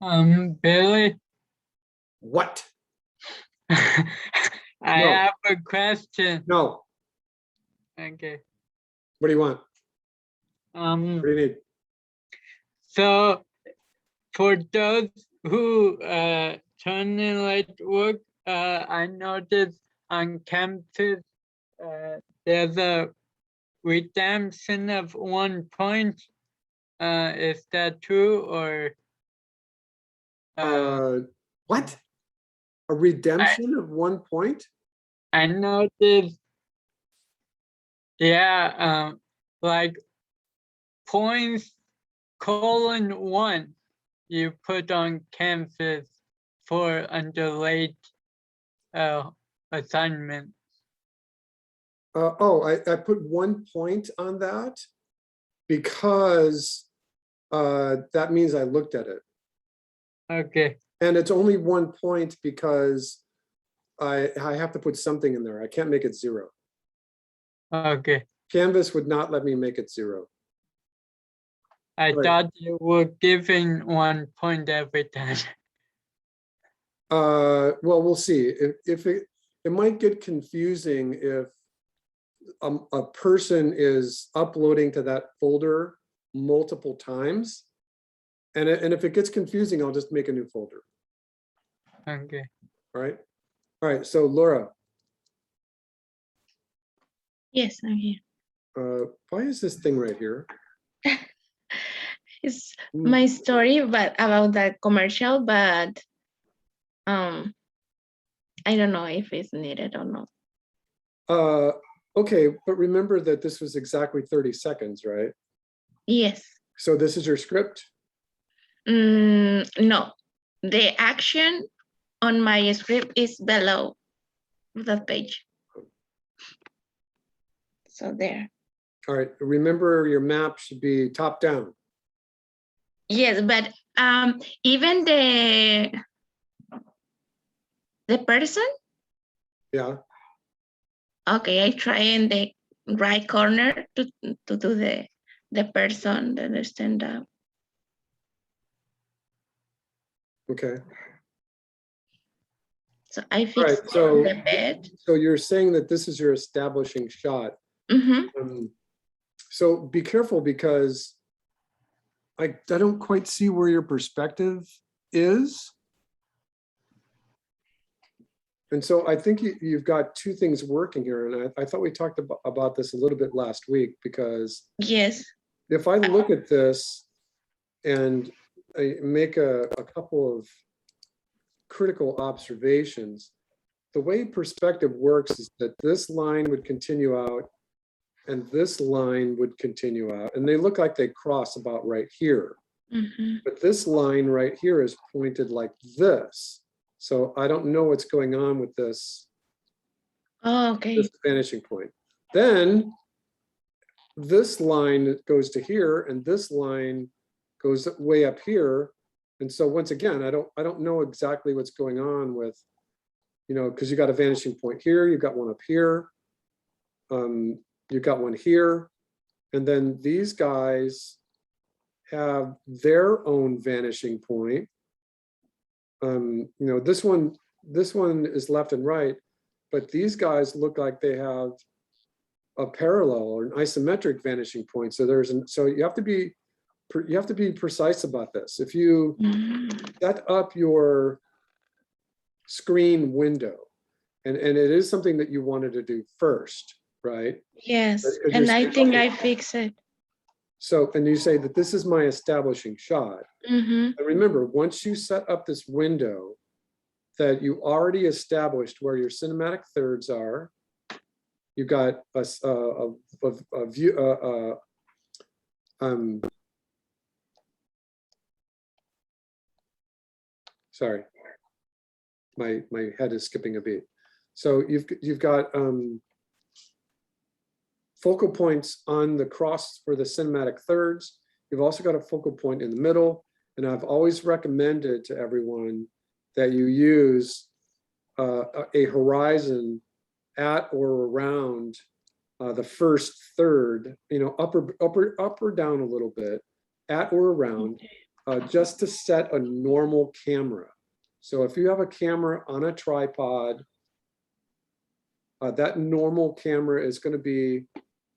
Billy, What? I No. have a question. No. Okay. What do you want? Um, What do you need? so for those who turn in late work, I noticed on campus there's a redemption of 1 point. Is that true or? What? A redemption of 1 point? I noticed, yeah, like points colon 1 you put on campus for under late assignment. I put 1 point on that because that means I looked at it. Okay. And it's only 1 point because I have to put something in there. I can't make it 0. Okay. Canvas would not let me make it 0. I Right. thought you were giving 1 point every time. Well, we'll see. If it might get confusing if a person is uploading to that folder multiple times. And if it gets confusing, I'll just make a new folder. Okay. All right. All right. So Laura. Yes, I'm here. Why is this thing right here? It's my story, but about the commercial, but I don't know if it's needed or not. Okay, but remember that this was exactly 30 seconds, right? Yes. So this is your script? No, the action on my script is below the page. So there. All right, remember your map should be top down. Yes, but even the person? Yeah. Okay, I try in the right corner to do the person, the stand up. Okay. So I fixed so the bed. So you're saying that this is your establishing shot. So be careful because I don't quite see where your perspective is. And so I think you've got two things working here. And I thought we talked about this a little bit last week because yes, if I look at this and I make a couple of critical observations, the way perspective works is that this line would continue out and this line would continue out, and they look like they cross about right here. But this line right here is pointed like this. So I don't know what's going on with this, this vanishing point. Then this line goes to here and this line goes way up here. And so once again, I don't know exactly what's going on with, because you got a vanishing point here, you've got one up here, you've got one here, and then these guys have their own vanishing point. This one is left and right, but these guys look like they have a parallel or an isometric vanishing point. So so you have to be precise about this. If you set up your screen window, and it is something that you wanted to do first, right? Yes, and I think I fix it. So, and you say that this is my establishing shot. And remember, once you set up this window that you already established where your cinematic thirds are, you got a view, sorry, my head is skipping a beat. So you've got focal points on the cross for the cinematic thirds. You've also got a focal point in the middle. And I've always recommended to everyone that you use a horizon at or around the first third, up or down a little bit, at or around just to set a normal camera. So if you have a camera on a tripod, that normal camera is going to be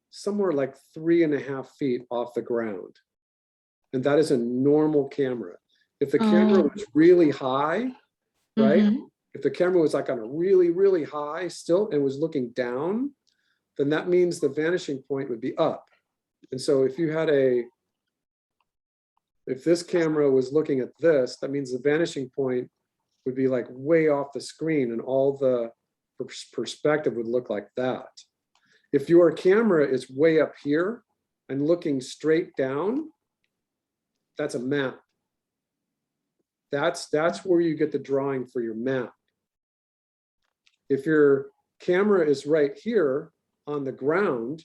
somewhere like 3.5 feet off the ground. And that is a normal camera. If the camera was really high, right? Mhm. If the camera was like on a really, really high still and was looking down, then that means the vanishing point would be up. And so if you had if this camera was looking at this, that means the vanishing point would be like way off the screen and all the perspective would look like that. If your camera is way up here and looking straight down, that's a map. That's where you get the drawing for your map. If your camera is right here on the ground,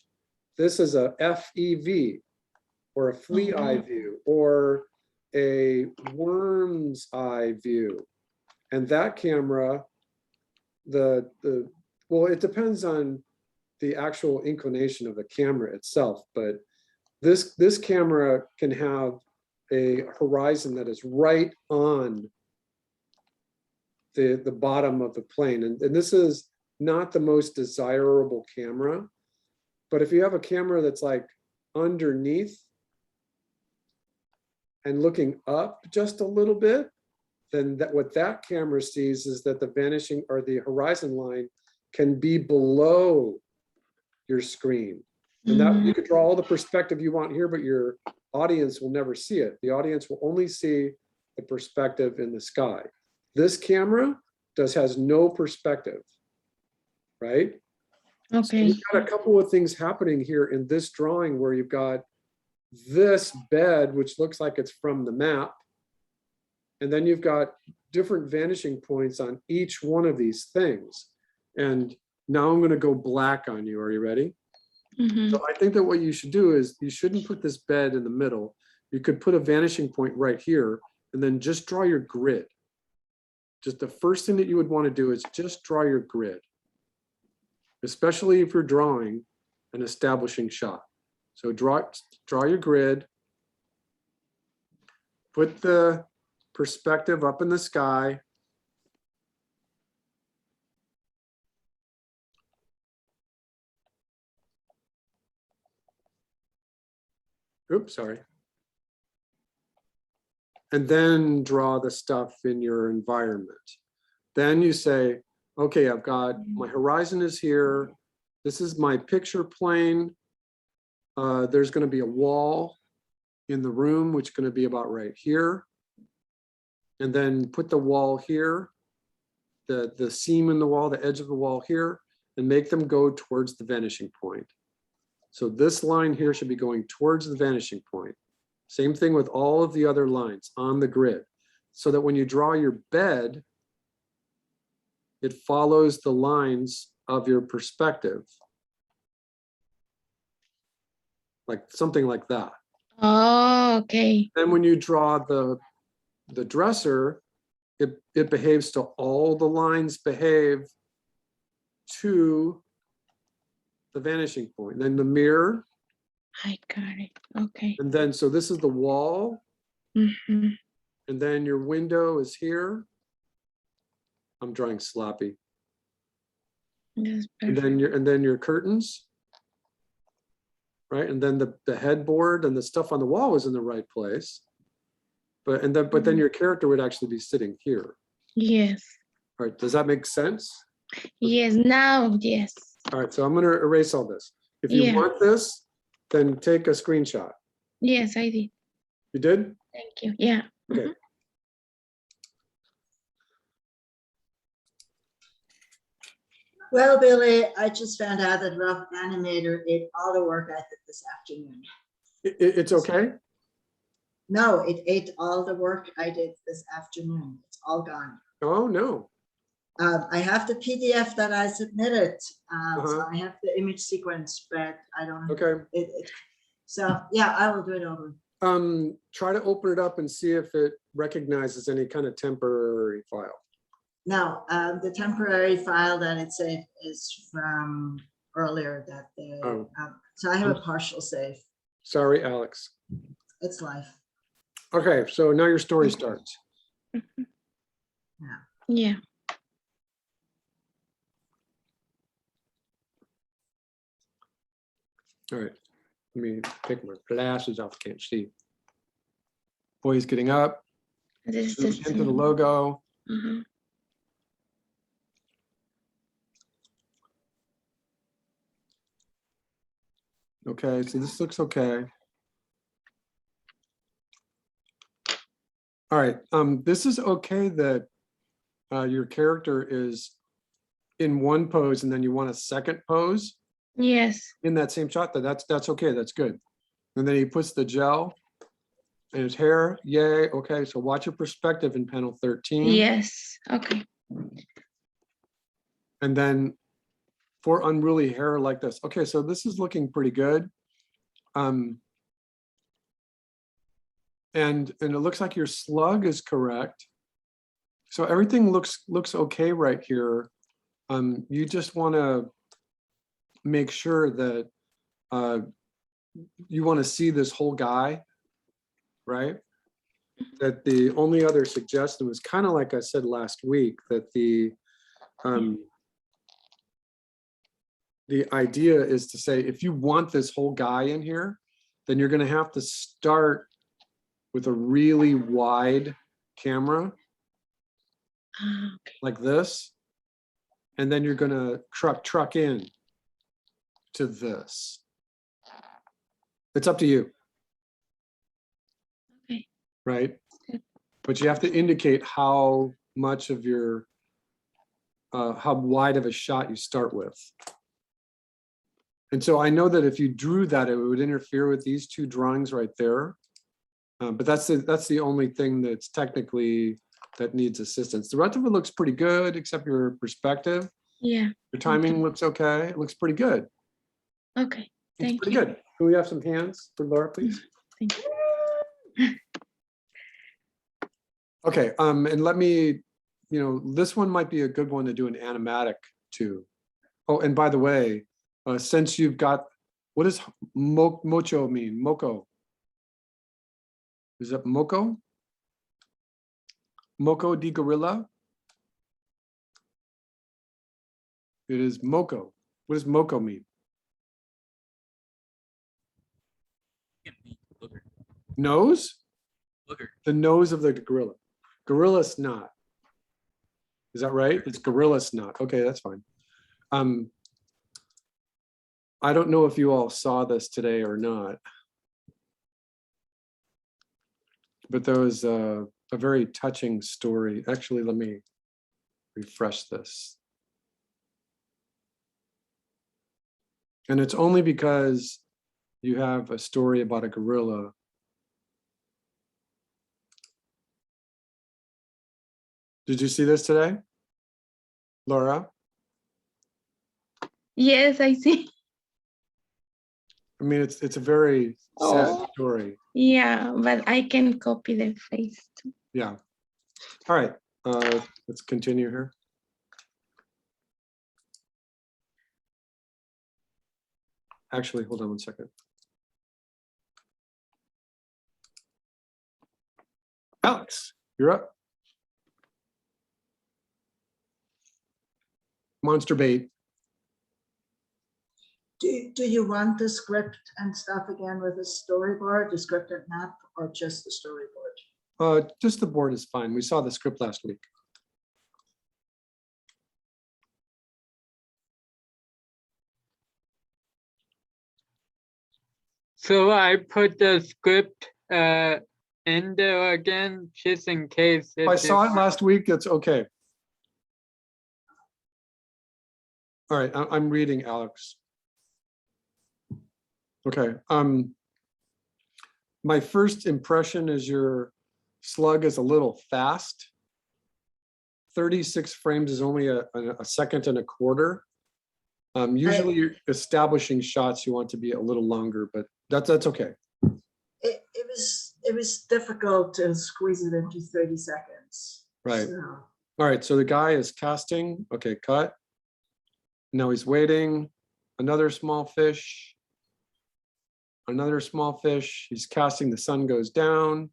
this is a FEV or a flea eye view or a worm's eye view. And that camera, well, it depends on the actual inclination of the camera itself, but this camera can have a horizon that is right on the bottom of the plane. And this is not the most desirable camera, but if you have a camera that's like underneath and looking up just a little bit, then what that camera sees is that the vanishing or the horizon line can be below your screen. And that you could draw all the perspective you want here, but your audience will never see it. The audience will only see the perspective in the sky. This camera has no perspective, right? So Okay. we've got a couple of things happening here in this drawing where you've got this bed, which looks like it's from the map. And then you've got different vanishing points on each one of these things. And now I'm going to go black on you. Are you ready? Mhm. So I think that what you should do is you shouldn't put this bed in the middle. You could put a vanishing point right here and then just draw your grid. Just the first thing that you would want to do is just draw your grid, especially if you're drawing an establishing shot. So draw your grid, put the perspective up in the sky. Oops, sorry. And then draw the stuff in your environment. Then you say, okay, I've got my horizon is here. This is my picture plane. There's going to be a wall in the room, which is going to be about right here. And then put the wall here, the seam in the wall, the edge of the wall here, and make them go towards the vanishing point. So this line here should be going towards the vanishing point. Same thing with all of the other lines on the grid, so that when you draw your bed, it follows the lines of your perspective. Like something like that. Oh, okay. Then when you draw the dresser, it behaves to all the lines behave to the vanishing point. Then the mirror. I got it. Okay. And then, so this is the wall. Mhm. And then your window is here. I'm drawing sloppy. That's And perfect. then your curtains. Right. And then the headboard and the stuff on the wall is in the right place. But then your character would actually be sitting here. Yes. All right. Does that make sense? Yes. Now, yes. All right. So I'm going to erase all this. If you Yeah. want this, then take a screenshot. Yes, I did. You did? Thank you. Yeah. Okay. Mhm. Well, Billy, I just found out that Rough Animator ate all the work I did this afternoon. It's okay? No, it ate all the work I did this afternoon. It's all gone. Oh, no. I have the PDF that I submitted. So Uh-huh. I have the image sequence, but I don't. Okay. So yeah, I will do it over. Try to open it up and see if it recognizes any kind of temporary file. Now, the temporary file that it saved is from earlier that day. Oh. So I have a partial save. Sorry, Alex. It's life. Okay, so now your story starts. Yeah. All right, let me take my glasses off, can't see. Boy's getting up, This zoom is into the logo. uh-huh. Okay, so this looks okay. All right, this is okay that your character is in one pose and then you want a second pose Yes. in that same shot. That's okay, that's good. And then he puts the gel in his hair, yay, okay, so watch your perspective in panel 13. Yes. Okay. And then for unruly hair like this. Okay, so this is looking pretty good. And it looks like your slug is correct. So everything looks okay right here. You just want to make sure that you want to see this whole guy, right? That the only other suggestion was kind of like I said last week, that the idea is to say, if you want this whole guy in here, then you're going to have to start with a really wide camera Okay. like this. And then you're going to truck in to this. It's up to you. Okay. Right? Okay. But you have to indicate how much of your, how wide of a shot you start with. And so I know that if you drew that, it would interfere with these two drawings right there. But that's the only thing that's technically that needs assistance. The rest of it looks pretty good, except your perspective. Yeah. Your timing looks okay. It looks pretty good. Okay. It's Thank pretty you. good. Can we have some hands for Laura, please? Thank you. Okay, and let me, this one might be a good one to do an animatic too. Oh, and by the way, since you've got, what does mocho mean? Moco. Is that moco? Moco di gorilla? It is moco. What does moco mean? Nose? The nose of the gorilla. Gorilla snot. Is that right? It's gorilla snot. Okay, that's fine. I don't know if you all saw this today or not, but there was a very touching story. Actually, let me refresh this. And it's only because you have a story about a gorilla. Did you see this today, Laura? Yes, I see. I mean, it's a very sad story. Yeah, but I can copy the face too. Yeah. All right, let's continue here. Actually, hold on one second. Alex, you're up. Monster bait. Do you want the script and stuff again with a storyboard, the script and map, or just the storyboard? Just the board is fine. We saw the script last week. So I put the script in there again, just in case. If I saw it last week, it's okay. All right, I'm reading, Alex. Okay. My first impression is your slug is a little fast. 36 frames is only a second and a quarter. Usually you're establishing shots, you want to be a little longer, but that's okay. It was difficult to squeeze it into 30 seconds. Right. So. All right, so the guy is casting. Okay, cut. Now he's waiting. Another small fish. Another small fish. He's casting. The sun goes down.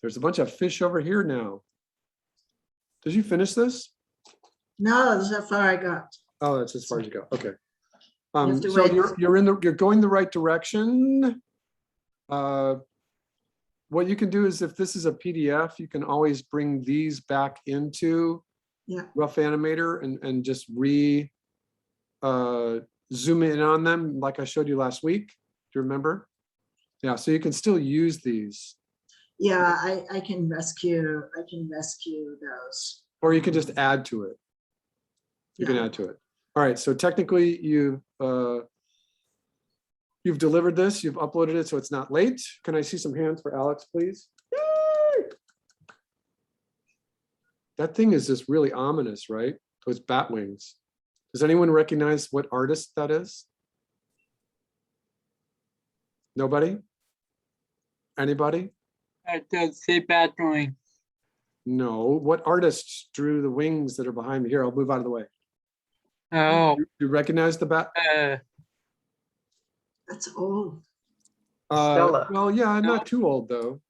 There's a bunch of fish over here now. Did you finish this? No, that's how far I got. Oh, that's as far as you go. Okay. have to So wait. you're going the right direction. What you can do is if this is a PDF, you can always bring these back into Yeah. Rough Animator and just zoom in on them like I showed you last week. Do you remember? Yeah, so you can still use these, Yeah, I can rescue those. or you can just add to it. You can Yeah. add to it. All right, so technically you've delivered this, you've uploaded it, so it's not late. Can I see some hands for Alex, please? Yay! That thing is just really ominous, right? Those bat wings. Does anyone recognize what artist that is? Nobody? Anybody? That does say Batwing. No. What artist drew the wings that are behind me? Here, I'll move out of the way. Oh, You recognize the bat? That's old. Stella. Well, yeah, No. not too old though.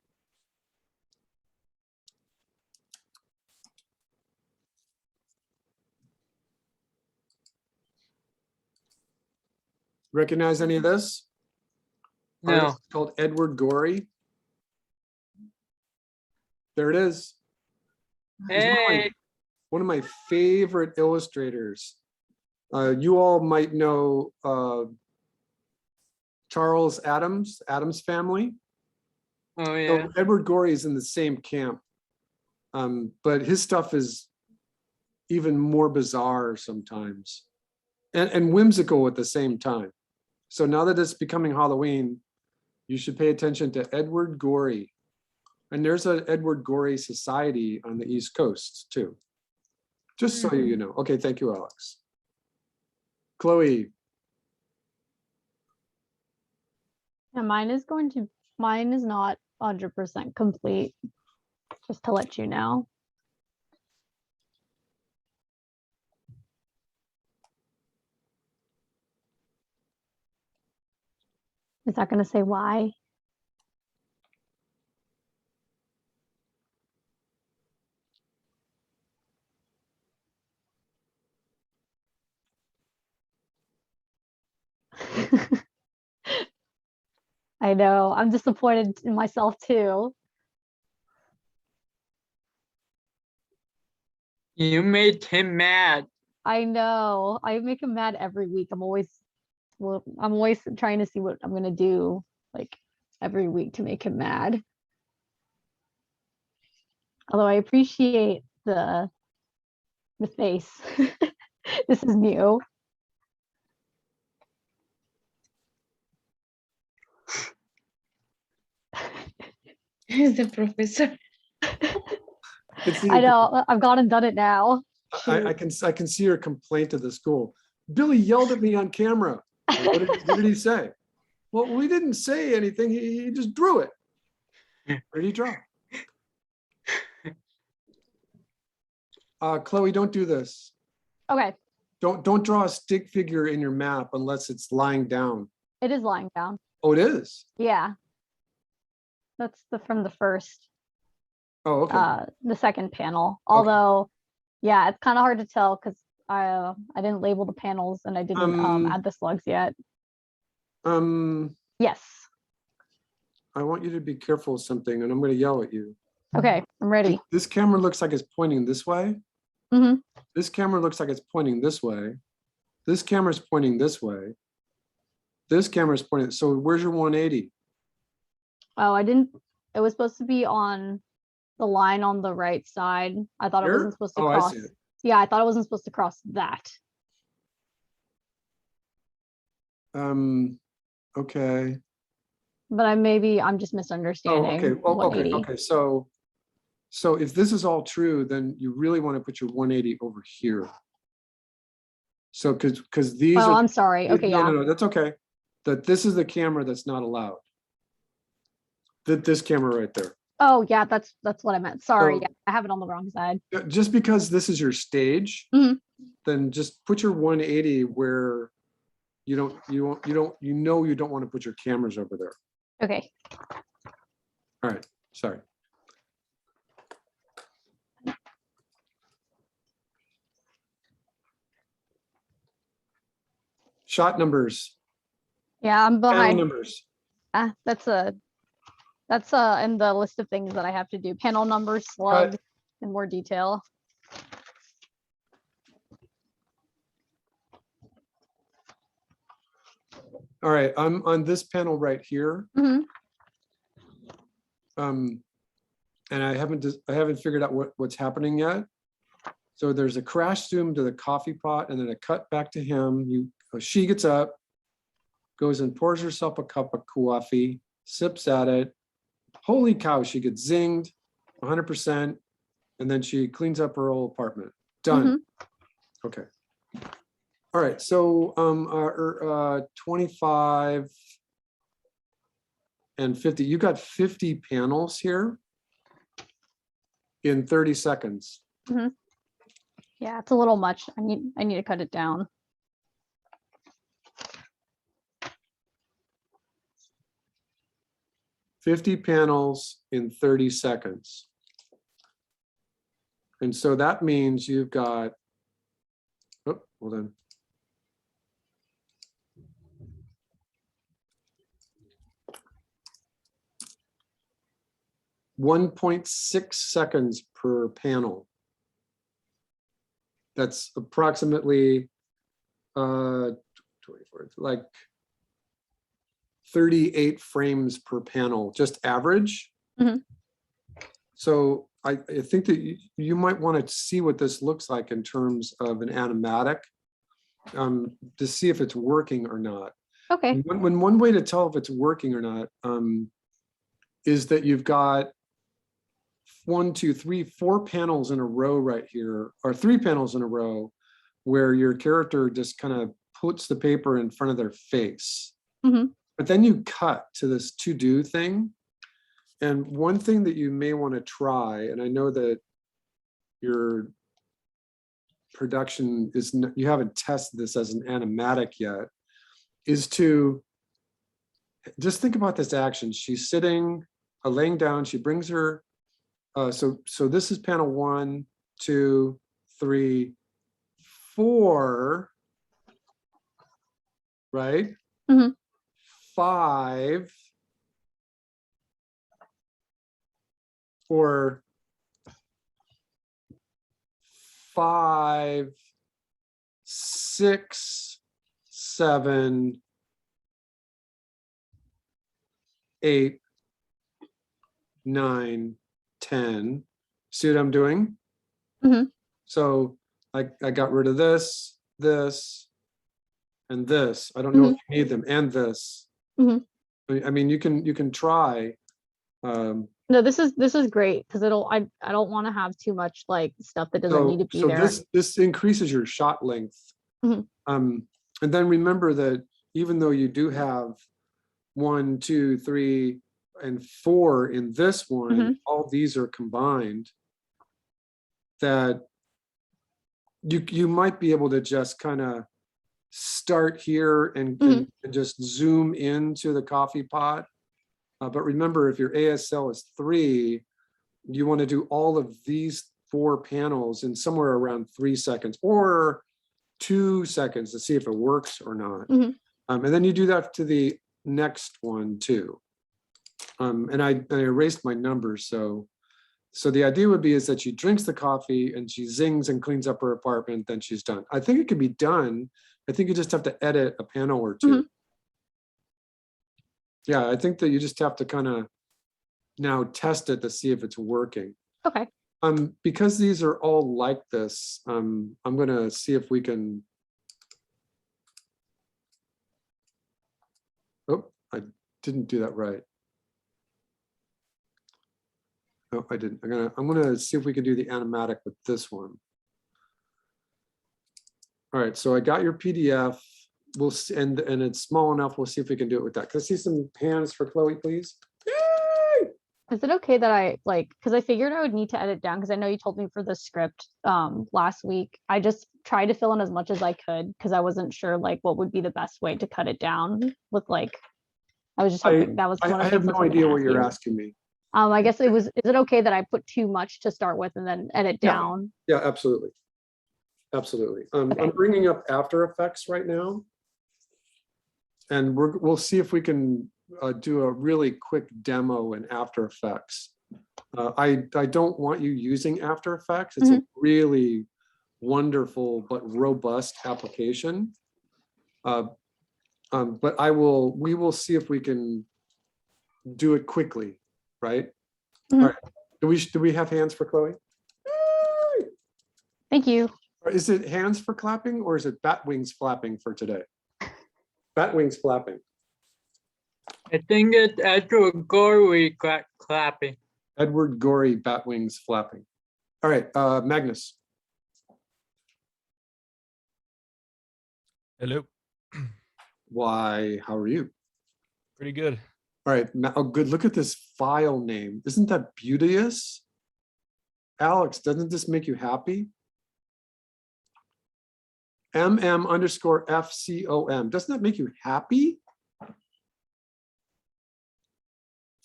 Recognize any of this? no. Artist called Edward Gorey. There it is. Hey, One of my favorite illustrators. You all might know Charles Adams, Adams Family. oh yeah. So Edward Gorey is in the same camp, but his stuff is even more bizarre sometimes and whimsical at the same time. So now that it's becoming Halloween, you should pay attention to Edward Gorey. And there's an Edward Gorey Society on the East Coast too. Just so you know. Okay, thank you, Alex. Chloe, Yeah, mine is not 100% complete, just to let you know. Is that going to say why? I know, I'm disappointed in myself too. You made him mad. I know, I make him mad every week. I'm always trying to see what I'm gonna do like every week to make him mad. Although I appreciate the face. This is new. The professor. I know, I've gone and done it now. I can see your complaint to the school. Billy yelled at me on camera. What did he say? Well, we didn't say anything. He just drew it. Where did he draw? Chloe, don't do this. Okay, Don't draw a stick figure in your map unless it's lying down. it is lying down. Oh, it is. Yeah. That's from the first, Oh, okay. the second panel. Although, yeah, it's kind of hard to tell because I didn't label the panels and I didn't add the slugs yet. Yes. I want you to be careful of something, and I'm going to yell at you. Okay, I'm ready. This camera looks like it's pointing this way. Mhm. This camera looks like it's pointing this way. This camera's pointing this way. This camera's pointing. So where's your 180? Oh, it was supposed to be on the line on the right side. I thought it Here? wasn't supposed to Oh, I cross. see it. Yeah, I thought it wasn't supposed to cross that. Okay. But I'm just Oh, misunderstanding. okay. Well, okay. 180. Okay. So if this is all true, then you really want to put your 180 over here. So because these Oh, are I'm sorry. Okay, no, yeah. no, that's okay. That this is the camera that's not allowed. This camera right there. Oh, yeah, that's what I meant. Sorry. So- Yeah, I have it on the wrong side. Just because this is your stage, Mhm. then just put your 180 where you don't want to put your cameras over there. Okay. All right, sorry. Shot numbers, Yeah, I'm panel behind. numbers. That's in the list of things that I have to do. Panel numbers, slug, in more detail. All right, I'm on this panel right here. Mhm. And I haven't figured out what's happening yet. So there's a crash zoom to the coffee pot and then a cut back to him. She gets up, goes and pours herself a cup of coffee, sips at it. Holy cow, she gets zinged 100%. And then she cleans up her whole apartment. Done. Okay. All right, so 25 and 50, you got 50 panels here in 30 seconds. Yeah, it's a little much. I need to cut it down. $50 panels in 30 seconds. And so that means you've got, oh, hold on. .6 seconds per panel. That's approximately 24, like 38 frames per panel, just average. So I think that you might want to see what this looks like in terms of an animatic, to see if it's working or not. Okay. When one way to tell if it's working or not is that you've got 1, 2, 3, 4 panels in a row right here, or 3 panels in a row, where your character just kind of puts the paper in front of their face. But then you cut to this to do thing. And one thing that you may want to try, and I know that your production is, you haven't tested this as an animatic yet, is to just think about this action. She's sitting, laying down, she brings her, so this is panel 1, 2, 3, 4, right? 5, or 5, 6, 7, 8, 9, 10. See what I'm doing? So I got rid of this, and this. I don't know if you need them, and this. I mean, you can try. No, this is great because I don't want to have too much like stuff that doesn't need to be there. This increases your shot length. And then remember that even though you do have 1, 2, 3, and 4 in this one, all these are combined, that you might be able to just kind of start here and just zoom into the coffee pot. But remember, if your ASL is 3, you want to do all of these 4 panels in somewhere around 3 seconds or 2 seconds to see if it works or not. And then you do that to the next one too. And I erased my numbers. So the idea would be is that she drinks the coffee and she zings and cleans up her apartment, then she's done. I think it could be done. I think you just have to edit a panel or 2. Yeah, I think that you just have to kind of now test it to see if it's working. Okay. Because these are all like this, I'm gonna see if we can. Oh, I didn't do that right. No, I didn't. I'm gonna see if we can do the animatic with this one. All right, so I got your PDF. We'll see, and it's small enough. We'll see if we can do it with that. Can I see some hands for Chloe, please? Yay! Is it okay that I because I figured I would need to edit down because I know you told me for the script last week. I just tried to fill in as much as I could because I wasn't sure like what would be the best way to cut it down with like, I was just hoping that was one of the I things have no I was idea gonna what ask you're you. asking me. I guess is it okay that I put too much to start with and then edit down? Yeah, absolutely. Absolutely. Okay. I'm bringing up After Effects right now. And we'll see if we can do a really quick demo in After Effects. I don't want you using After Effects. It's a really wonderful but robust application. But we will see if we can do it quickly, right? All right. Do we have hands for Chloe? Thank you. Or is it hands for clapping or is it bat wings flapping for today? Bat wings flapping. I think it's Edward Gorey clapping. Edward Gorey, bat wings flapping. All right, Magnus. Hello. Why, how are you? Pretty good. All right, oh good, look at this file name. Isn't that beauteous? Alex, doesn't this make you happy? MM_FCOM, doesn't that make you happy?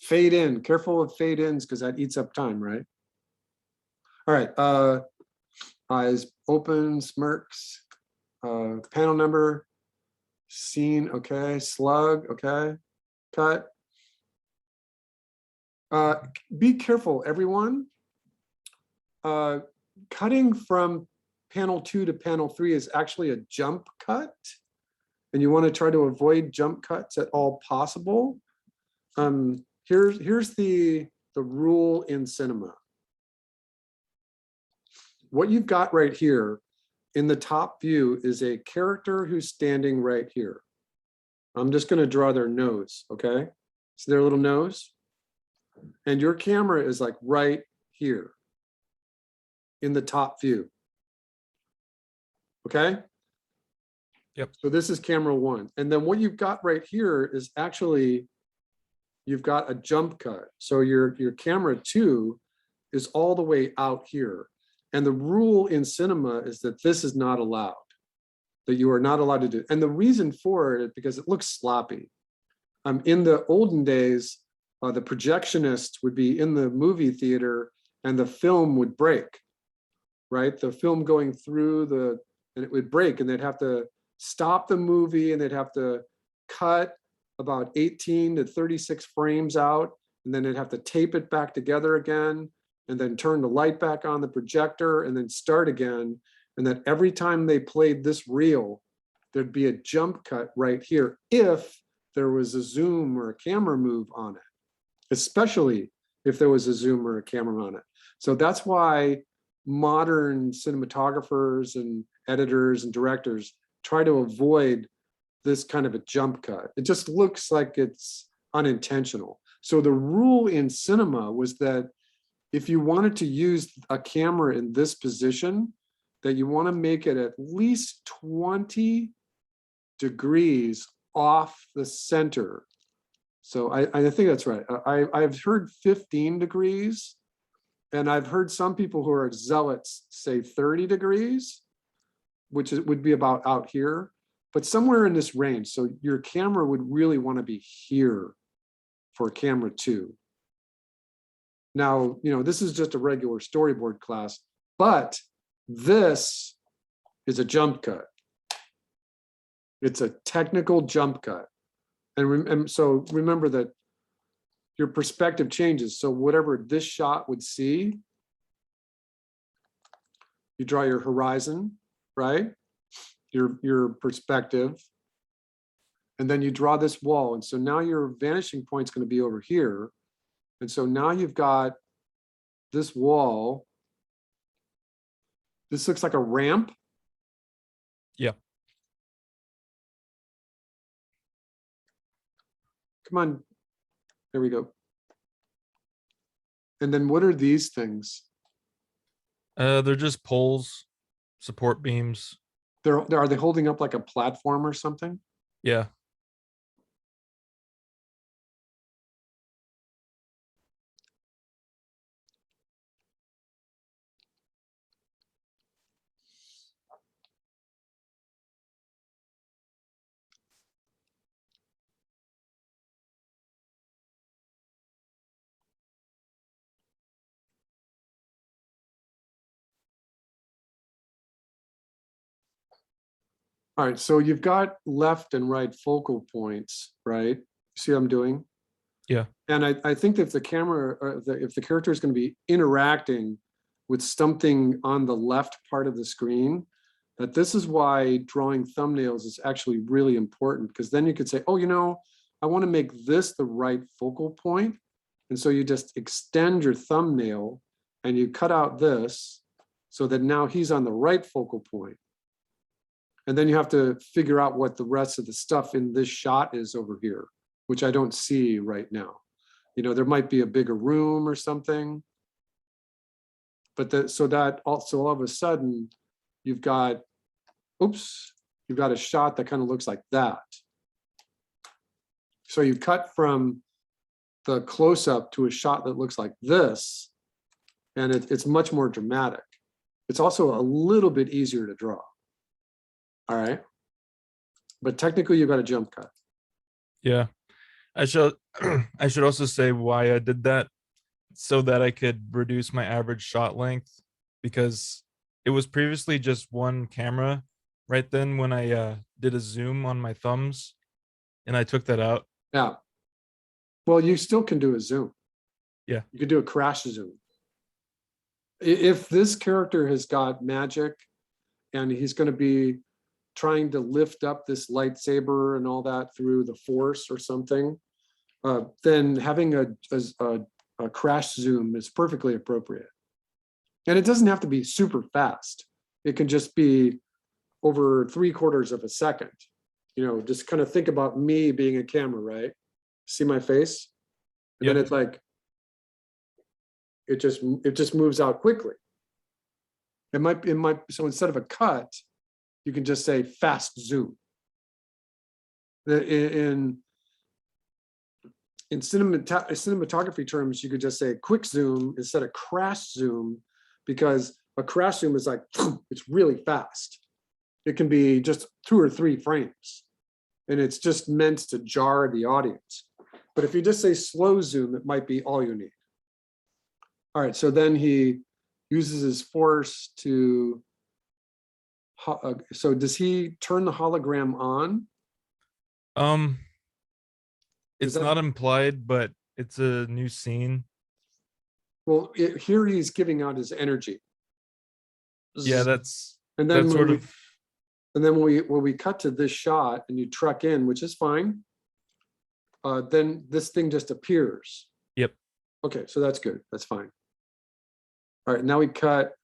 Fade in, careful of fade ins because that eats up time, right? All right, eyes open, smirks, panel number, scene, okay, slug, okay, cut. Be careful, everyone. Cutting from panel 2 to panel 3 is actually a jump cut, and you want to try to avoid jump cuts at all possible. Here's the rule in cinema. What you've got right here in the top view is a character who's standing right here. I'm just going to draw their nose, okay? See their little nose? And your camera is like right here in the top view. Okay? Yep. So this is camera 1. And then what you've got right here is actually, you've got a jump cut. So your camera 2 is all the way out here. And the rule in cinema is that this is not allowed, that you are not allowed to do. And the reason for it is because it looks sloppy. In the olden days, the projectionist would be in the movie theater and the film would break, right? The film going through and it would break and they'd have to stop the movie and they'd have to cut about 18 to 36 frames out, and then they'd have to tape it back together again, and then turn the light back on the projector and then start again. And that every time they played this reel, there'd be a jump cut right here if there was a zoom or a camera move on it, especially if there was a zoom or a camera on it. So that's why modern cinematographers and editors and directors try to avoid this kind of a jump cut. It just looks like it's unintentional. So the rule in cinema was that if you wanted to use a camera in this position, that you want to make it at least 20 degrees off the center. So I think that's right. I've heard 15 degrees, and I've heard some people who are zealots say 30 degrees, which would be about out here, but somewhere in this range. So your camera would really want to be here for camera 2. Now, this is just a regular storyboard class, but this is a jump cut. It's a technical jump cut. And so remember that your perspective changes. So whatever this shot would see, you draw your horizon, right? Your perspective, and then you draw this wall. And so now your vanishing point is going to be over here. And so now you've got this wall. This looks like a ramp. Yeah. Come on. There we go. And then what are these things? They're just poles, support beams. Are they holding up like a platform or something? Yeah. All right, so you've got left and right focal points, right? See what I'm doing? Yeah. And I think that if the camera, or if the character is going to be interacting with something on the left part of the screen, that this is why drawing thumbnails is actually really important, because then you could say, oh, you know, I want to make this the right focal point. And so you just extend your thumbnail and you cut out this so that now he's on the right focal point. And then you have to figure out what the rest of the stuff in this shot is over here, which I don't see right now. You know, there might be a bigger room or something. But so that also all of a sudden you've got, oops, you've got a shot that kind of looks like that. So you cut from the close-up to a shot that looks like this, and it's much more dramatic. It's also a little bit easier to draw. All right. But technically you've got a jump cut. Yeah. I should I should also say why I did that, so that I could reduce my average shot length, because it was previously just one camera right then when I did a zoom on my thumbs, and I took that out. Yeah. Well, you still can do a zoom. Yeah. You could do a crash zoom. If this character has got magic and he's going to be trying to lift up this lightsaber and all that through the force or something, then having a crash zoom is perfectly appropriate. And it doesn't have to be super fast. It can just be over 3/4 of a second. You know, just kind of think about me being a camera, right? See my face? And then Yep. it's like, it just moves out quickly. It might, so instead of a cut, you can just say fast zoom. In cinematography terms, you could just say quick zoom instead of crash zoom, because a crash zoom is like, it's really fast. It can be just 2 or 3 frames, and it's just meant to jar the audience. But if you just say slow zoom, it might be all you need. All right, so then he uses his force to, so does he turn the hologram on? It's that- not implied, but it's a new scene. Well, here he's giving out his energy. Yeah, that's And then that's when sort we, of and then when we cut to this shot and you truck in, which is fine, then this thing just appears. Yep. Okay, so that's good. That's fine. All right, now we cut.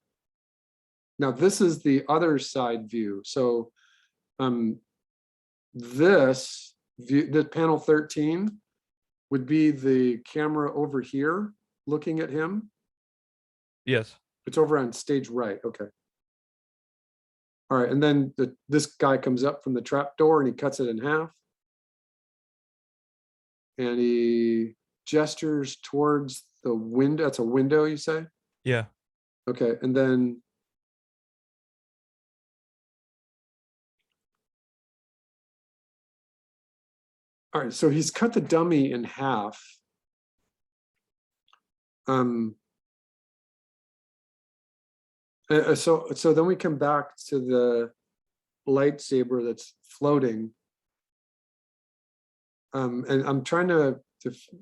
Now this is the other side view. So this view, the panel 13 would be the camera over here looking at him. yes. It's over on stage right. Okay. All right, and then this guy comes up from the trap door and he cuts it in half. And he gestures towards the window. That's a window, you say? Yeah. Okay, and then all right, so he's cut the dummy in half. So then we come back to the lightsaber that's floating. And I'm trying to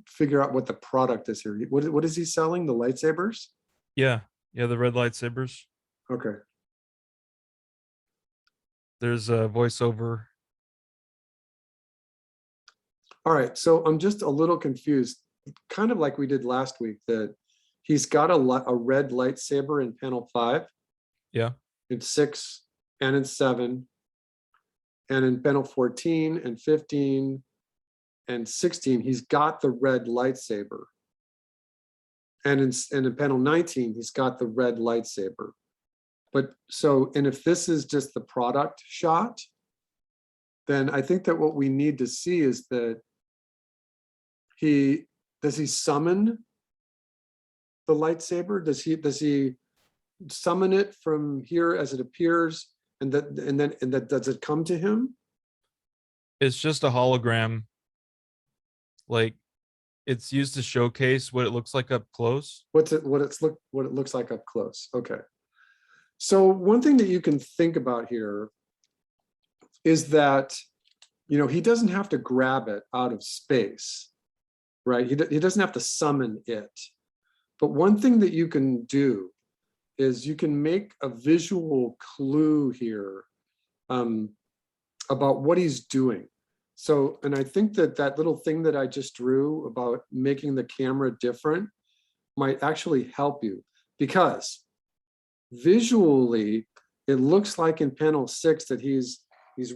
figure out what the product is here. What is he selling? The lightsabers? Yeah. Yeah, the red lightsabers. Okay. There's a voiceover. All right, so I'm just a little confused, kind of like we did last week, that he's got a red lightsaber in panel 5. Yeah. In 6 and in 7. And in panel 14 and 15 and 16, he's got the red lightsaber. And in panel 19, he's got the red lightsaber. But so, and if this is just the product shot, then I think that what we need to see is that does he summon the lightsaber? Does he summon it from here as it appears, and then does it come to him? It's just a hologram. Like, it's used to showcase what it looks like up close. What it looks like up close. Okay. So one thing that you can think about here is that, you know, he doesn't have to grab it out of space, right? He doesn't have to summon it. But one thing that you can do is you can make a visual clue here about what he's doing. So, and I think that that little thing that I just drew about making the camera different might actually help you, because visually it looks like in panel 6 that he's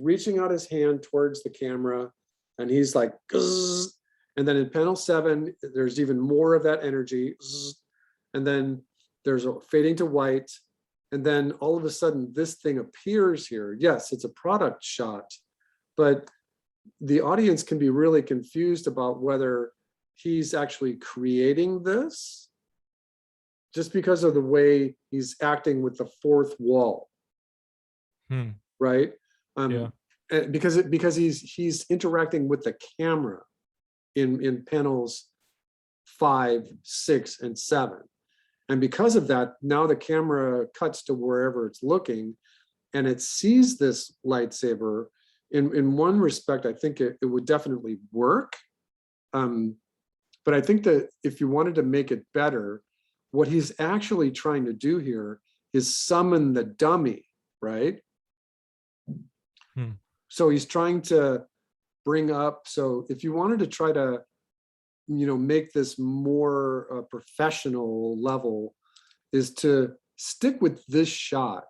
reaching out his hand towards the camera and he's like, "Zzz." And then in panel 7, there's even more of that energy. Zzz. And then there's a fading to white. And then all of a sudden this thing appears here. Yes, it's a product shot, but the audience can be really confused about whether he's actually creating this just because of the way he's acting with the fourth wall. Right? Yeah. Because he's interacting with the camera in panels 5, 6, and 7. And because of that, now the camera cuts to wherever it's looking and it sees this lightsaber. In one respect, I think it would definitely work. But I think that if you wanted to make it better, what he's actually trying to do here is summon the dummy, right? So he's trying to bring up, so if you wanted to try to, you know, make this more professional level, is to stick with this shot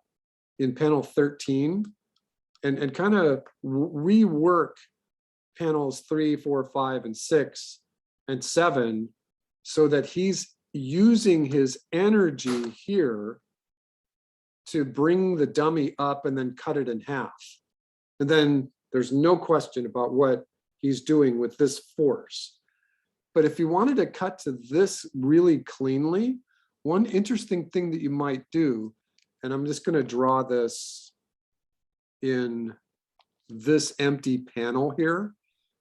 in panel 13 and kind of rework panels 3, 4, 5, and 6, and 7, so that he's using his energy here to bring the dummy up and then cut it in half. And then there's no question about what he's doing with this force. But if you wanted to cut to this really cleanly, one interesting thing that you might do, and I'm just going to draw this in this empty panel here,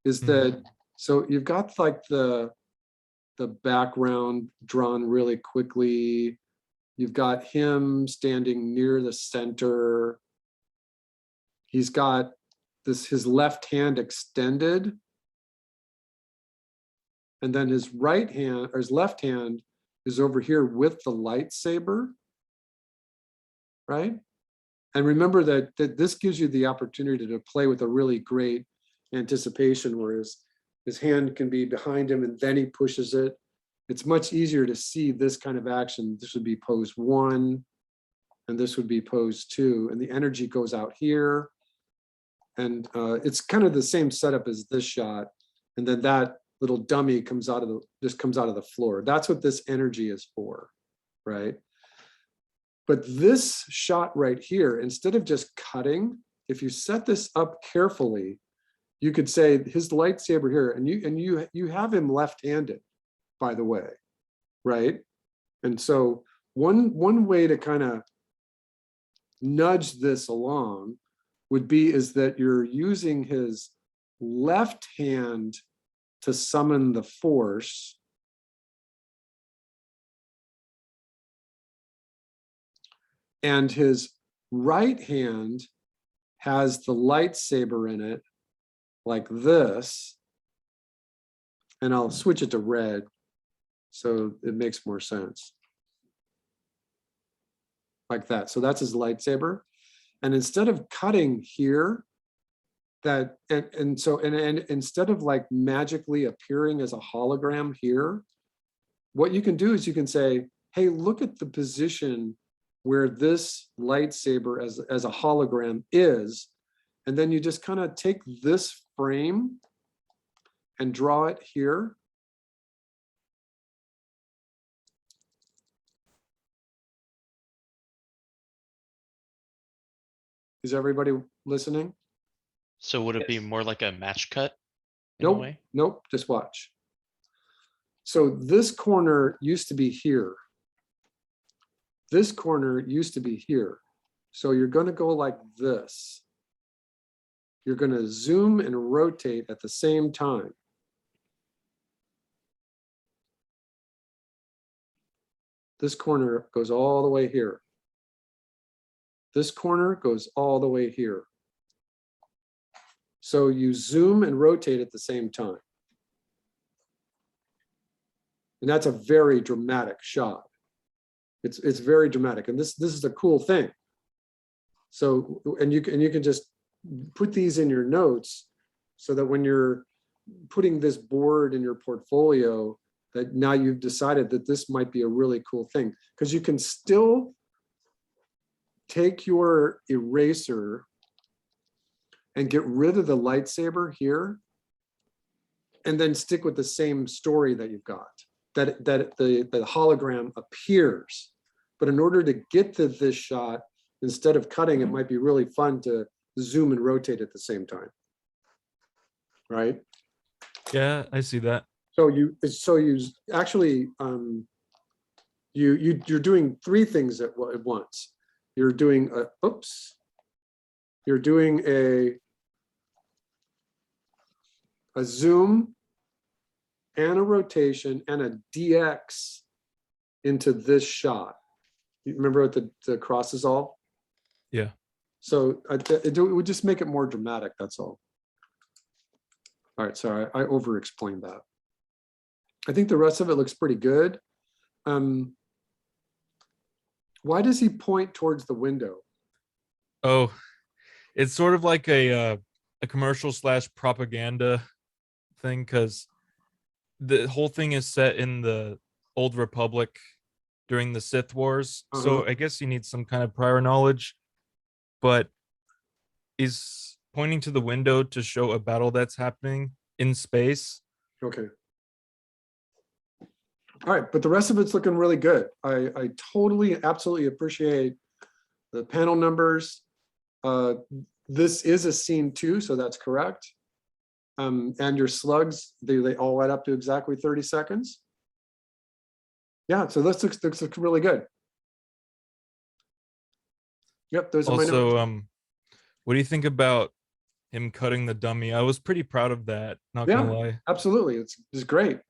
is that, so you've got like the background drawn really quickly. You've got him standing near the center. He's got his left hand extended. And then his right hand, or his left hand, is over here with the lightsaber, right? And remember that this gives you the opportunity to play with a really great anticipation, where his hand can be behind him and then he pushes it. It's much easier to see this kind of action. This would be pose 1, and this would be pose 2, and the energy goes out here. And it's kind of the same setup as this shot. And then that little dummy comes out of the floor. That's what this energy is for, right? But this shot right here, instead of just cutting, if you set this up carefully, you could say his lightsaber here, and you have him left-handed, by the way, right? And so one way to kind of nudge this along is that you're using his left hand to summon the force, and his right hand has the lightsaber in it, like this. And I'll switch it to red so it makes more sense. Like that. So that's his lightsaber. And instead of cutting here, and instead of like magically appearing as a hologram here, what you can do is you can say, hey, look at the position where this lightsaber as a hologram is. And then you just kind of take this frame and draw it here. Is everybody listening? So would it be more like a match cut? Nope, nope, just watch. So this corner used to be here. This corner used to be here. So you're going to go like this. You're going to zoom and rotate at the same time. This corner goes all the way here. This corner goes all the way here. So you zoom and rotate at the same time. And that's a very dramatic shot. It's very dramatic. And this is a cool thing. So, and you can just put these in your notes so that when you're putting this board in your portfolio, that now you've decided that this might be a really cool thing, because you can still take your eraser and get rid of the lightsaber here and then stick with the same story that you've got, that the hologram appears. But in order to get to this shot, instead of cutting, it might be really fun to zoom and rotate at the same time. Right? Yeah, I see that. So you actually, you're doing three things at once. You're doing you're doing a zoom and a rotation and a DX into this shot. You remember what the cross is all? Yeah. So it would just make it more dramatic, that's all. All right, sorry, I over-explained that. I think the rest of it looks pretty good. Why does he point towards the window? Oh, it's sort of like a commercial / propaganda thing, because the whole thing is set in the Old Republic during the Sith Wars. So I guess you need some kind of prior knowledge, but is pointing to the window to show a battle that's happening in space. Okay. All right, but the rest of it's looking really good. I totally, absolutely appreciate the panel numbers. This is a scene 2, so that's correct. And your slugs, they all add up to exactly 30 seconds. Yeah, so this looks really good. Yep, those are my notes. Also, what do you think about him cutting the dummy? I was pretty proud of that, not gonna lie. Absolutely, it's great.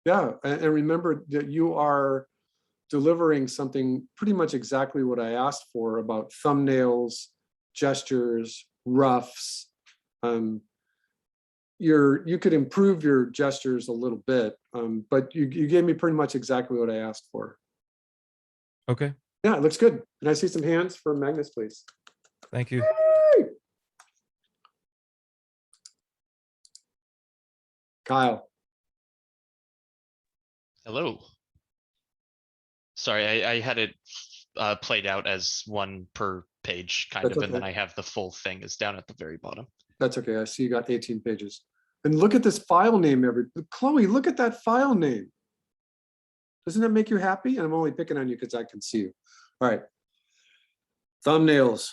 Yeah, and remember that you are delivering something pretty much exactly what I asked for about thumbnails, gestures, roughs. You could improve your gestures a little bit, but you gave me pretty much exactly what I asked for. Okay, Yeah, it looks good. Can I see some hands for Magnus, please? thank you. Kyle. Hello. Sorry, I had it played out as one per page kind That's of, and then okay. I have the full thing is down at the very bottom. That's okay. I see you got 18 pages. And look at this file name, Chloe, look at that file name. Doesn't that make you happy? And I'm only picking on you because I can see you. All right. Thumbnails,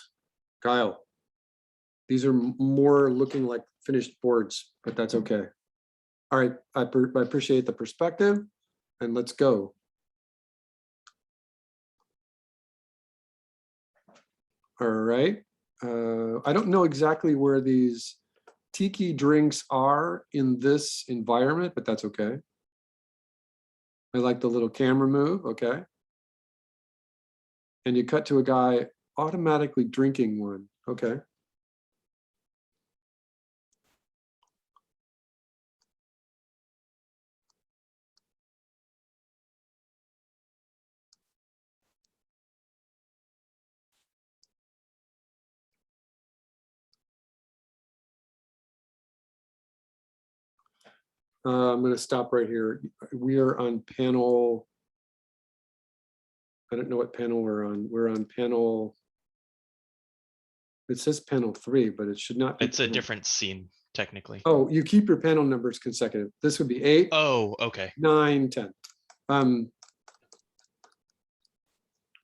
Kyle. These are more looking like finished boards, but that's okay. All right, I appreciate the perspective, and let's go. All right. I don't know exactly where these tiki drinks are in this environment, but that's okay. I like the little camera move, okay. And you cut to a guy automatically drinking one, okay. I'm going to stop right here. We are on panel. I don't know what panel we're on. We're on panel. It says panel 3, but it should not be. It's a different scene, technically. Oh, you keep your panel numbers consecutive. This would be 8. Oh, okay. 9, 10.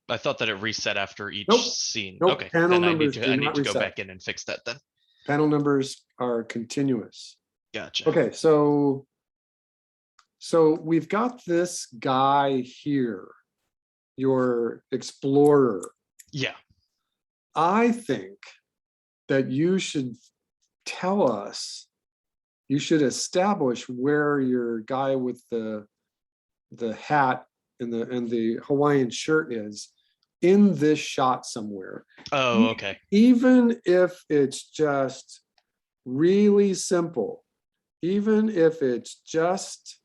I thought that it reset after each Nope. scene. Nope. Okay, Panel then I numbers need do to not go reset. back in and fix that then. Panel numbers are continuous. Gotcha. Okay, so we've got this guy here, your explorer. Yeah. I think that you should tell us, you should establish where your guy with the hat and the Hawaiian shirt is in this shot somewhere. Oh, okay. Even if it's just really simple, even if it's just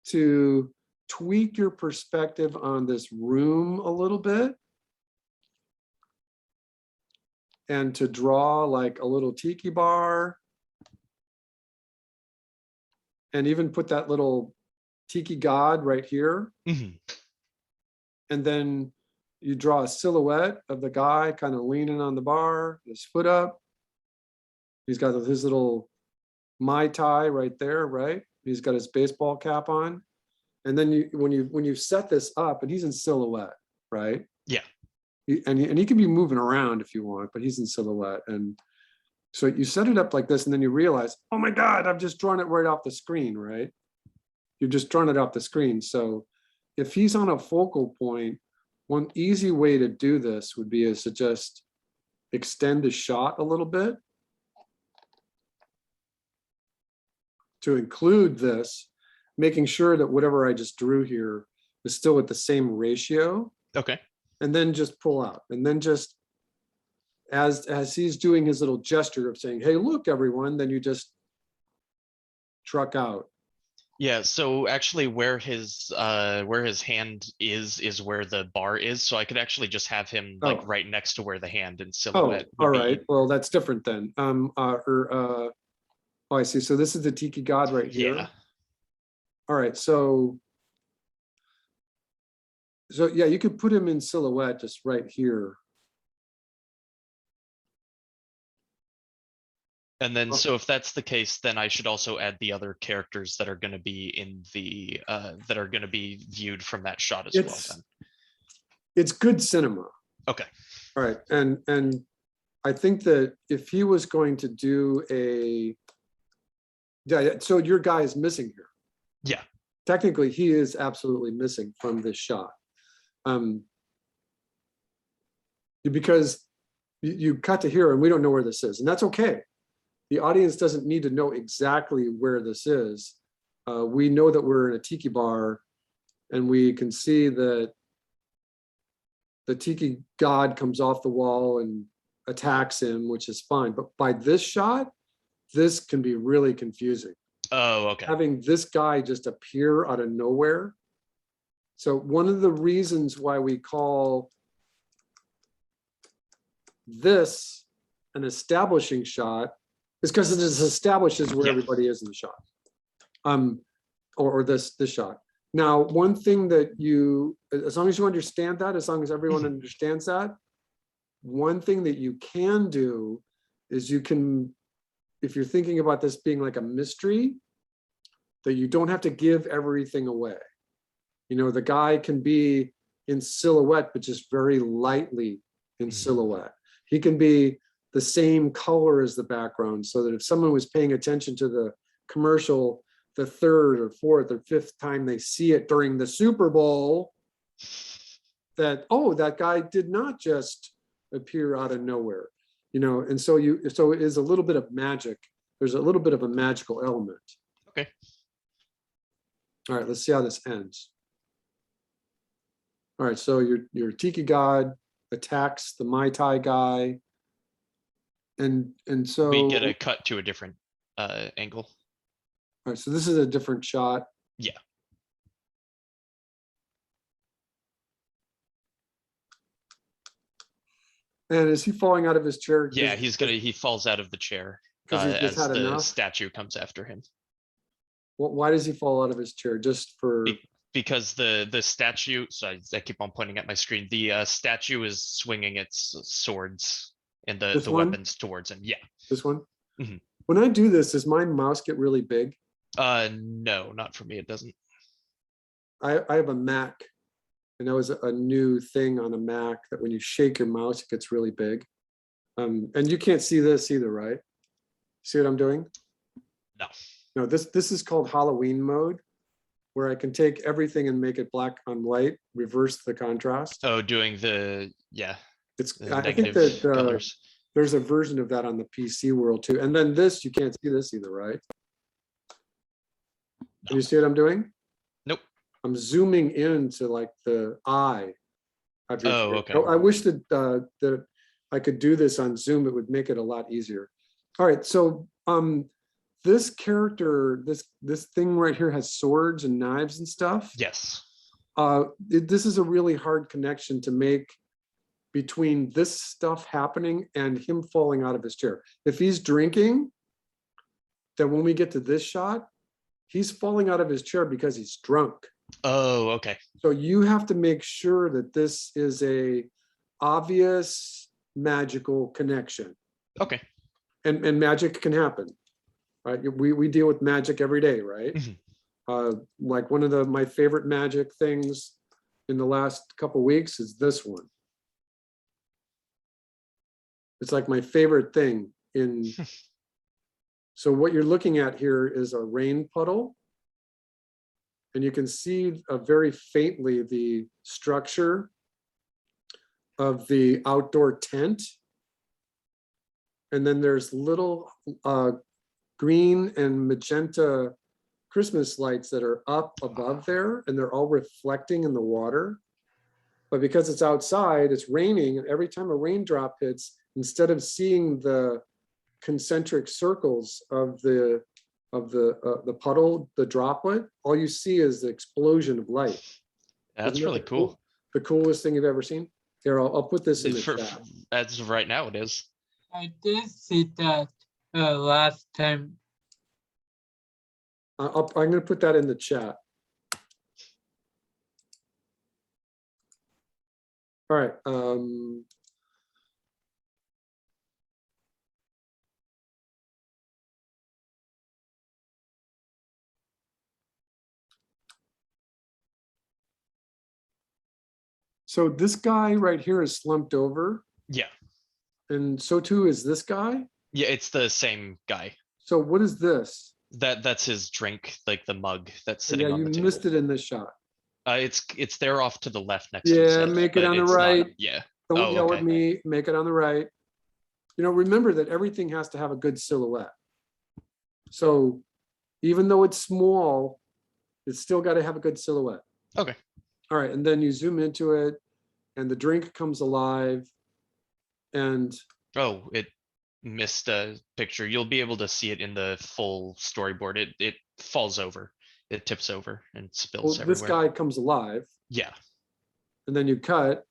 to tweak your perspective on this room a little bit, and to draw like a little tiki bar, and even put that little tiki god right here. Mhm. And then you draw a silhouette of the guy kind of leaning on the bar, his foot up. He's got his little Mai Tai right there, right? He's got his baseball cap on. And then when you set this up, and he's in silhouette, right? Yeah. And he can be moving around if you want, but he's in silhouette. And so you set it up like this, and then you realize, oh my God, I've just drawn it right off the screen, right? You've just drawn it off the screen. So if he's on a focal point, one easy way to do this would be is to just extend the shot a little bit to include this, making sure that whatever I just drew here is still at the same ratio, Okay. and then just pull out. And then just as he's doing his little gesture of saying, hey, look, everyone, then you just truck out. Yeah, so actually where his hand is where the bar is. So I could actually just have him like Oh. right next to where the hand in Oh, silhouette all would be. right. Well, that's different then. Oh, I see. So this is the tiki god right here. Yeah. All right. So yeah, you could put him in silhouette just right here. And then, Oh. so if that's the case, then I should also add the other characters that are going to be in the that are going to be viewed from that shot as well. It's Then. it's good cinema. Okay. All right. And I think that if he was going to do so your guy is missing here. Yeah. Technically, he is absolutely missing from this shot. Because you cut to here and we don't know where this is, and that's okay. The audience doesn't need to know exactly where this is. We know that we're in a tiki bar, and we can see that the tiki god comes off the wall and attacks him, which is fine. But by this shot, this can be really confusing. Oh, okay. Having this guy just appear out of nowhere. So one of the reasons why we call this an establishing shot is because it just establishes where Yeah. everybody is in the shot. Or this shot. Now, one thing that as long as you understand that, as long as everyone understands that, one thing that you can do is you can, if you're thinking about this being like a mystery, that you don't have to give everything away. You know, the guy can be in silhouette, but just very lightly in silhouette. He can be the same color as the background, so that if someone was paying attention to the commercial the third or fourth or fifth time they see it during the Super Bowl, that, oh, that guy did not just appear out of nowhere, you know. And so it is a little bit of magic. There's a little bit of a magical element. Okay. All right, let's see how this ends. All right, so your tiki god attacks the Mai Tai guy. And so We get a cut to a different angle. all right, so this is a different shot. Yeah. And is he falling out of his chair? Yeah, he falls out of the chair 'Cause he's just as had the enough? statue comes after him. Why does he fall out of his chair? Just for, Because the statue, so I keep on pointing at my screen, the statue is swinging its swords and This the one? weapons towards him. Yeah. this one? Mhm. When I do this, does my mouse get really big? No, not for me. It doesn't. I have a Mac, and that was a new thing on a Mac, that when you shake your mouse, it gets really big. And you can't see this either, right? See what I'm doing? No. No, this is called Halloween mode, where I can take everything and make it black on white, reverse the contrast. Oh, doing the It's, the I think negative that colors. there's a version of that on the PC world too. And then this, you can't see this either, right? Can you see what I'm doing? Nope. I'm zooming into like the eye of your Oh, chair. okay. So I wish that I could do this on Zoom. It would make it a lot easier. All right, so This character, this thing right here has swords and knives and stuff. Yes. This is a really hard connection to make between this stuff happening and him falling out of his chair. If he's drinking, then when we get to this shot, he's falling out of his chair because he's drunk. Oh, okay. So you have to make sure that this is a obvious magical connection. Okay. And magic can happen, right? We deal with magic every day, right? Like one of my favorite magic things in the last couple weeks is this one. It's like my favorite thing in. So what you're looking at here is a rain puddle. And you can see very faintly the structure of the outdoor tent. And then there's little green and magenta Christmas lights that are up above there, and they're all reflecting in the water. But because it's outside, it's raining, and every time a raindrop hits, instead of seeing the concentric circles of the puddle, the droplet, all you see is the explosion of light. That's Isn't that really cool. The coolest thing you've ever seen. Here, I'll put this in the chat. As of right now, it is. I did see that last time. I'm going to put that in the chat. All right. So this guy right here is slumped over. Yeah. And so too is this guy. Yeah, it's the same guy. So what is this? That's his drink, like the mug that's sitting Yeah, on you the table. missed it in this shot. It's there off to the left next to Yeah, his head, make it but on the it's not- right. yeah. Don't Oh, yell okay. at me, make it on the right. You know, remember that everything has to have a good silhouette. So even though it's small, it's still got to have a good silhouette. Okay. All right, and then you zoom into it and the drink comes alive and Oh, it missed a picture. You'll be able to see it in the full storyboard. It falls over. It tips over and well, spills this everywhere. guy comes alive Yeah. and then you cut.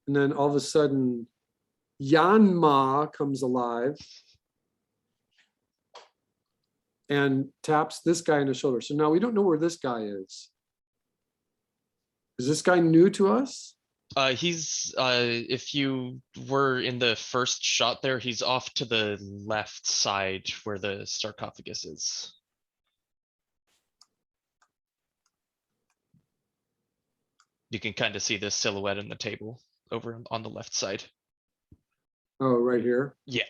And then all of a sudden, Yanma comes alive and taps this guy in the shoulder. So now we don't know where this guy is. Is this guy new to us? He's if you were in the first shot there, he's off to the left side where the sarcophagus is. You can kind of see the silhouette in the table over on the left side. Oh, right here. Yeah.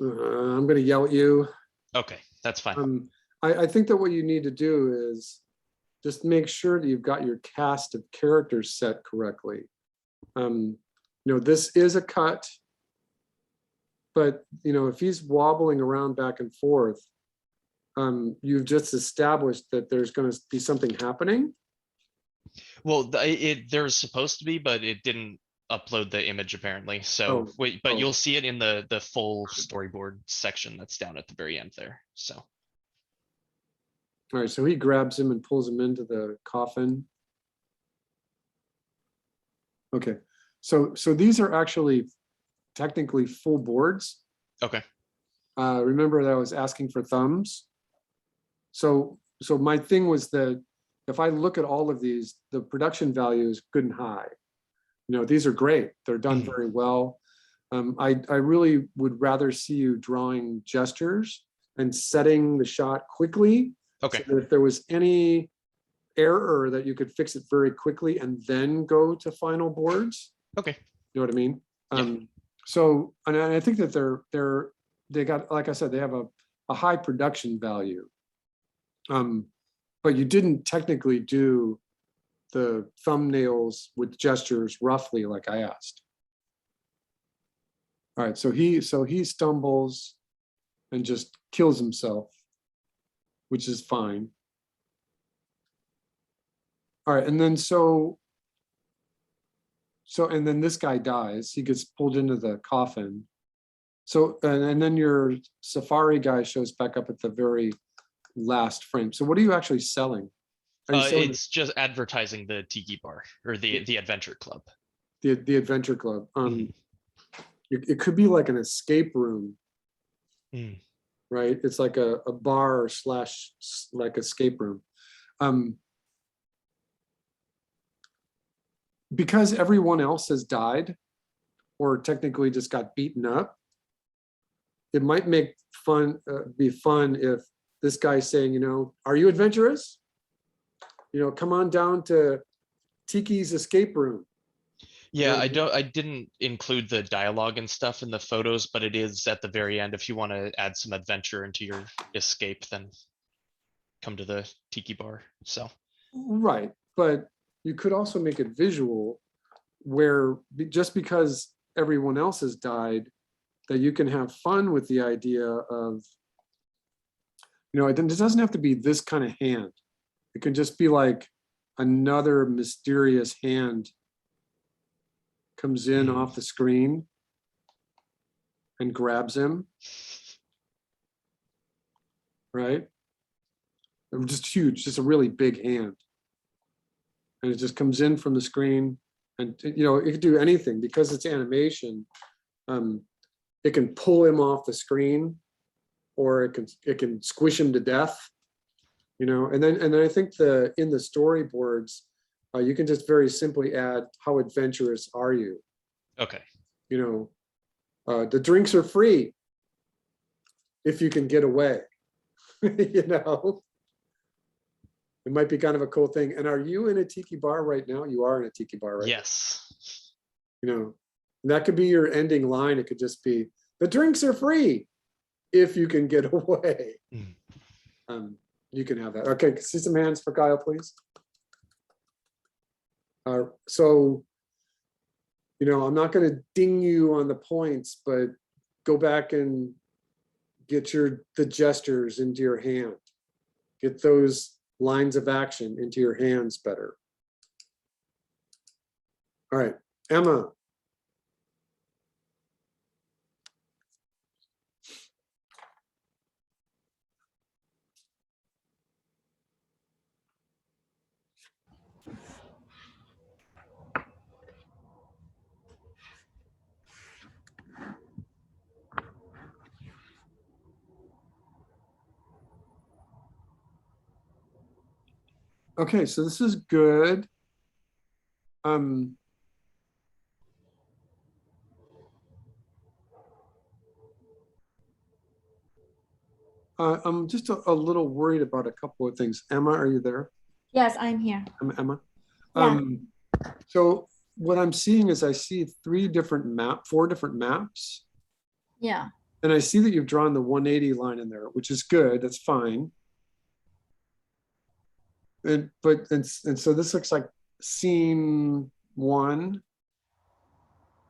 I'm going to yell at you. Okay, that's fine. I think that what you need to do is just make sure that you've got your cast of characters set correctly. You know, this is a cut, but you know, if he's wobbling around back and forth, you've just established that there's going to be something happening. Well, there's supposed to be, but it didn't upload the image apparently. So Oh, wait, but oh. you'll see it in the full storyboard section that's down at the very end there. So All right, so he grabs him and pulls him into the coffin. Okay, so these are actually technically full boards. okay. Remember that I was asking for thumbs. So my thing was that if I look at all of these, the production value is good and high. You know, these are great. They're done very well. I really would rather see you drawing gestures and setting the shot quickly. Okay. So that if there was any error that you could fix it very quickly and then go to final boards. Okay. You know what I mean? Yeah. So, and I think that they got, like I said, they have a high production value. But you didn't technically do the thumbnails with gestures roughly like I asked. All right, so he stumbles and just kills himself, which is fine. All right, and then and then this guy dies. He gets pulled into the coffin. So, and then your Safari guy shows back up at the very last frame. So what are you actually selling? Are you selling It's just advertising the Tiki Bar or the Adventure Club. the Adventure Club? It could be like an escape room, right? It's like a bar slash like escape room. Because everyone else has died or technically just got beaten up, it might make be fun if this guy's saying, you know, are you adventurous? You know, come on down to Tiki's escape room. Yeah, I didn't include the dialogue and stuff in the photos, but it is at the very end. If you want to add some adventure into your escape, then come to the Tiki Bar. So Right, but you could also make it visual where just because everyone else has died, that you can have fun with the idea of, you know, it doesn't have to be this kind of hand. It can just be like another mysterious hand comes in off the screen and grabs him. Right? They're just huge, just a really big hand. And it just comes in from the screen, and you know, it could do anything because it's animation. It can pull him off the screen, or it can squish him to death. You know, and then I think in the storyboards, you can just very simply add, how adventurous are you? okay. You know, the drinks are free if you can get away. You know, it might be kind of a cool thing. And are you in a tiki bar right now? You are in a tiki bar, right? Yes. You know, that could be your ending line. It could just be, the drinks are free if you can get away. You can have that. Okay, see some hands for Kyle, please. So, you know, I'm not going to ding you on the points, but go back and get the gestures into your hand. Get those lines of action into your hands better. All right, Emma. Okay, so this is good. I'm just a little worried about a couple of things. Emma, are you there? Yes, I'm here. Emma. Yeah. So what I'm seeing is I see four different maps. Yeah. And I see that you've drawn the 180 line in there, which is good. That's fine. And so this looks like scene 1.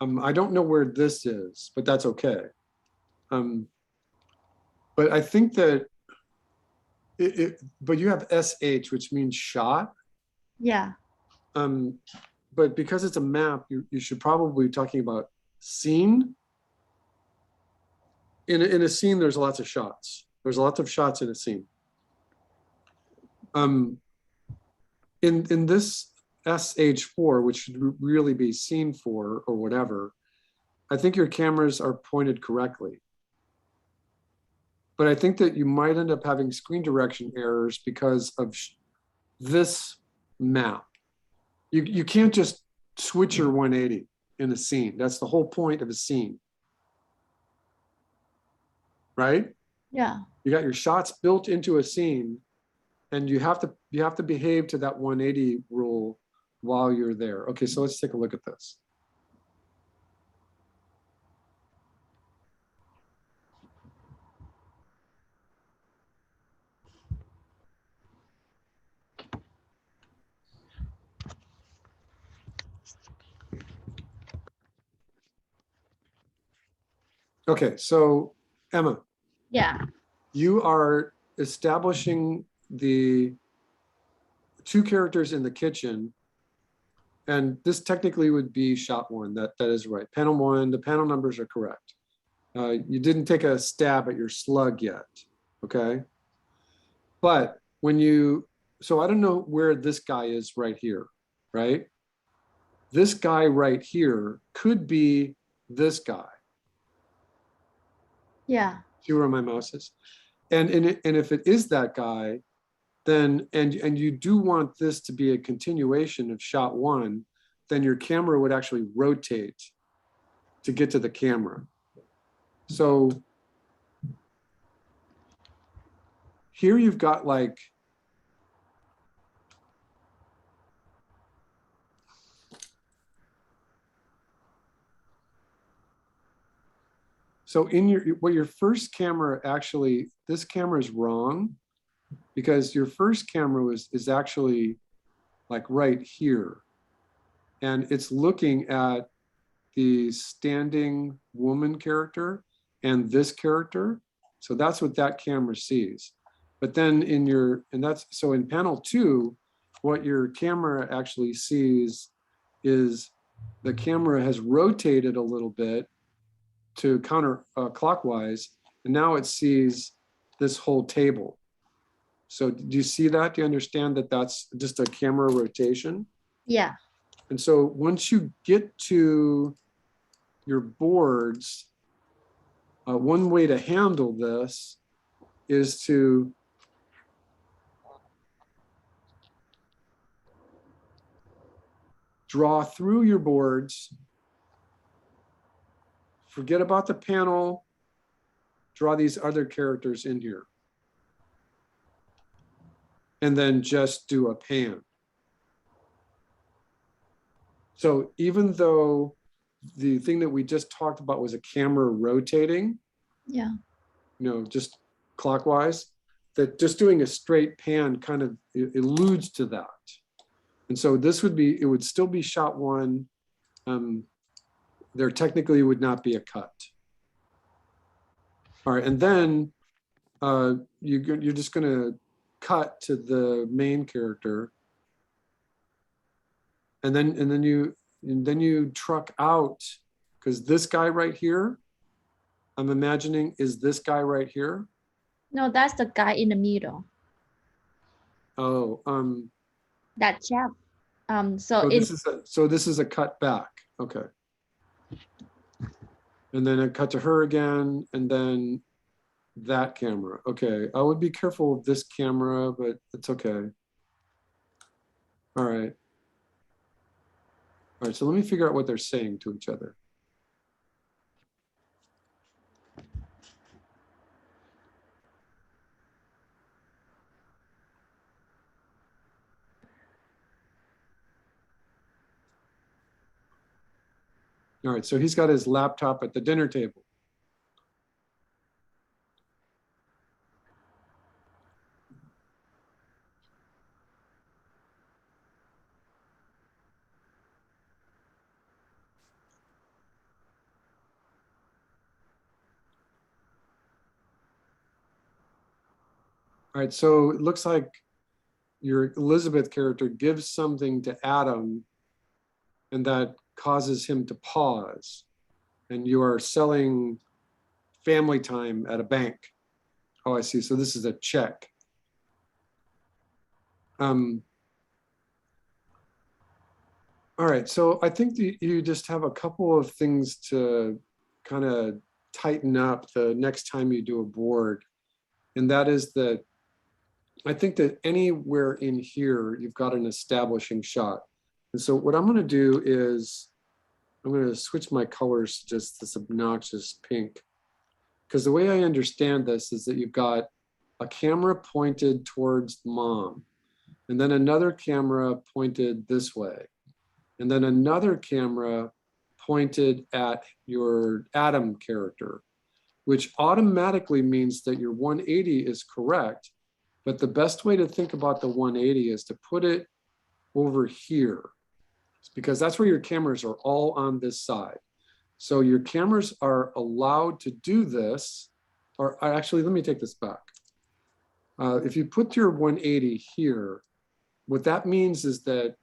I don't know where this is, but that's okay. But I think that but you have SH, which means shot. Yeah. But because it's a map, you should probably be talking about scene. In a scene, there's lots of shots. There's lots of shots in a scene. In this SH4, which should really be scene 4 or whatever, I think your cameras are pointed correctly. But I think that you might end up having screen direction errors because of this map. You can't just switch your 180 in a scene. That's the whole point of a scene. Right? Yeah. You got your shots built into a scene, and you have to behave to that 180 rule while you're there. Okay, so let's take a look at this. Okay, so Emma. Yeah. You are establishing the 2 characters in the kitchen, and this technically would be shot 1. That is right. Panel 1, the panel numbers are correct. You didn't take a stab at your slug yet, okay? But when you, so I don't know where this guy is right here, right? This guy right here could be this guy. Yeah. See where my mouse is? And if it is that guy, then, and you do want this to be a continuation of shot one, then your camera would actually rotate to get to the camera. So here you've got like, so in your first camera actually, this camera is wrong because your first camera is actually like right here. And it's looking at the standing woman character and this character. So that's what that camera sees. But then in your, and that's, so in panel 2, what your camera actually sees is the camera has rotated a little bit to counter clockwise, and now it sees this whole table. So do you see that? Do you understand that that's just a camera rotation? Yeah. And so once you get to your boards, one way to handle this is to draw through your boards, forget about the panel, draw these other characters in here. And then just do a pan. So even though the thing that we just talked about was a camera rotating, Yeah. you know, just clockwise, that just doing a straight pan kind of alludes to that. And so this would be, it would still be shot one. There technically would not be a cut. All right, and then you're just gonna cut to the main character. And then you truck out, because this guy right here, I'm imagining is this guy right here. No, that's the guy in the middle. Oh, That chap. So so this is a cut back. Okay. And then a cut to her again, and then that camera. Okay, I would be careful of this camera, but it's okay. All right. All right, so let me figure out what they're saying to each other. All right, so he's got his laptop at the dinner table. All right, so it looks like your Elizabeth character gives something to Adam, and that causes him to pause. And you are selling family time at a bank. Oh, I see. So this is a check. All right, so I think you just have a couple of things to kind of tighten up the next time you do a board. And that is that I think that anywhere in here, you've got an establishing shot. And so what I'm going to do is I'm going to switch my colors to just this obnoxious pink. Because the way I understand this is that you've got a camera pointed towards mom, and then another camera pointed this way, and then another camera pointed at your Adam character, which automatically means that your 180 is correct. But the best way to think about the 180 is to put it over here, because that's where your cameras are all on this side. So your cameras are allowed to do this, or actually, let me take this back. If you put your 180 here, what that means is that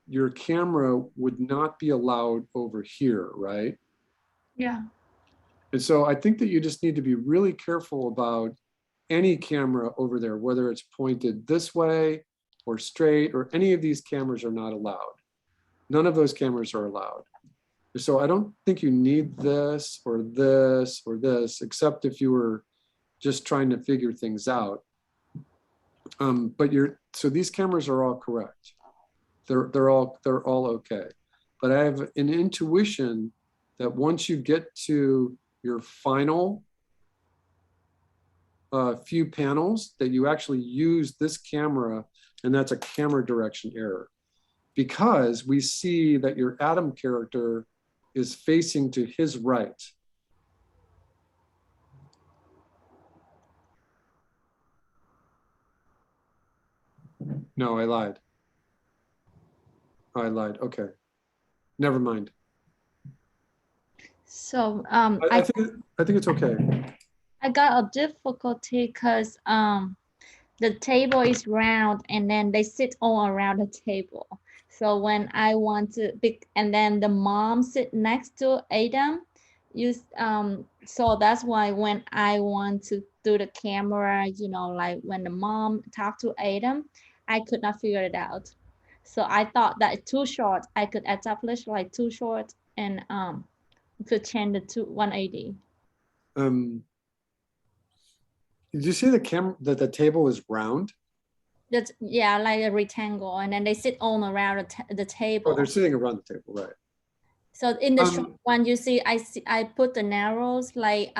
your camera would not be allowed over here, right? yeah. And so I think that you just need to be really careful about any camera over there, whether it's pointed this way or straight, or any of these cameras are not allowed. None of those cameras are allowed. So I don't think you need this or this or this, except if you were just trying to figure things out. So these cameras are all correct. They're all okay. But I have an intuition that once you get to your final few panels, that you actually use this camera, and that's a camera direction error, because we see that your Adam character is facing to his right. No, I lied. I lied. Okay. Never mind. So I think it's okay. I got a difficulty because the table is round and then they sit all around the table. So when I want to pick, and then the mom sit next to Adam, so that's why when I want to do the camera, you know, like when the mom talked to Adam, I could not figure it out. So I thought that too short, I could establish like too short and could change it to 180. Did you see that the table is round? That's, yeah, like a rectangle, and then they sit all around the table. Oh, they're sitting around the table, right? So in the short one, you see, I put the narrows like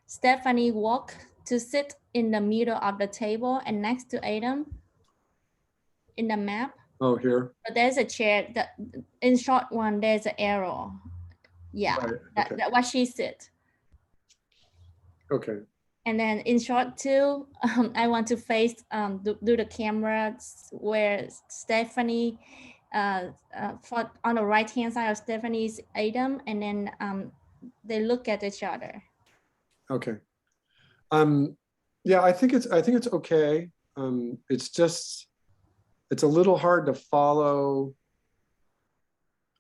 Stephanie walk to sit in the middle of the table and next to Adam in the map. Oh, here. But there's a chair. That in short one, there's an arrow. Yeah, Right, okay. that what she sit. Okay. And then in short two, I want to face do the camera where Stephanie on the right hand side of Stephanie's Adam, and then they look at each other. Okay. Yeah, I think it's okay. It's a little hard to follow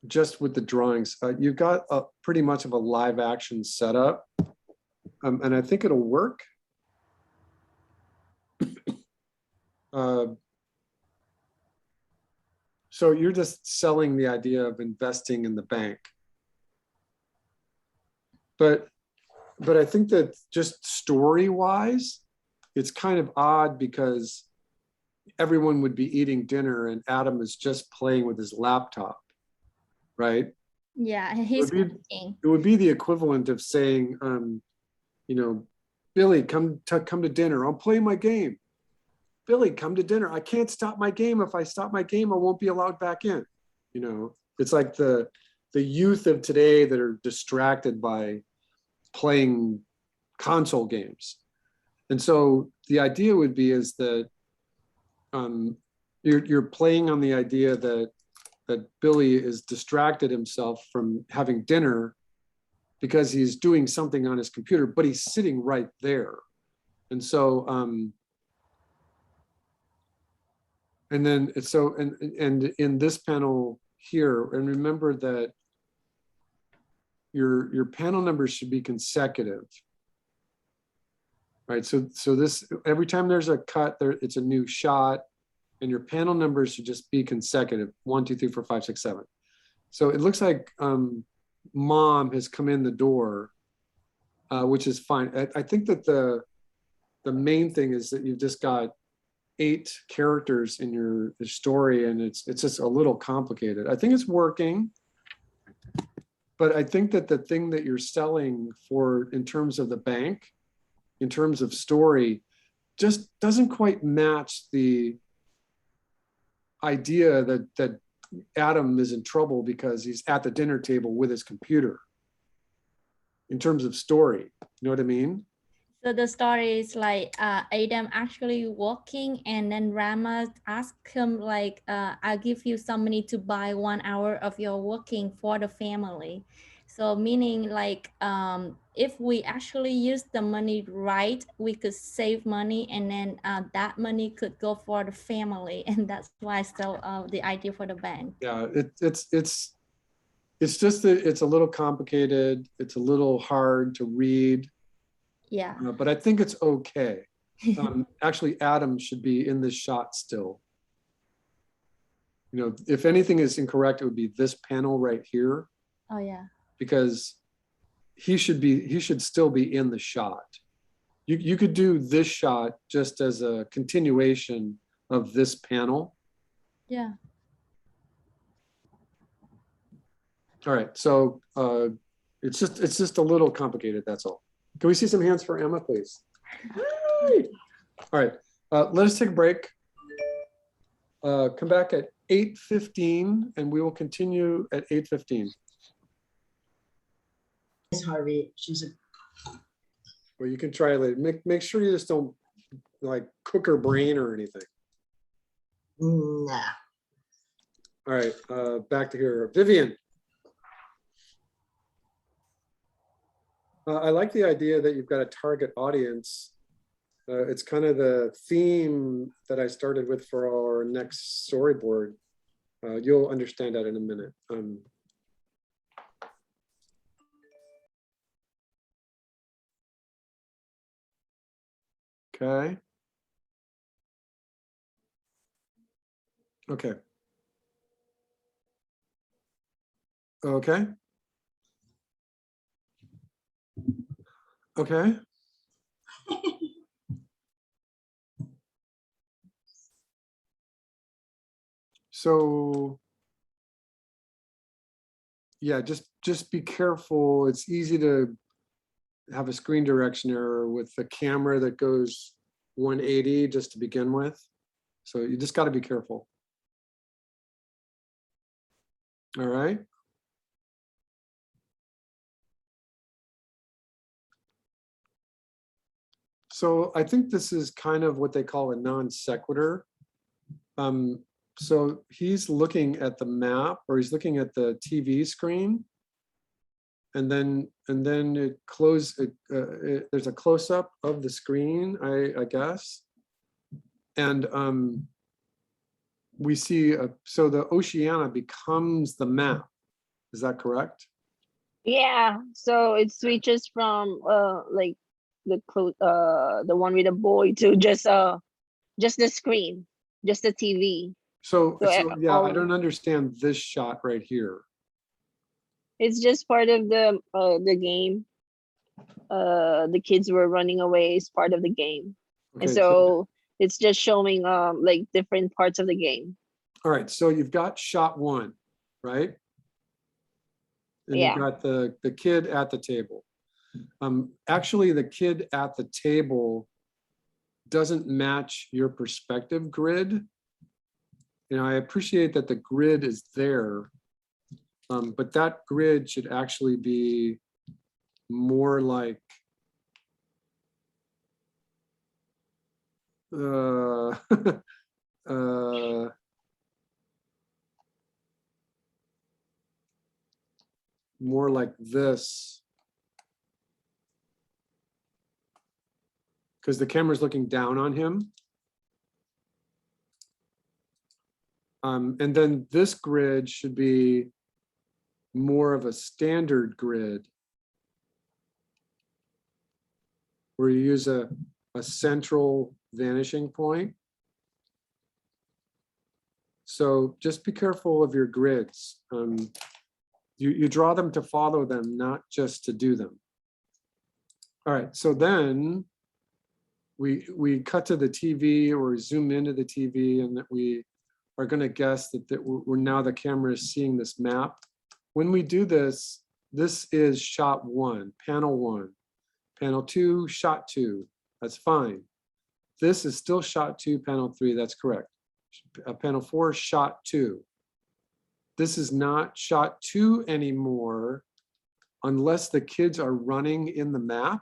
just with the drawings. You've got pretty much of a live action setup. And I think it'll work. So you're just selling the idea of investing in the bank. But I think that just story-wise, it's kind of odd because everyone would be eating dinner and Adam is just playing with his laptop, right? Yeah, he's it would be the equivalent of saying, you know, Billy, come to dinner. I'll play my game. Billy, come to dinner. I can't stop my game. If I stop my game, I won't be allowed back in. You know, it's like the youth of today that are distracted by playing console games. And so the idea would be is that you're playing on the idea that Billy is distracted himself from having dinner because he's doing something on his computer, but he's sitting right there. And so, and then so, and in this panel here, and remember that your panel numbers should be consecutive, right? So this, every time there's a cut there, it's a new shot, and your panel numbers should just be consecutive, 1, 2, 3, 4, 5, 6, 7. So it looks like mom has come in the door, which is fine. I think that the main thing is that you've just got 8 characters in your story, and it's just a little complicated. I think it's working, but I think that the thing that you're selling for in terms of the bank, in terms of story, just doesn't quite match the idea that Adam is in trouble because he's at the dinner table with his computer. In terms of story, you know what I mean? So the story is like Adam actually walking, and then Rama asked him like, I'll give you some money to buy 1 hour of your working for the family. So meaning like, if we actually use the money right, we could save money, and then that money could go for the family. And that's why I sell the idea for the bank. Yeah, It's just that it's a little complicated. It's a little hard to read, Yeah. but I think it's okay. Actually, Adam should be in this shot still. You know, if anything is incorrect, it would be this panel right here, Oh, yeah. because he should still be in the shot. You could do this shot just as a continuation of this panel. Yeah. All right, so it's just a little complicated, that's all. Can we see some hands for Emma, please? All right, let us take a break. Come back at 8:15 and we will continue at 8:15. Miss Harvey, she's a Well, you can try it later. Make sure you just don't like cook her brain or anything. nah. All right, back to here. Vivian. I like the idea that you've got a target audience. It's kind of the theme that I started with for our next storyboard. You'll understand that in a minute. Okay. Okay. Okay. Okay. So yeah, just be careful. It's easy to have a screen direction error with the camera that goes 180 just to begin with. So you just got to be careful. All right. So I think this is kind of what they call a non sequitur. So he's looking at the map, or he's looking at the TV screen, and then there's a close up of the screen, I guess, and we see so the Oceania becomes the map. Is that correct? Yeah, so it switches from like the one with the boy to just the screen, just the TV. So yeah, I all- don't understand this shot right here. It's just part of the game. The kids were running away is part of the game, and Okay, so it's just showing like different parts of the game. all right, so you've got shot one, right? And Yeah. you've got the kid at the table. Actually, the kid at the table doesn't match your perspective grid. You know, I appreciate that the grid is there, but that grid should actually be more like more like this, because the camera's looking down on him. And then this grid should be more of a standard grid where you use a central vanishing point. So just be careful of your grids. You draw them to follow them, not just to do them. All right, so then we cut to the TV or zoom into the TV, and that we are going to guess that we're now the camera is seeing this map. When we do this, this is shot one, panel one. Panel two, shot two. That's fine. This is still shot two, panel three. That's correct. Panel four, shot two. This is not shot two anymore unless the kids are running in the map.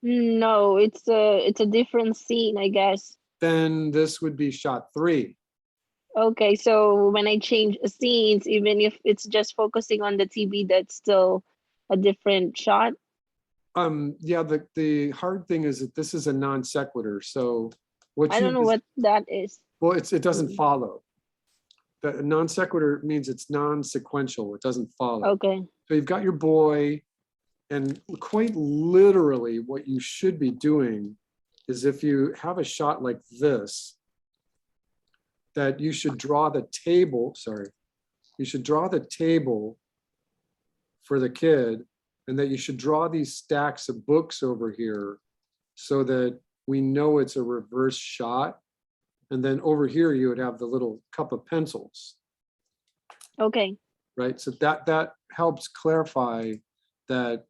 No, it's a different scene, I guess. Then this would be shot three. Okay, so when I change scenes, even if it's just focusing on the TV, that's still a different shot. Yeah, the hard thing is that this is a non sequitur. So what I don't know what that is. well, it doesn't follow. That non sequitur means it's non-sequential. It doesn't follow. Okay. So you've got your boy, and quite literally what you should be doing is if you have a shot like this, that you should draw the table, you should draw the table for the kid, and that you should draw these stacks of books over here so that we know it's a reverse shot. And then over here, you would have the little cup of pencils, Okay. right? So that helps clarify that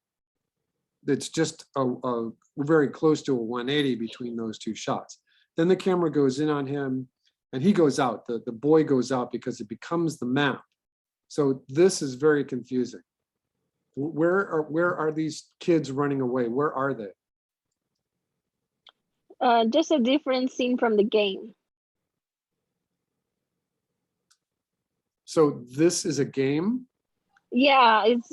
it's just a very close to a 180 between those two shots. Then the camera goes in on him and he goes out, the boy goes out because it becomes the map. So this is very confusing. Where are these kids running away? Where are they? Just a different scene from the game. So this is a game? Yeah, it's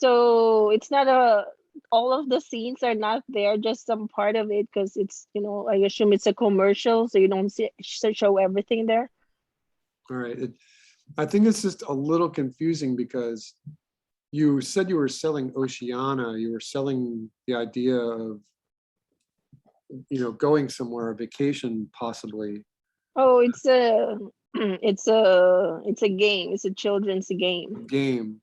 so it's not all of the scenes are not there, just some part of it, because it's, you know, I assume it's a commercial, so you don't show everything there. All right. I think it's just a little confusing because you said you were selling Oceana, you were selling the idea of, you know, going somewhere, a vacation possibly. Oh, it's a it's a game. It's a children's game.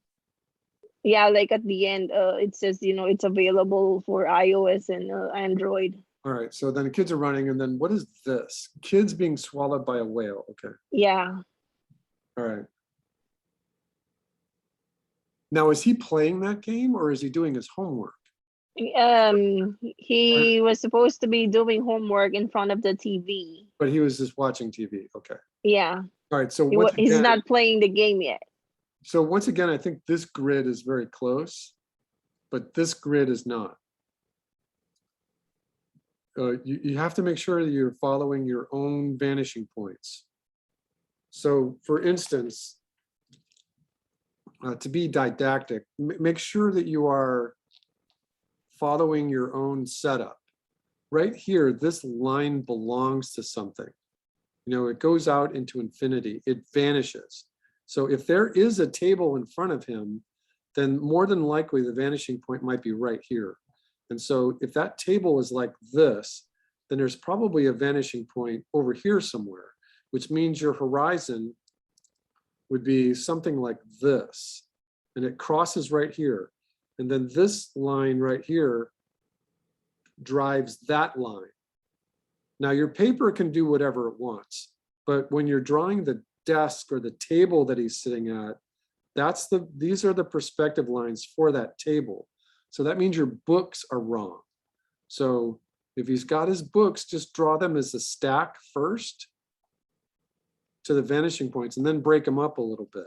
Yeah, like at the end, it says, you know, it's available for iOS and Android. All right, so then the kids are running, and then what is this? Kids being swallowed by a whale. Okay. Yeah. All right. Now, is he playing that game or is he doing his homework? He was supposed to be doing homework in front of the TV. But he was just watching TV. Okay. Yeah. All right, so He's not playing the game yet. So once again, I think this grid is very close, but this grid is not. You have to make sure that you're following your own vanishing points. So for instance, to be didactic, make sure that you are following your own setup. Right here, this line belongs to something. You know, it goes out into infinity, it vanishes. So if there is a table in front of him, then more than likely the vanishing point might be right here. And so if that table is like this, then there's probably a vanishing point over here somewhere, which means your horizon would be something like this. And it crosses right here. And then this line right here drives that line. Now your paper can do whatever it wants, but when you're drawing the desk or the table that he's sitting at, these are the perspective lines for that table. So that means your books are wrong. So if he's got his books, just draw them as a stack first to the vanishing points and then break them up a little bit.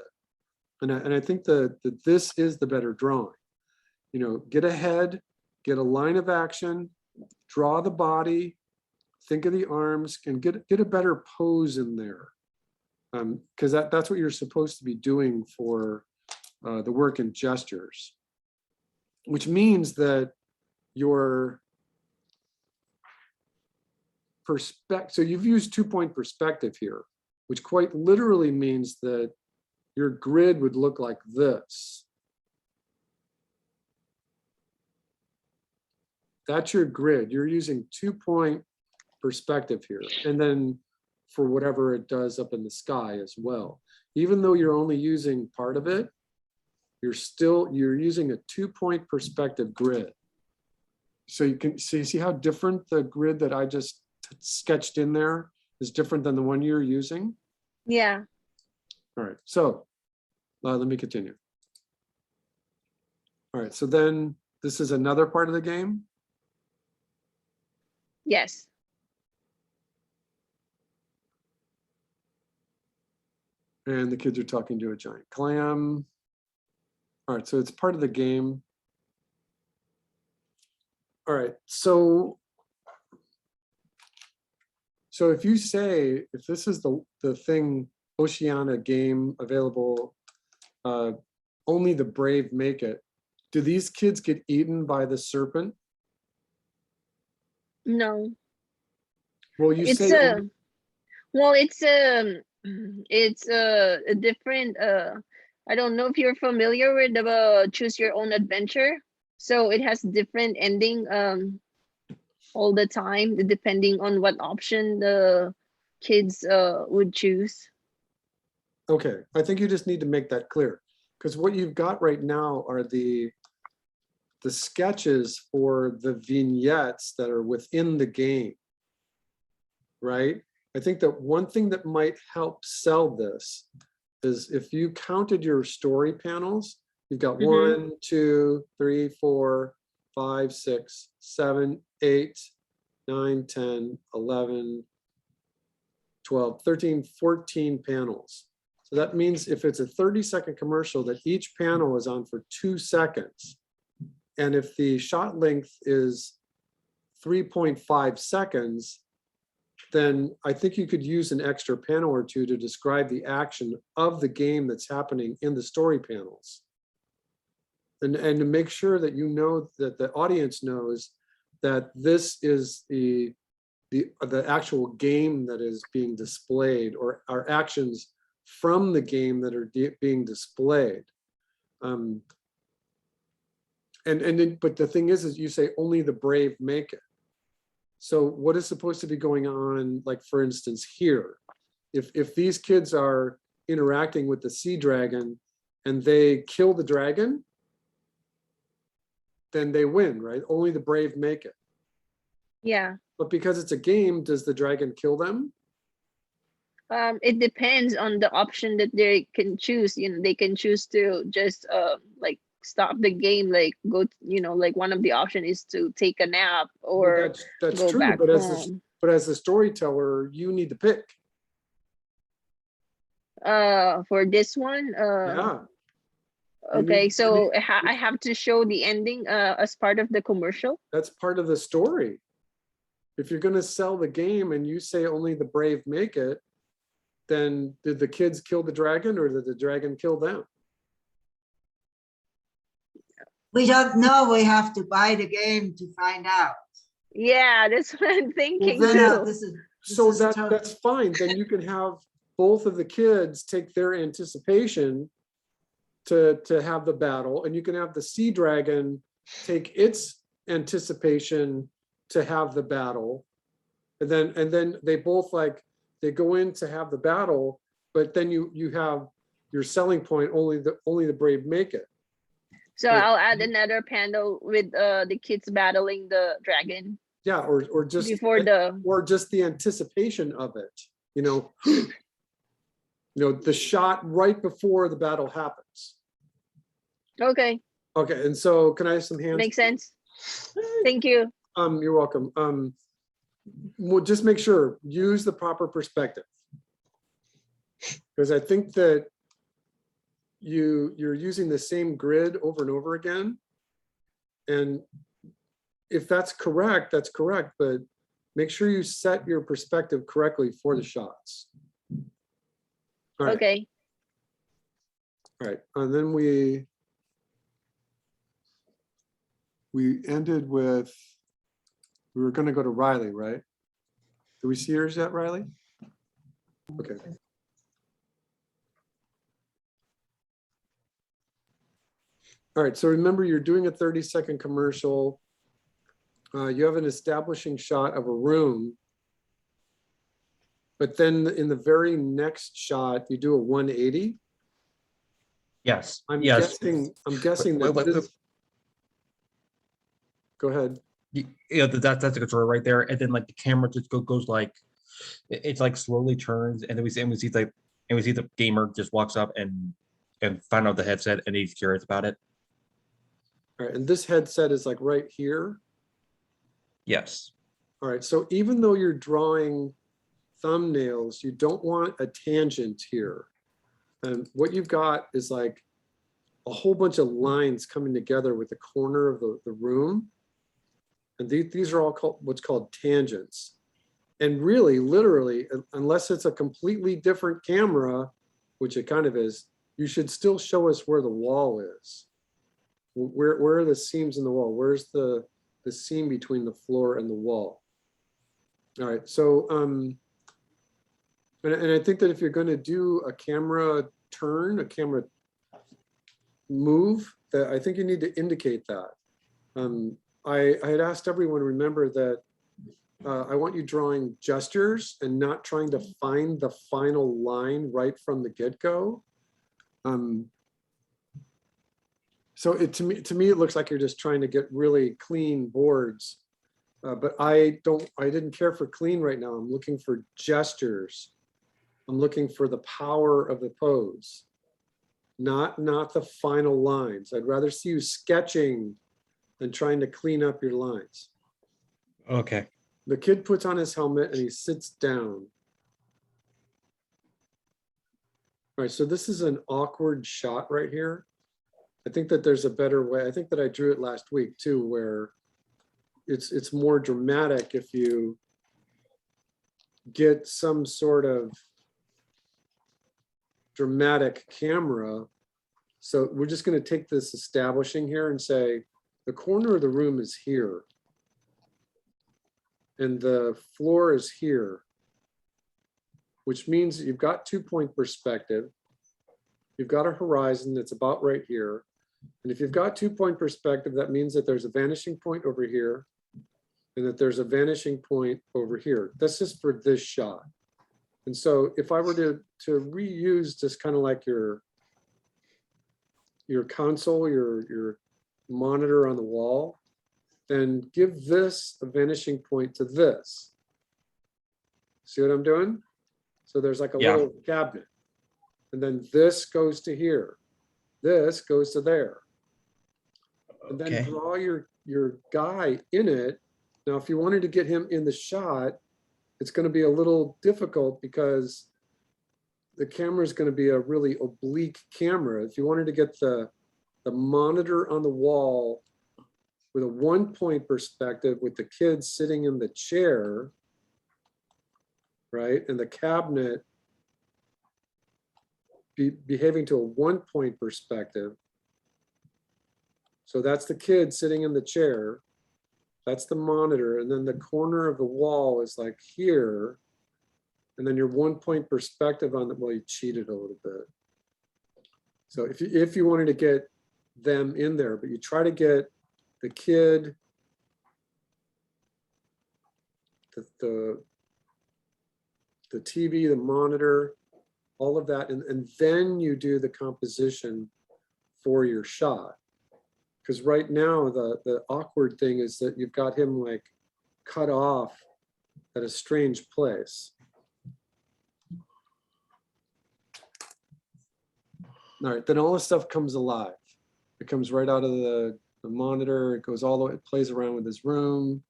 And I think that this is the better drawing. You know, get ahead, get a line of action, draw the body, think of the arms, and get a better pose in there. Because that's what you're supposed to be doing for the work in gestures, which means that your perspective, so you've used 2-point perspective here, which quite literally means that your grid would look like this. That's your grid. You're using 2-point perspective here. And then for whatever it does up in the sky as well. Even though you're only using part of it, you're using a 2-point perspective grid. So you can see how different the grid that I just sketched in there is different than the one you're using? Yeah. All right, so let me continue. All right, so then this is another part of the game? Yes. And the kids are talking to a giant clam. All right, so it's part of the game. All right, so if you say, if this is the thing, Oceana game available, only the brave make it, do these kids get eaten by the serpent? No. Well, you It's say well, it's It's a different. I don't know if you're familiar with the Choose Your Own Adventure. So it has different ending all the time, depending on what option the kids would choose. Okay, I think you just need to make that clear, because what you've got right now are the sketches for the vignettes that are within the game, right? I think that one thing that might help sell this is if you counted your story panels, you've got 1, 2, 3, 4, 5, 6, 7, 8, 9, 10, 11, 12, 13, 14 panels. So that means if it's a 30-second commercial, that each panel is on for 2 seconds. And if the shot length is 3.5 seconds, then I think you could use an extra panel or two to describe the action of the game that's happening in the story panels. And to make sure that you know, that the audience knows that this is the actual game that is being displayed, or are actions from the game that are being displayed. But the thing is you say only the brave make it. So what is supposed to be going on, like for instance here, if these kids are interacting with the sea dragon and they kill the dragon, then they win, right? Only the brave make it. Yeah. But because it's a game, does the dragon kill them? It depends on the option that they can choose. You know, they can choose to just like stop the game, like go, you know, like one of the option is to take a nap or that's go true, back but home. as the storyteller, you need to pick. For this one, Yeah. okay, so I have to show the ending as part of the commercial. That's part of the story. If you're going to sell the game and you say only the brave make it, then did the kids kill the dragon or did the dragon kill them? We don't know. We have to buy the game to find out. Yeah, that's what I'm thinking Well, too. then, that's fine. Then you can have both of the kids take their anticipation to have the battle, and you can have the sea dragon take its anticipation to have the battle, and then they both they go in to have the battle, but then you have your selling point, only the brave make it. So I'll add another panel with the kids battling the dragon. Yeah, or just before just the anticipation of it, you know. The shot right before the battle happens. Okay. Okay, and so can I have some hands? Makes sense. Thank you. You're welcome. We'll just make sure, use the proper perspective. Because I think that you're using the same grid over and over again. And if that's correct, but make sure you set your perspective correctly for the shots. All right. Okay. All right, and then we ended with, we were going to go to Riley, right? Do we see yours yet, Riley? Okay. All right, so remember, you're doing a 30-second commercial. You have an establishing shot of a room, but then in the very next shot, you do a 180. Yes. I'm yes. guessing that Go ahead. Yeah, that's the controller right there, and then like the camera just goes like, it's like slowly turns, and then we see the gamer just walks up and find out the headset, and he's curious about it. All right, and this headset is like right here. Yes. All right, so even though you're drawing thumbnails, you don't want a tangent here. And what you've got is like a whole bunch of lines coming together with the corner of the room. And these are all what's called tangents. And really, literally, unless it's a completely different camera, which it kind of is, you should still show us where the wall is. Where are the seams in the wall? Where's the seam between the floor and the wall? All right, so And I think that if you're going to do a camera turn, a camera move, that I think you need to indicate that. I had asked everyone, remember that I want you drawing gestures and not trying to find the final line right from the get-go. So to me, it looks like you're just trying to get really clean boards. But I didn't care for clean right now. I'm looking for gestures. I'm looking for the power of the pose, not the final lines. I'd rather see you sketching than trying to clean up your lines. Okay. The kid puts on his helmet and he sits down. All right, so this is an awkward shot right here. I think that there's a better way. I think that I drew it last week too, where it's more dramatic if you get some sort of dramatic camera. So we're just going to take this establishing here and say the corner of the room is here and the floor is here, which means you've got 2-point perspective. You've got a horizon that's about right here. And if you've got 2-point perspective, that means that there's a vanishing point over here and that there's a vanishing point over here. This is for this shot. And so if I were to reuse just kind of like your console, your monitor on the wall, then give this a vanishing point to this. See what I'm doing? So there's like a little cabinet. And then this goes to here. This goes to there. And then draw your guy in it. Now, if you wanted to get him in the shot, it's going to be a little difficult because the camera is going to be a really oblique camera. If you wanted to get the monitor on the wall with a 1-point perspective with the kid sitting in the chair, right? And the cabinet behaving to a 1-point perspective. So that's the kid sitting in the chair. That's the monitor. And then the corner of the wall is like here. And then your 1-point perspective on the, well, you cheated a little bit. So if you wanted to get them in there, but you try to get the kid, the TV, the monitor, all of that, and then you do the composition for your shot. Because right now the awkward thing is that you've got him like cut off at a strange place. All right, then all this stuff comes alive. It comes right out of the monitor. It goes all the way, it plays around with his room.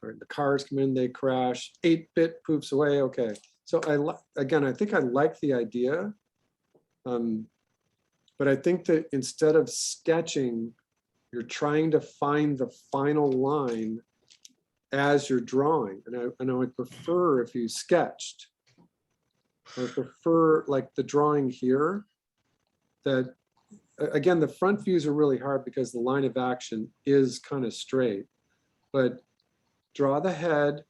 All right, the cars come in, they crash. 8-bit poofs away. Okay, so again, I think I like the idea. But I think that instead of sketching, you're trying to find the final line as you're drawing. And I would prefer if you sketched. I would prefer like the drawing here, that again, the front views are really hard because the line of action is kind of straight, but draw the head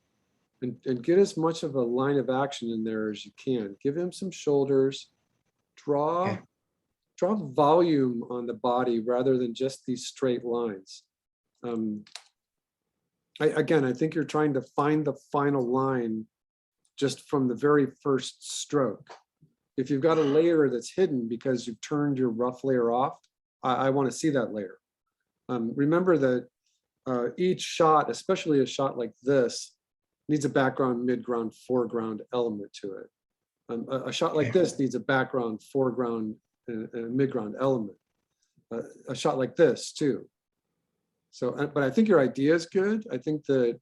and get as much of a line of action in there as you can. Give him some shoulders, draw volume on the body rather than just these straight lines. Again, I think you're trying to find the final line just from the very first stroke. If you've got a layer that's hidden because you've turned your rough layer off, I want to see that layer. Remember that each shot, especially a shot like this, needs a background, midground, foreground element to it. A shot like this needs a background, foreground, and a midground element. A shot like this too. So, but I think your idea is good. I think that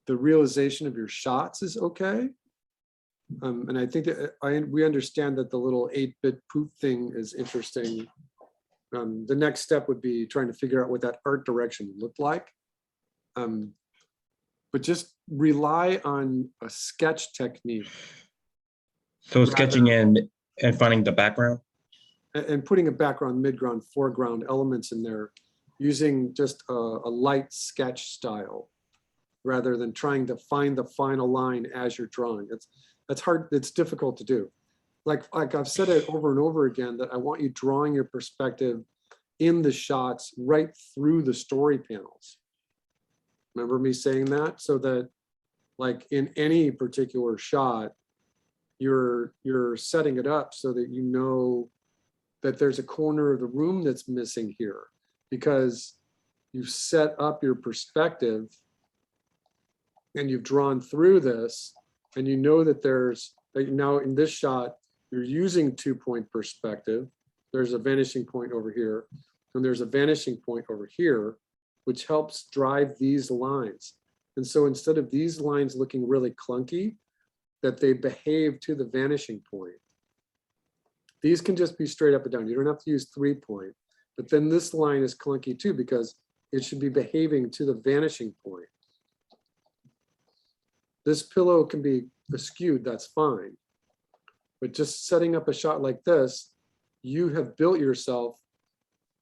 the realization of your shots is okay. And I think that we understand that the little 8-bit poof thing is interesting. The next step would be trying to figure out what that art direction looked like. But just rely on a sketch technique. So sketching and finding the background? And putting a background, midground, foreground elements in there using just a light sketch style. rather than trying to find the final line as you're drawing. That's hard. It's difficult to do. Like I've said it over and over again, that I want you drawing your perspective in the shots right through the story panels. Remember me saying that? So that like in any particular shot, you're setting it up so that you know that there's a corner of the room that's missing here, because you've set up your perspective and you've drawn through this, and you know that there's, like now in this shot, you're using 2-point perspective. There's a vanishing point over here, and there's a vanishing point over here, which helps drive these lines. And so instead of these lines looking really clunky, that they behave to the vanishing point. These can just be straight up and down. You don't have to use 3-point, but then this line is clunky too, because it should be behaving to the vanishing point. This pillow can be askewed, that's fine. But just setting up a shot like this, you have built yourself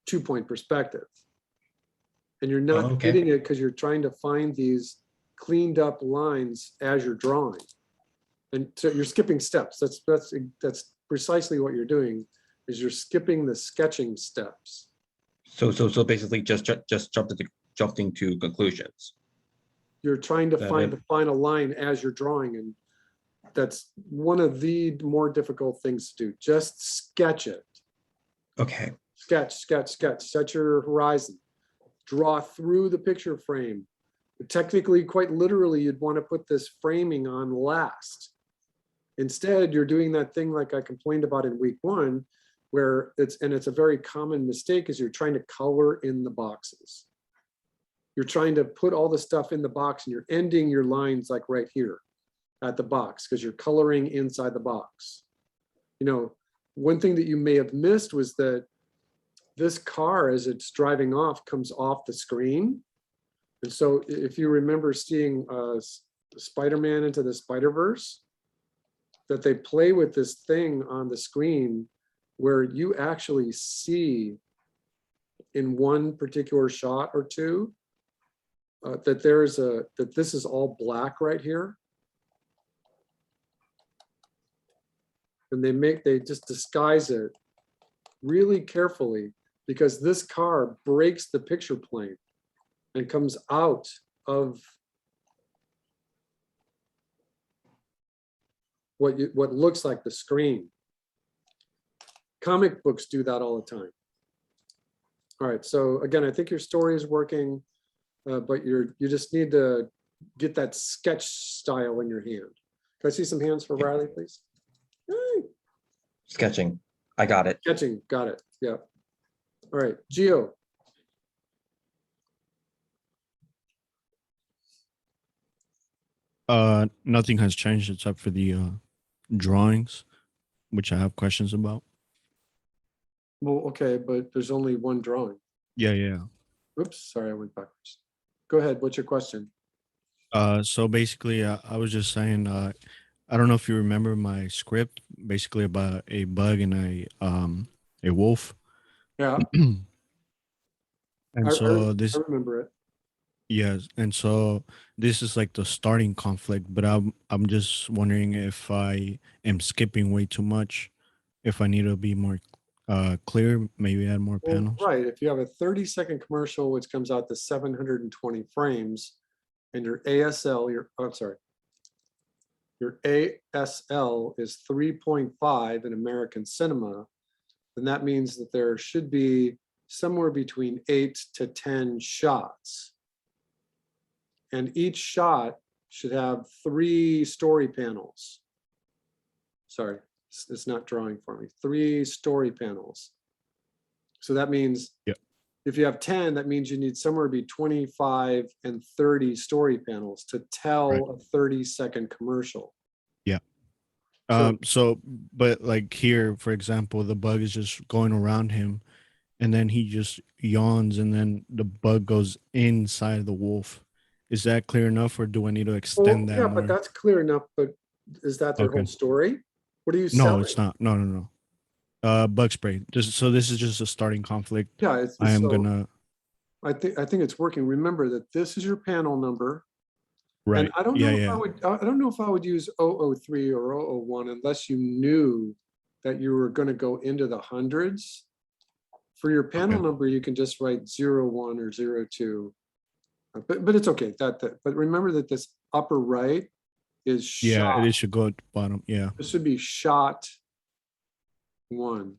2-point perspective. And you're not getting it because you're trying to find these cleaned up lines as you're drawing. And so you're skipping steps. That's precisely what you're doing, is you're skipping the sketching steps. So basically just jumping to conclusions. You're trying to find the final line as you're drawing, and that's one of the more difficult things to do. Just sketch it. Okay. Sketch, sketch, sketch. Set your horizon. Draw through the picture frame. Technically, quite literally, you'd want to put this framing on last. Instead, you're doing that thing like I complained about in week 1, where it's a very common mistake, is you're trying to color in the boxes. You're trying to put all the stuff in the box, and you're ending your lines like right here at the box, because you're coloring inside the box. You know, one thing that you may have missed was that this car, as it's driving off, comes off the screen. And so if you remember seeing Spider-Man Into the Spider-Verse, that they play with this thing on the screen where you actually see in one particular shot or two that this is all black right here. And they just disguise it really carefully, because this car breaks the picture plane and comes out of what looks like the screen. Comic books do that all the time. All right, so again, I think your story is working, but you just need to get that sketch style in your hand. Can I see some hands for Riley, please? Hey. Sketching. I got it. Sketching, got it. Yeah. All right, Gio. Nothing has changed except for the drawings, which I have questions about. Well, okay, but there's only one drawing. Yeah. Oops, sorry, I went backwards. Go ahead, what's your question? So basically, I was just saying, I don't know if you remember my script, basically about a bug and a wolf. Yeah. And I remember it. Yes, and so this is like the starting conflict, but I'm just wondering if I am skipping way too much, if I need to be more clear, maybe add more Well, panels. right, if you have a 30-second commercial which comes out to 720 frames, and your ASL, your ASL is 3.5 in American cinema, then that means that there should be somewhere between 8 to 10 shots. And each shot should have 3 story panels. Sorry, it's not drawing for me. 3 story panels. So that means if you have 10, that means you need somewhere between 25 and 30 story panels to tell a 30-second commercial. Yeah. But like here, for example, the bug is just going around him, and then he just yawns, and then the bug goes inside the wolf. Is that clear enough, or do I need to extend that? Yeah, more? but that's clear enough. But is that their whole story? What are you selling? No, it's not. No. Bug spray. This is just a starting conflict. Yeah, I am gonna. I think it's working. Remember that this is your panel number. Right. And I don't Yeah, know if yeah. I don't know if I would use 003 or 001 unless you knew that you were going to go into the hundreds. For your panel Okay. number, you can just write 01 or 02. But it's okay. But remember that this upper right is Yeah, shot. it should go at the bottom. Yeah. This should be shot 1.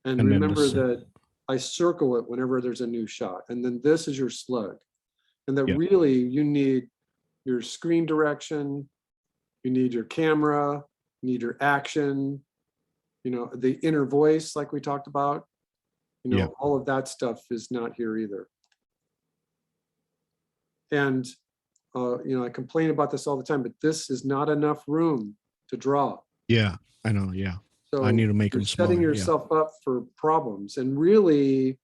And And then remember this. that I circle it whenever there's a new shot. And then this is your slug. And that Yeah. really you need your screen direction, you need your camera, you need your action, the inner voice like we talked about. Yeah. All of that stuff is not here either. And I complain about this all the time, but this is not enough room to draw. Yeah, I know. Yeah. So I need to make you're them smaller. setting Yeah. yourself up for problems. And really,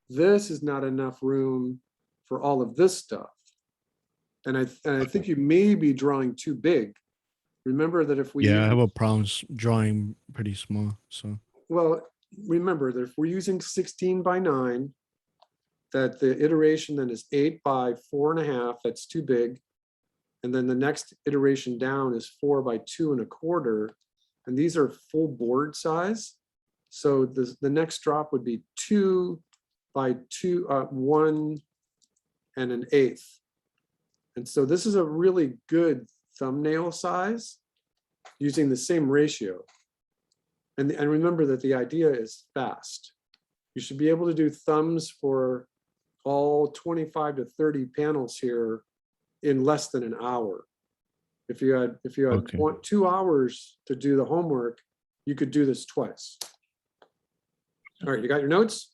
this is not enough room for all of this stuff. And I think you may be drawing too big. Remember that if we Yeah, I have a problem drawing pretty small. So well, remember that if we're using 16 by 9, that the iteration then is 8 by 4.5, that's too big. And then the next iteration down is 4 by 2.25. And these are full board size. So the next drop would be 2 by 1 1/8. And so this is a really good thumbnail size using the same ratio. And remember that the idea is fast. You should be able to do thumbs for all 25 to 30 panels here in less than an hour. If you had Okay. 2 hours to do the homework, you could do this twice. All right, you got your notes?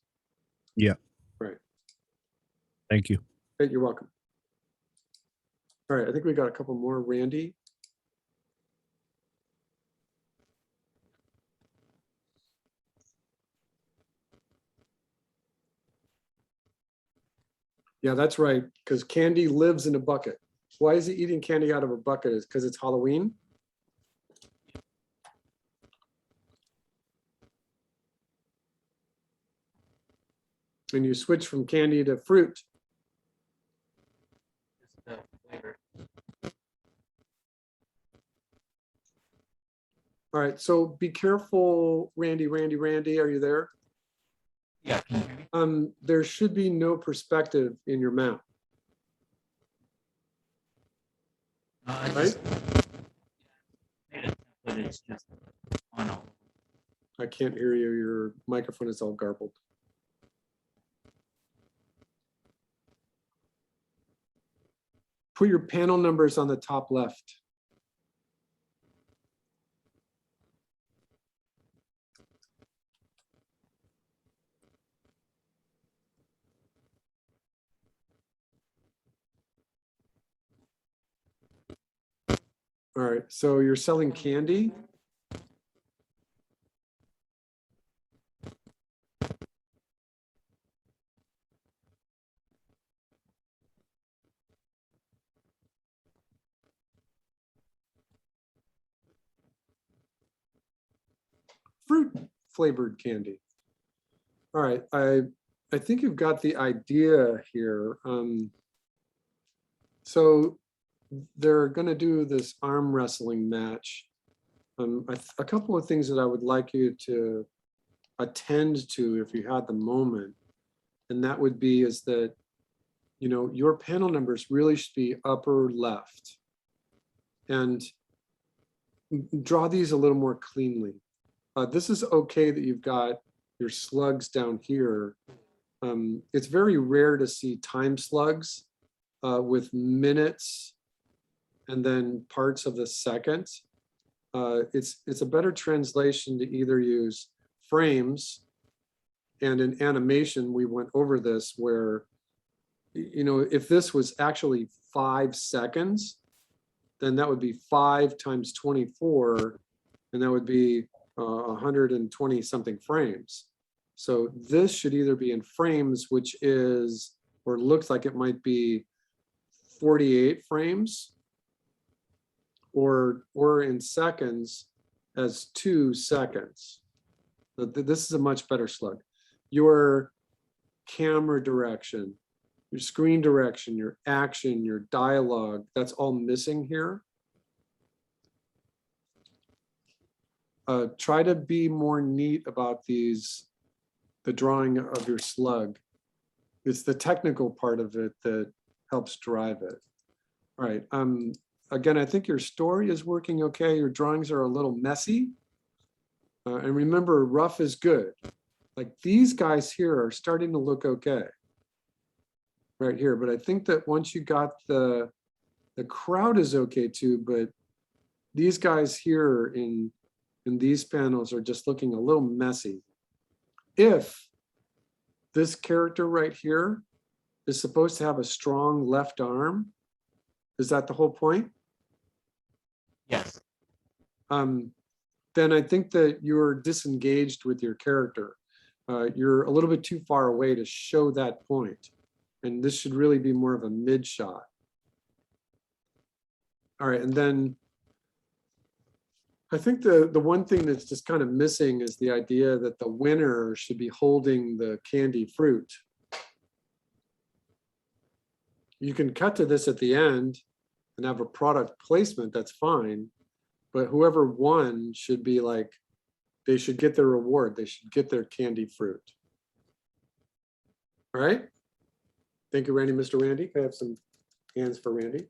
Yeah. Right. Thank you. Hey, you're welcome. All right, I think we got a couple more. Randy? Yeah, that's right, because candy lives in a bucket. Why is he eating candy out of a bucket? Is because it's Halloween? And you switch from candy to fruit. All right, so be careful, Randy, are you there? Yeah. There should be no perspective in your map. Right? But it's just on all. I can't hear you. Your microphone is all garbled. Put your panel numbers on the top left. All right, so you're selling candy? Fruit flavored candy. All right, I think you've got the idea here. So they're going to do this arm wrestling match. A couple of things that I would like you to attend to if you had the moment, and that would be is that, your panel numbers really should be upper left, and draw these a little more cleanly. This is okay that you've got your slugs down here. It's very rare to see time slugs with minutes and then parts of the second. It's a better translation to either use frames, and in animation, we went over this where, if this was actually 5 seconds, then that would be 5 times 24, and that would be 120 something frames. So this should either be in frames, which is, or looks like it might be 48 frames, or in seconds as 2 seconds. This is a much better slug. Your camera direction, your screen direction, your action, your dialogue, that's all missing here. Try to be more neat about these, the drawing of your slug. It's the technical part of it that helps drive it. All right. Again, I think your story is working okay. Your drawings are a little messy. And remember, rough is good. Like these guys here are starting to look okay right here. But I think that once you got the crowd is okay too, but these guys here in these panels are just looking a little messy. If this character right here is supposed to have a strong left arm, is that the whole point? Yes. Then I think that you're disengaged with your character. You're a little bit too far away to show that point. And this should really be more of a mid shot. All right, and then I think the one thing that's just kind of missing is the idea that the winner should be holding the candy fruit. You can cut to this at the end and have a product placement, that's fine. But whoever won should be like, they should get their reward. They should get their candy fruit. All right. Thank you, Randy. Mr. Randy, I have some hands for Randy.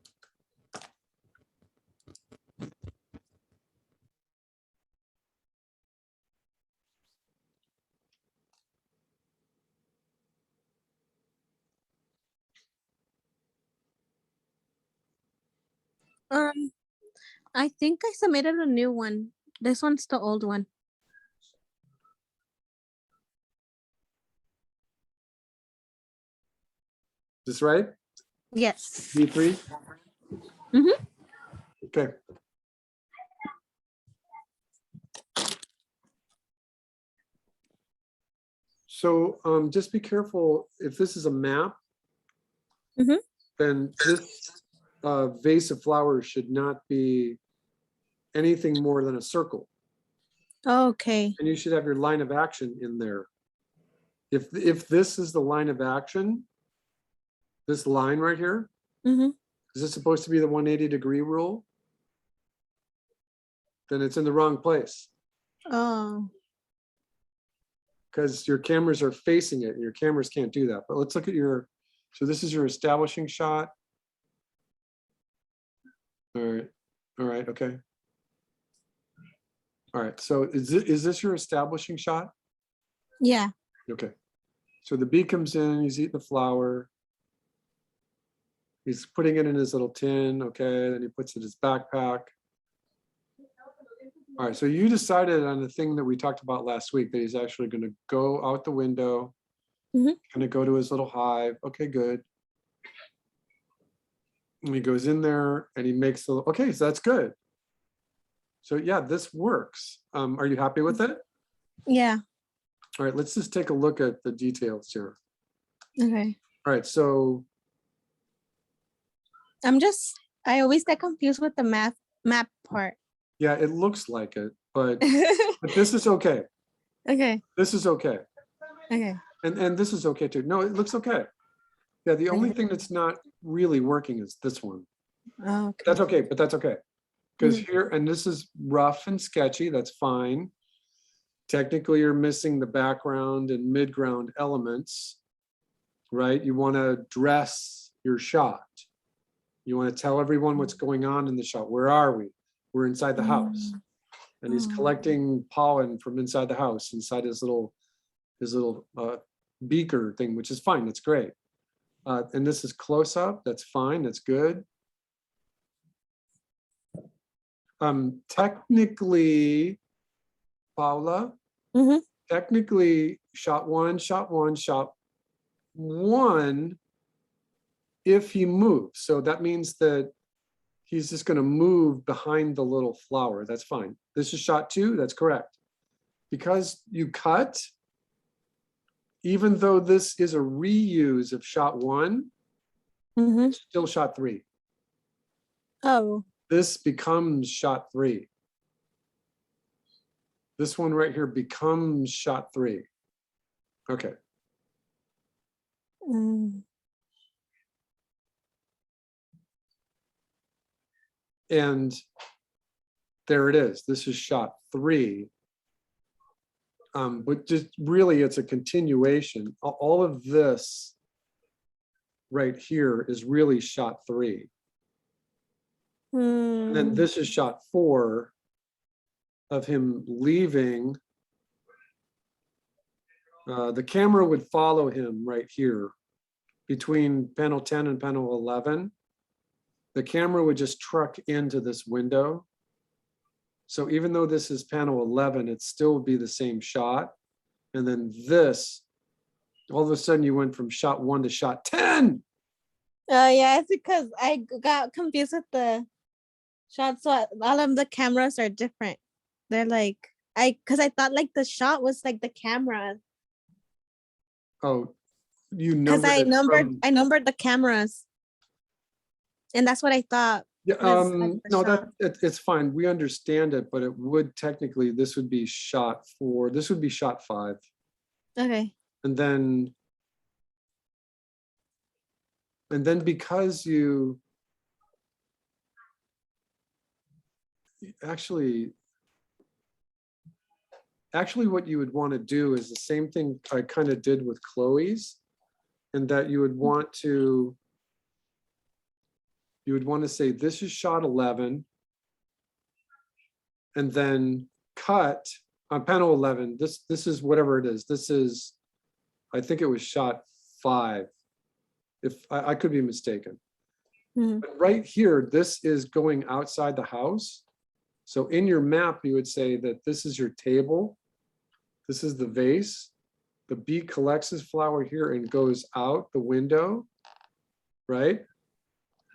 I think I submitted a new one. This one's the old one. Is this right? Yes. B3? Mm-hmm. Okay. So just be careful, if this is a map, Mm-hmm. then this vase of flowers should not be anything more than a circle. Okay. And you should have your line of action in there. If this is the line of action, this line right here, Mm-hmm. is this supposed to be the 180-degree rule? Then it's in the wrong place. Oh. Because your cameras are facing it and your cameras can't do that. But let's look at your, so this is your establishing shot. All right, okay. All right, so is this your establishing shot? Yeah. Okay. So the bee comes in, he's eating the flower. He's putting it in his little tin, okay, then he puts it in his backpack. All right, so you decided on the thing that we talked about last week, that he's actually going to go out the window, Mhm. going to go to his little hive. Okay, good. And he goes in there and he makes the, okay, so that's good. So yeah, this works. Are you happy with it? Yeah. All right, let's just take a look at the details here. Okay. All right, so I always get confused with the map part. yeah, it looks like it, but this is okay. Okay. This is okay. Okay. And this is okay too. No, it looks okay. Yeah, the only Okay. thing that's not really working is this one. Oh, okay. That's okay, but that's okay. Because Mhm. here, and this is rough and sketchy, that's fine. Technically, you're missing the background and midground elements, right? You want to dress your shot. You want to tell everyone what's going on in the shot. Where are we? We're inside the house. And he's Oh. collecting pollen from inside the house, inside his little beaker thing, which is fine, that's great. And this is close up, that's fine, that's good. Technically, Paula, Mhm. technically shot one, if he moves. So that means that he's just going to move behind the little flower. That's fine. This is shot two. That's correct. Because you cut, even though this is a reuse of shot one, Mhm. it's still shot three. Oh. This becomes shot three. This one right here becomes shot three. Okay. Mm. And there it is. This is shot 3. But just really, it's a continuation. All of this right here is really shot 3. And then this is shot 4 of him leaving. The camera would follow him right here between panel 10 and panel 11. The camera would just truck into this window. So even though this is panel 11, it still would be the same shot. And then this, all of a sudden you went from shot 1 to shot 10. Yeah, it's because I got confused with the shots. So all of the cameras are different. They're like, because I thought like the shot was like the camera. Oh, you Because numbered I numbered the cameras. And that's what I thought. Yeah, was, like, the no, shot. it's fine. We understand it, but it would technically, this would be shot 4. This would be shot 5. Okay. And then because you actually what you would want to do is the same thing I kind of did with Chloe's, and that you would want to say, this is shot 11, and then cut on panel 11. This is whatever it is. This is, I think it was shot 5. If I could be mistaken. But right here, this is going outside the house. So in your map, you would say that this is your table. This is the vase. The bee collects his flower here and goes out the window, right?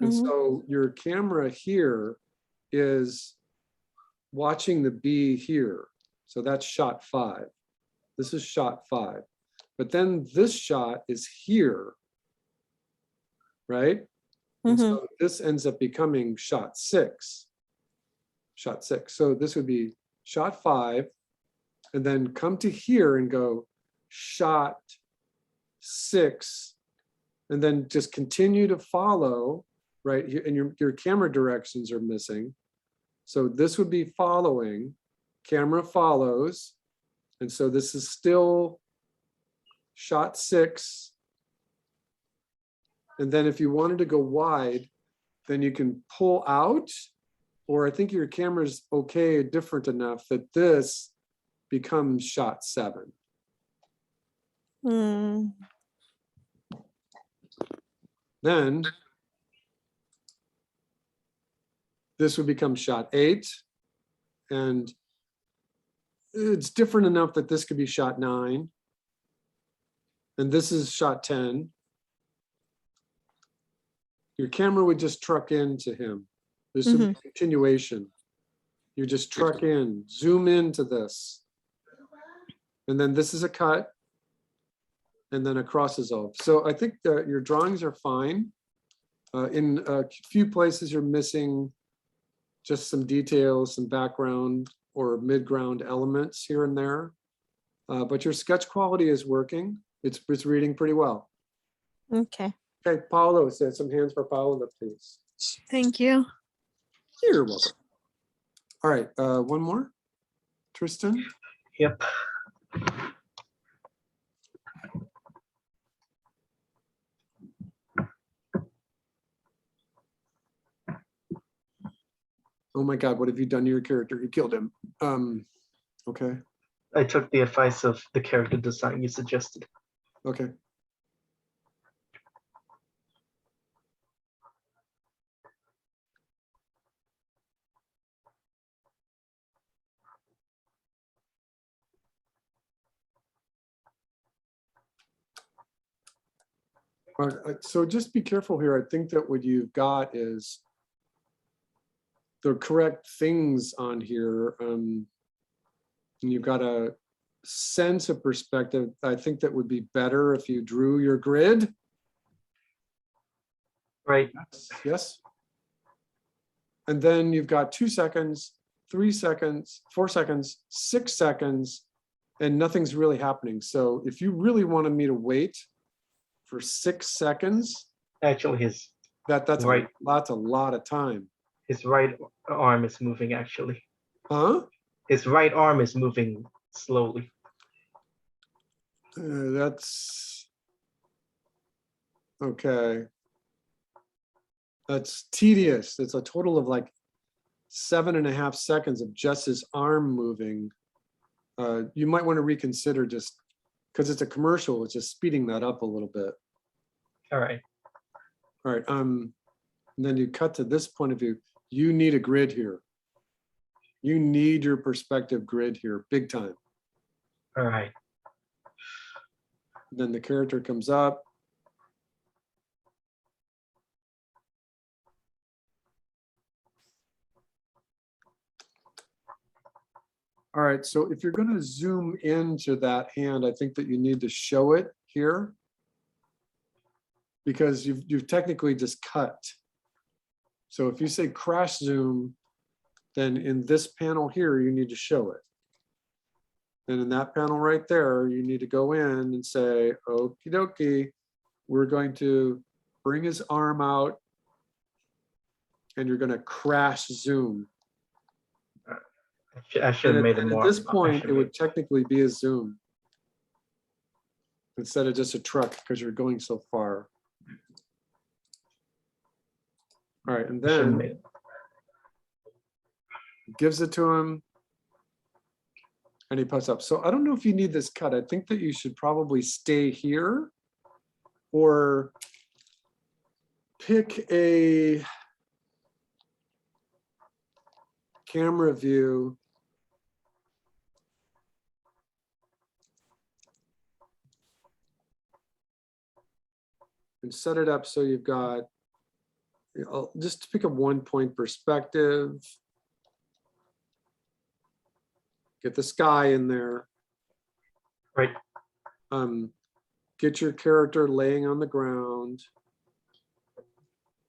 And so your camera here is watching the bee here. So that's shot 5. This is shot 5. But then this shot is here, right? And so this ends up becoming shot 6. Shot 6. So this would be shot 5, and then come to here and go shot 6, and then just continue to follow right here. And your camera directions are missing. So this would be following, camera follows. And so this is still shot 6. And then if you wanted to go wide, then you can pull out, or I think your camera's okay, different enough that this becomes shot 7. Then this would become shot 8. And it's different enough that this could be shot 9. And this is shot 10. Your camera would just truck into him. This would be a continuation. You just truck in, zoom into this. And then this is a cut. And then a cross dissolve. So I think that your drawings are fine. In a few places you're missing just some details, some background or mid-ground elements here and there. But your sketch quality is working. It's reading pretty well. Okay. Okay, Paulo, some hands for Paulo, please. Thank you. You're welcome. All right, one more. Tristan? Yep. Oh my God, what have you done to your character? You killed him. Okay. I took the advice of the character design you suggested. Okay. All right, so just be careful here. I think that what you've got is the correct things on here. And you've got a sense of perspective. I think that would be better if you drew your grid. Right. Yes. And then you've got 2 seconds, 3 seconds, 4 seconds, 6 seconds, and nothing's really happening. So if you really wanted me to wait for 6 seconds, actually that's right. right. That's a lot of time. His right arm is moving actually. Huh? His right arm is moving slowly. That's okay. That's tedious. It's a total of like 7.5 seconds of just his arm moving. You might want to reconsider, just because it's a commercial, it's just speeding that up a little bit. All right. All right. And then you cut to this point of view. You need a grid here. You need your perspective grid here, big time. All right. Then the character comes up. All right, so if you're going to zoom into that hand, I think that you need to show it here, because you've technically just cut. So if you say crash zoom, then in this panel here, you need to show it. And in that panel right there, you need to go in and say, okie dokie, we're going to bring his arm out and you're going to crash zoom. I should have made it more. At this point, it would technically be a zoom instead of just a truck, because you're going so far. All right, and then gives it to him and he puts up. So I don't know if you need this cut. I think that you should probably stay here or pick a camera view and set it up so you've got, just pick a 1-point perspective. Get the sky in there. Right. Get your character laying on the ground.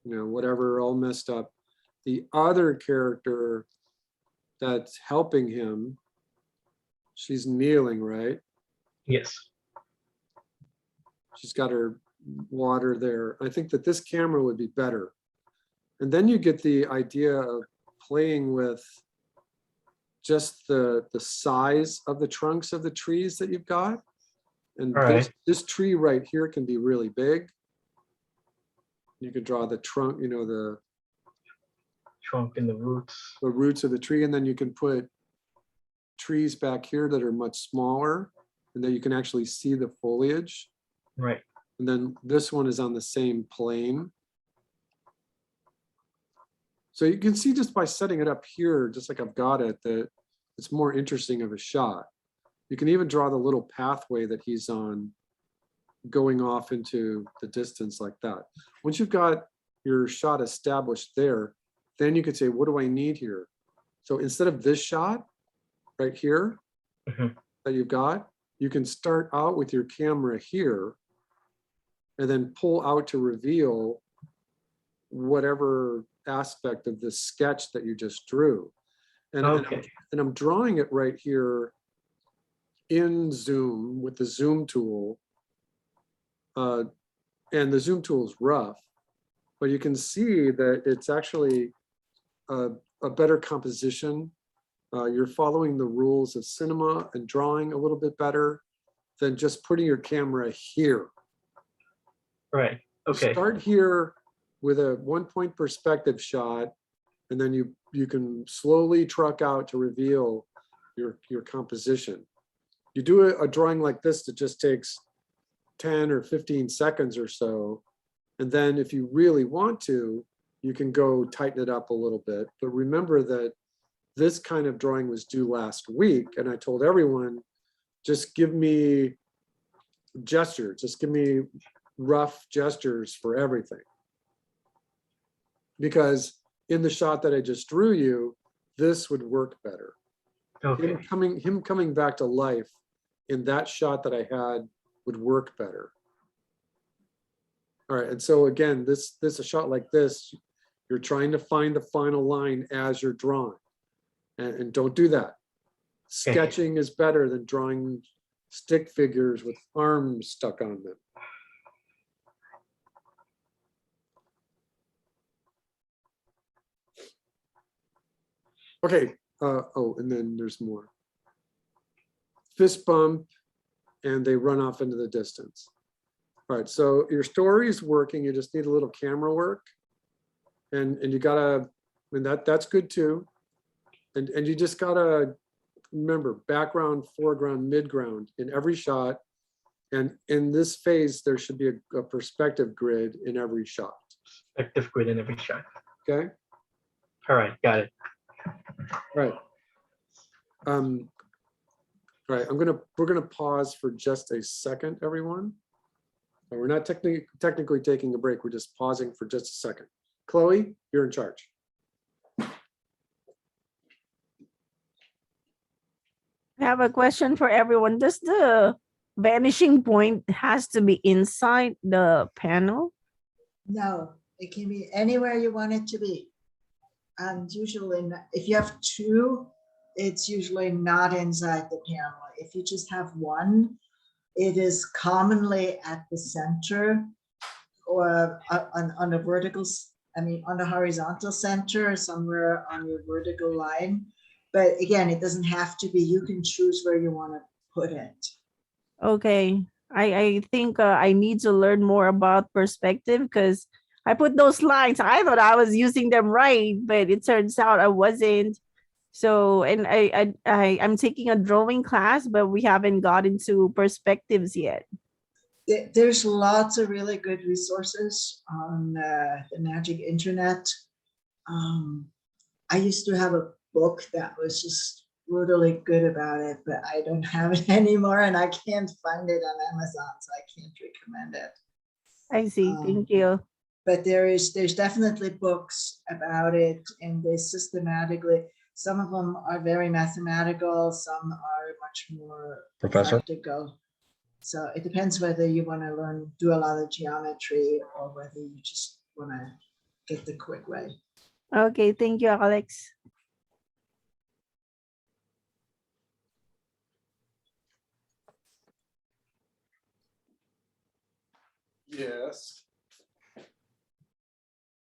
You know, whatever, all messed up. The other character that's helping him, she's kneeling, right? Yes. She's got her water there. I think that this camera would be better. And then you get the idea of playing with just the size of the trunks of the trees that you've got. And this tree right here can be really big. You could draw the trunk, you know, the trunk and the roots of the tree, and then you can put trees back here that are much smaller and that you can actually see the foliage. Right. And then this one is on the same plane. So you can see just by setting it up here, just like I've got it, that it's more interesting of a shot. You can even draw the little pathway that he's on going off into the distance like that. Once you've got your shot established there, then you could say, what do I need here? So instead of this shot right here that you've got, you can start out with your camera here and then pull out to reveal whatever aspect of this sketch that you just drew. And I'm drawing it right here in Zoom with the Zoom tool. And the Zoom tool is rough, but you can see that it's actually a better composition. You're following the rules of cinema and drawing a little bit better than just putting your camera here. Right. Okay. Start here with a 1-point perspective shot, and then you can slowly truck out to reveal your composition. You do a drawing like this that just takes 10 or 15 seconds or so, and then if you really want to, you can go tighten it up a little bit. But remember that this kind of drawing was due last week, and I told everyone, just give me gestures, just give me rough gestures for everything. Because in the shot that I just drew you, this would work better. Okay. Him coming back to life in that shot that I had would work better. All right, and so again, a shot like this, you're trying to find the final line as you're drawing. And don't do that. Sketching is better than drawing stick figures with arms stuck on them. Okay, oh, and then there's more. Fist bump, and they run off into the distance. All right, so your story is working, you just need a little camera work. And you gotta, I mean, that's good too. And you just gotta remember background, foreground, midground in every shot. And in this phase, there should be a perspective grid in every shot. Perspective grid in every shot. Okay. All right, got it. Right. All right, we're gonna pause for just a second, everyone. We're not technically taking a break. We're just pausing for just a second. Chloe, you're in charge. I have a question for everyone. Does the vanishing point has to be inside the panel? No, it can be anywhere you want it to be. And usually, if you have two, it's usually not inside the panel. If you just have one, it is commonly at the center or on the vertical, on the horizontal center, somewhere on your vertical line. But again, it doesn't have to be. You can choose where you want to put it. Okay, I think I need to learn more about perspective because I put those lines. I thought I was using them right, but it turns out I wasn't. So, and I'm taking a drawing class, but we haven't got into perspectives yet. There's lots of really good resources on the magic internet. I used to have a book that was just brutally good about it, but I don't have it anymore and I can't find it on Amazon, so I can't recommend it. I see, thank you. But there's definitely books about it, and they systematically, some of them are very mathematical, some are much more practical. So it depends whether you want to do a lot of geometry or whether you just want to get the quick way. Okay, thank you, Alex. Yes.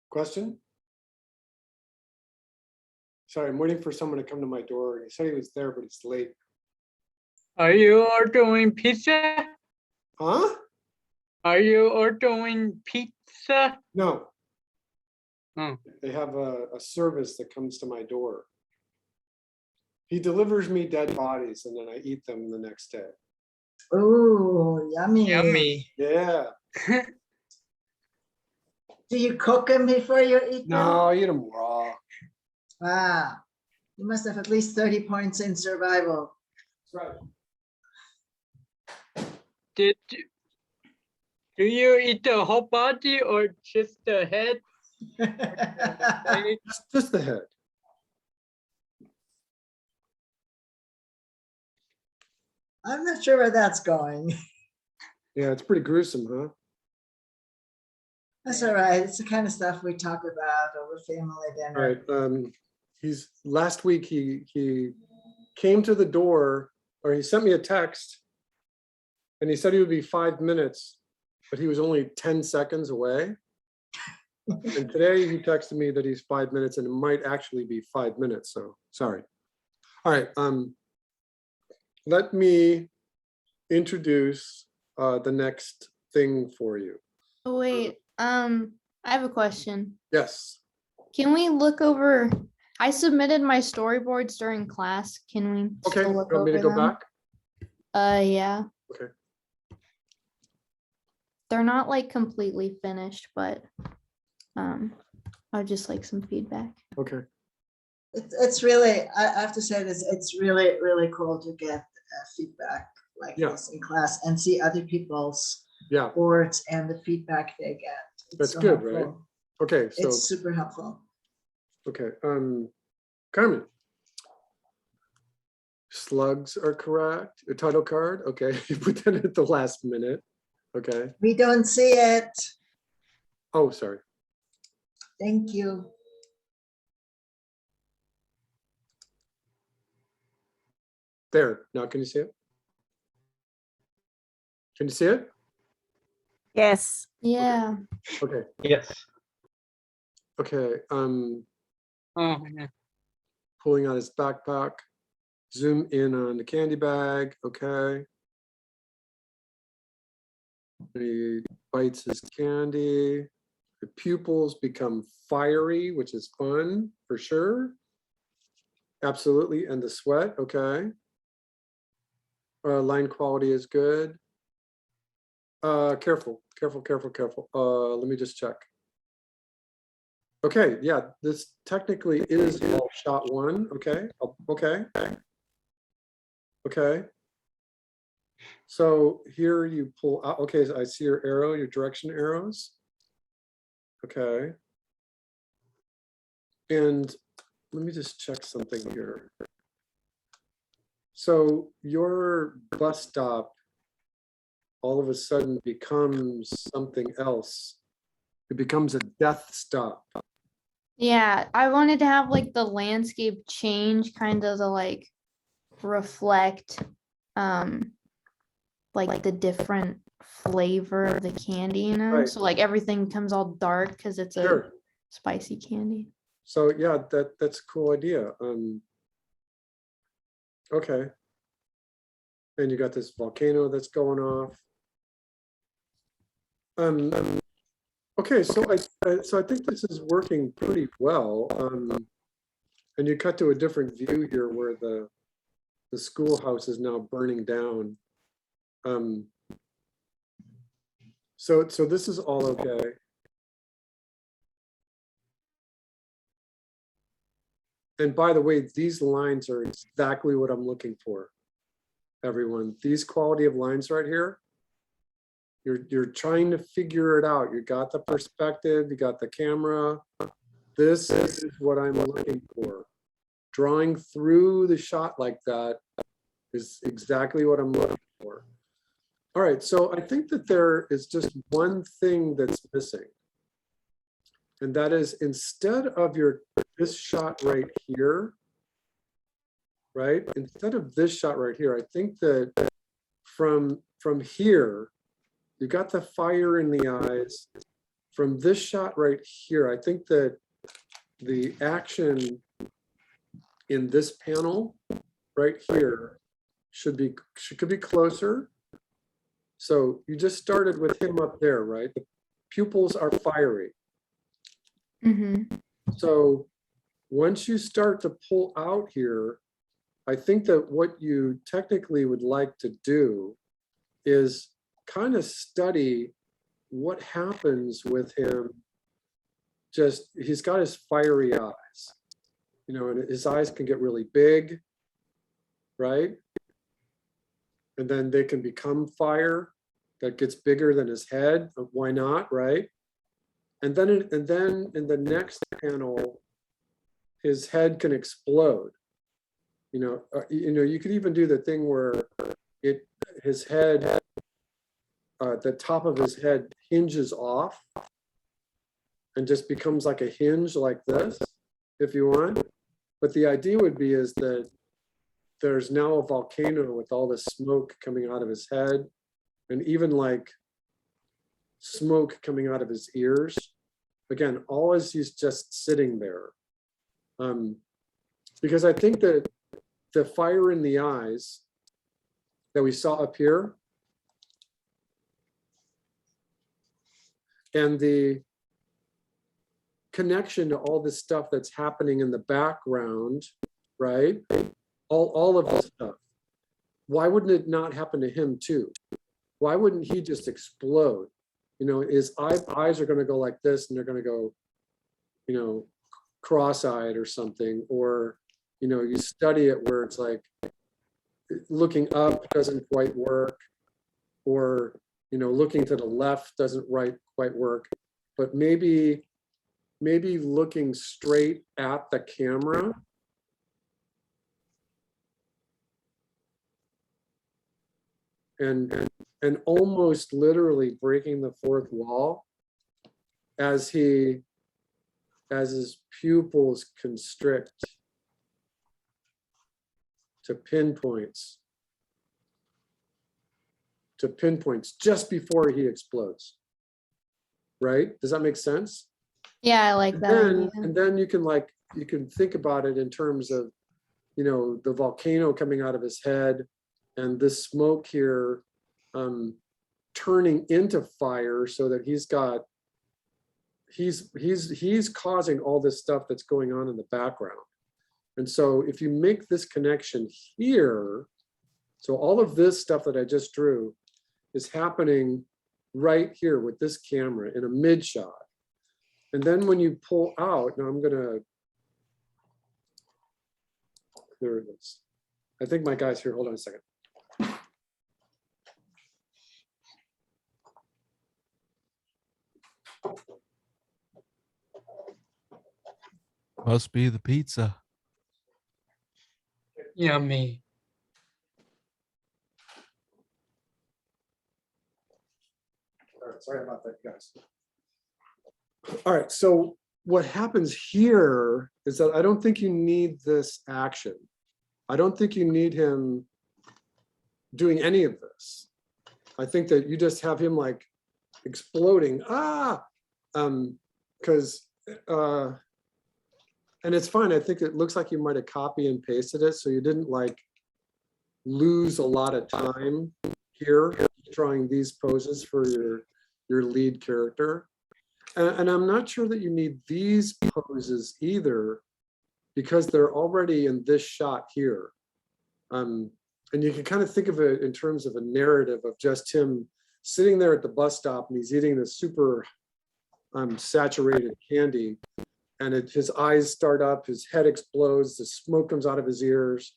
Question? Sorry, I'm waiting for someone to come to my door. He said he was there, but it's late. Are you ordering pizza? Huh? Are you ordering pizza? No. Oh. They have a service that comes to my door. He delivers me dead bodies and then I eat them the next day. Oh, yummy. Yummy. Yeah. Do you cook them before you eat them? No, I eat them raw. Ah, you must have at least 30 points in survival. Right. Do you eat the whole body or just the head? Just the head. I'm not sure where that's going. Yeah, it's pretty gruesome, huh? That's all right. It's the kind of stuff we talk about over family dinner. All right. Last week he came to the door, or he sent me a text, and he said he would be 5 minutes, but he was only 10 seconds away. And today he texted me that he's 5 minutes, and it might actually be 5 minutes. So sorry. All right. Let me introduce the next thing for you. Oh, wait, I have a question. Yes. Can we look over? I submitted my storyboards during class. Can we? Okay. still You look want me to over go them? back? Yeah. Okay. They're not like completely finished, but I'd just like some feedback. Okay. It's really, I have to say this, it's really, really cool to get feedback like this in class and see other people's boards and the feedback they get. It's That's so good, helpful. right? Okay, so It's super helpful. okay, Carmen. Slugs are correct. The title card, okay. You put that at the last minute. Okay. We don't see it. Oh, sorry. Thank you. There. Now can you see it? Can you see it? Yes. Yeah. Okay. Yes. Okay. Oh, yeah. pulling out his backpack. Zoom in on the candy bag, okay. He bites his candy. The pupils become fiery, which is fun for sure. Absolutely, and the sweat, okay. Line quality is good. Careful. Let me just check. Okay, yeah, this technically is all shot one, okay, okay. Okay. So here you pull out, okay, so I see your arrow, your direction arrows. Okay. And let me just check something here. So your bus stop all of a sudden becomes something else. It becomes a death stop. Yeah, I wanted to have like the landscape change kind of to like reflect like the different flavor of the candy, you know? Right. So like everything comes all dark because it's a Sure. spicy candy. So yeah, that's a cool idea. Okay. And you got this volcano that's going off. Okay, so I think this is working pretty well. And you cut to a different view here where the schoolhouse is now burning down. So this is all okay. And by the way, these lines are exactly what I'm looking for, everyone. These quality of lines right here, you're trying to figure it out. You got the perspective, you got the camera. This is what I'm looking for. Drawing through the shot like that is exactly what I'm looking for. All right, so I think that there is just one thing that's missing. And that is, instead of this shot right here, right? Instead of this shot right here, I think that from here, you got the fire in the eyes. From this shot right here, I think that the action in this panel right here could be closer. So you just started with him up there, right? The pupils are fiery. Mm-hmm. So once you start to pull out here, I think that what you technically would like to do is kind of study what happens with him. Just, he's got his fiery eyes, you know, and his eyes can get really big, right? And then they can become fire that gets bigger than his head. Why not, right? And then in the next panel, his head can explode. You know, you could even do the thing where his head, the top of his head hinges off and just becomes like a hinge like this, if you want. But the idea would be is that there's now a volcano with all this smoke coming out of his head, and even like smoke coming out of his ears. Again, all as he's just sitting there. Because I think that the fire in the eyes that we saw up here and the connection to all this stuff that's happening in the background, right? All of this stuff. Why wouldn't it not happen to him too? Why wouldn't he just explode? You know, his eyes are going to go like this, and they're going to go, you know, cross-eyed or something. Or, you know, you study it where it's like looking up doesn't quite work, or, you know, looking to the left doesn't quite work. But maybe looking straight at the camera and almost literally breaking the fourth wall as his pupils constrict to pinpoints just before he explodes. Right? Does that make sense? Yeah, I like that idea. And then you can like you can think about it in terms of, you know, the volcano coming out of his head and this smoke here turning into fire, so that he's causing all this stuff that's going on in the background. And so if you make this connection here, so all of this stuff that I just drew is happening right here with this camera in a mid shot. And then when you pull out, now I'm gonna, there it is. I think my guy's here, hold on a second. Must be the pizza. Yummy. All right, sorry about that, guys. All right, so what happens here is that I don't think you need this action. I don't think you need him doing any of this. I think that you just have him like exploding, because and it's fine. I think it looks like you might have copy and pasted it, so you didn't like lose a lot of time here drawing these poses for your lead character. And I'm not sure that you need these poses either, because they're already in this shot here. And you can kind of think of it in terms of a narrative of just him sitting there at the bus stop and he's eating this super saturated candy, and his eyes start up, his head explodes, the smoke comes out of his ears.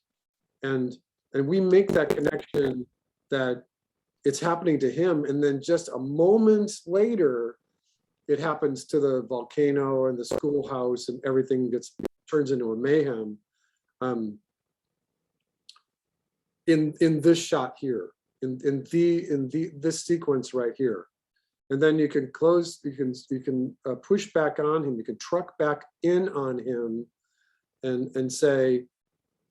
And we make that connection that it's happening to him. And then just a moment later, it happens to the volcano and the schoolhouse, and everything turns into a mayhem. In this shot here, in this sequence right here. And then you can close, you can push back on him, you can truck back in on him and say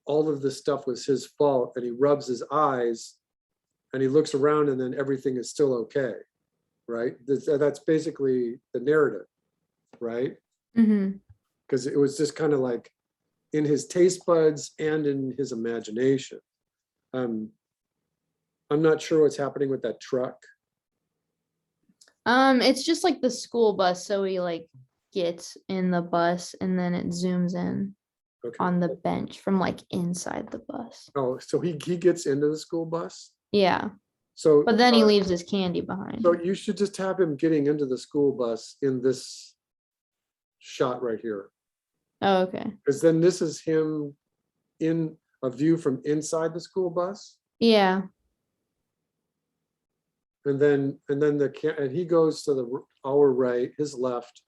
all of this stuff was his fault, and he rubs his eyes and he looks around and then everything is still okay, right? That's basically the narrative, right? Because it was just kind of like in his taste buds and in his imagination. I'm not sure what's happening with that truck. It's just like the school bus, so he like gets in the bus and then it zooms in on the bench from like inside the bus. Oh, so he gets into the school bus? Yeah. So but then he leaves his candy behind. So you should just have him getting into the school bus in this shot right here. Oh, okay. Because then this is him in a view from inside the school bus. Yeah. And then he goes to our right, his left,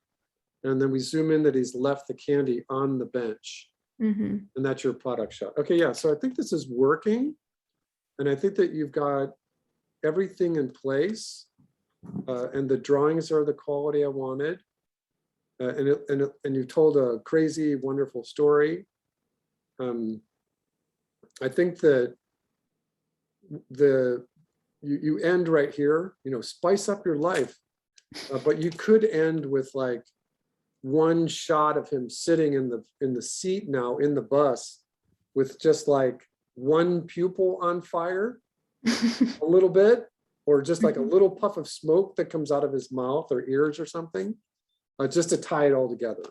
and then we zoom in that he's left the candy on the bench. And that's your product shot. Okay, yeah, so I think this is working. And I think that you've got everything in place, and the drawings are the quality I wanted. And you told a crazy, wonderful story. I think that you end right here, you know, spice up your life, but you could end with like one shot of him sitting in the seat now in the bus with just like one pupil on fire a little bit, or just like a little puff of smoke that comes out of his mouth or ears or something, just to tie it all together.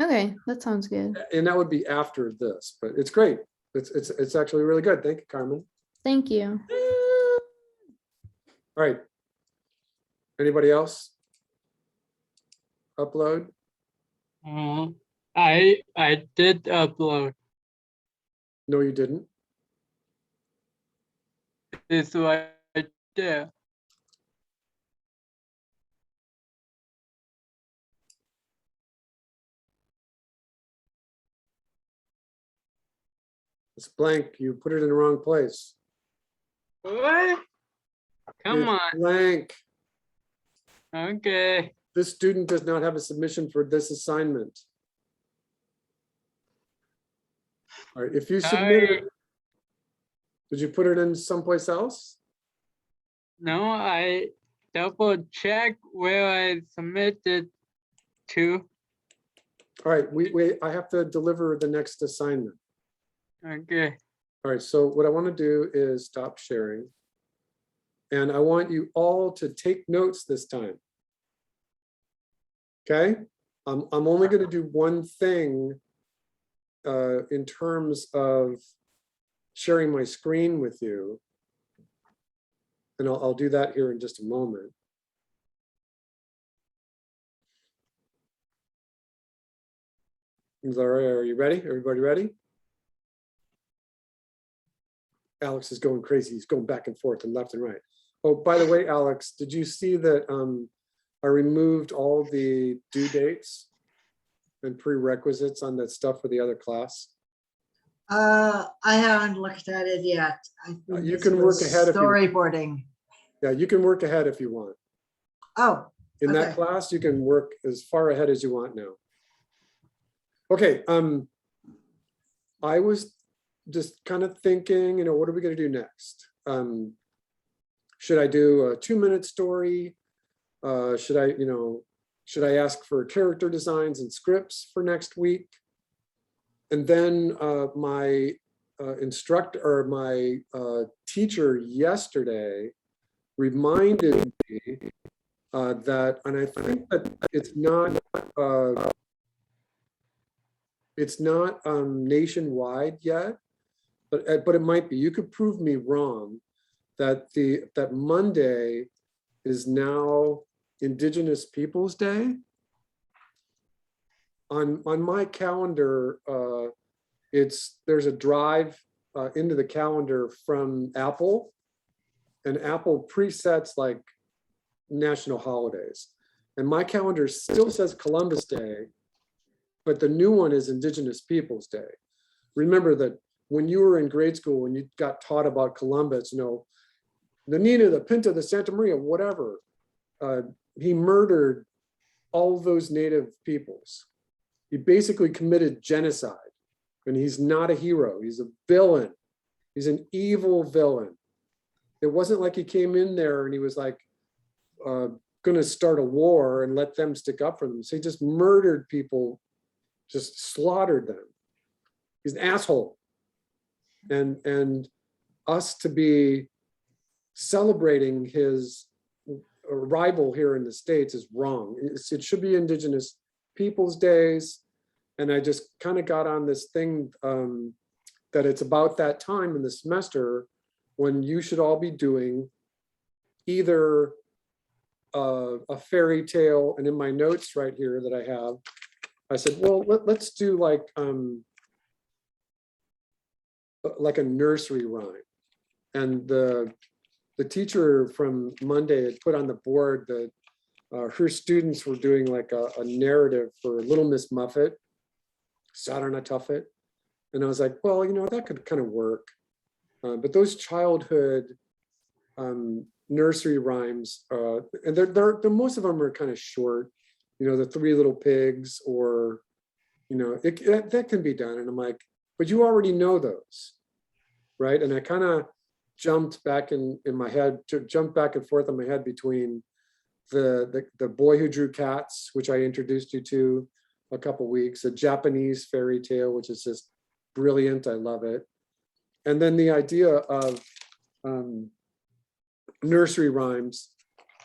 Okay, that sounds good. And that would be after this, but it's great. It's actually really good. Thank you, Carmen. Thank you. All right. Anybody else? Upload? I did upload. No, you didn't. It's right there. It's blank. You put it in the wrong place. What? Come It's on. blank. Okay. This student does not have a submission for this assignment. All right, if you submitted, did you put it in someplace else? No, I double checked where I submitted to. All right, I have to deliver the next assignment. Okay. All right, so what I want to do is stop sharing. And I want you all to take notes this time. Okay, I'm only going to do one thing in terms of sharing my screen with you. And I'll do that here in just a moment. Laura, are you ready? Everybody ready? Alex is going crazy. He's going back and forth and left and right. Oh, by the way, Alex, did you see that I removed all the due dates and prerequisites on that stuff for the other class? I haven't looked at it yet. You can work ahead if you storyboarding. Yeah, you can work ahead if you want. Oh, in that okay. class, you can work as far ahead as you want now. Okay, I was just kind of thinking, you know, what are we going to do next? Should I do a 2-minute story? Should I ask for character designs and scripts for next week? And then my instructor or my teacher yesterday reminded me that, and I think that it's not nationwide yet, but it might be. You could prove me wrong that that Monday is now Indigenous Peoples Day. On my calendar, there's a drive into the calendar from Apple, and Apple presets like national holidays. And my calendar still says Columbus Day, but the new one is Indigenous Peoples Day. Remember that when you were in grade school, when you got taught about Columbus, you know, the Nina, the Pinta, the Santa Maria, whatever, he murdered all those native peoples. He basically committed genocide, and he's not a hero. He's a villain. He's an evil villain. It wasn't like he came in there and he was like going to start a war and let them stick up for them. So he just murdered people, just slaughtered them. He's an asshole. And us to be celebrating his arrival here in the States is wrong. It should be Indigenous Peoples Days. And I just kind of got on this thing that it's about that time in the semester when you should all be doing either a fairy tale, and in my notes right here that I have, I said, well, let's do like a nursery rhyme. And the teacher from Monday had put on the board that her students were doing like a narrative for Little Miss Muffet, Saturn a Tuffet. And I was like, well, you know, that could kind of work. But those childhood nursery rhymes, and they're most of them are kind of short, you know, the Three Little Pigs, or, you know, that can be done. And I'm like, but you already know those, right? And I kind of jumped back in my head, jumped back and forth in my head between the Boy Who Drew Cats, which I introduced you to a couple weeks, a Japanese fairy tale, which is just brilliant. I love it. And then the idea of nursery rhymes.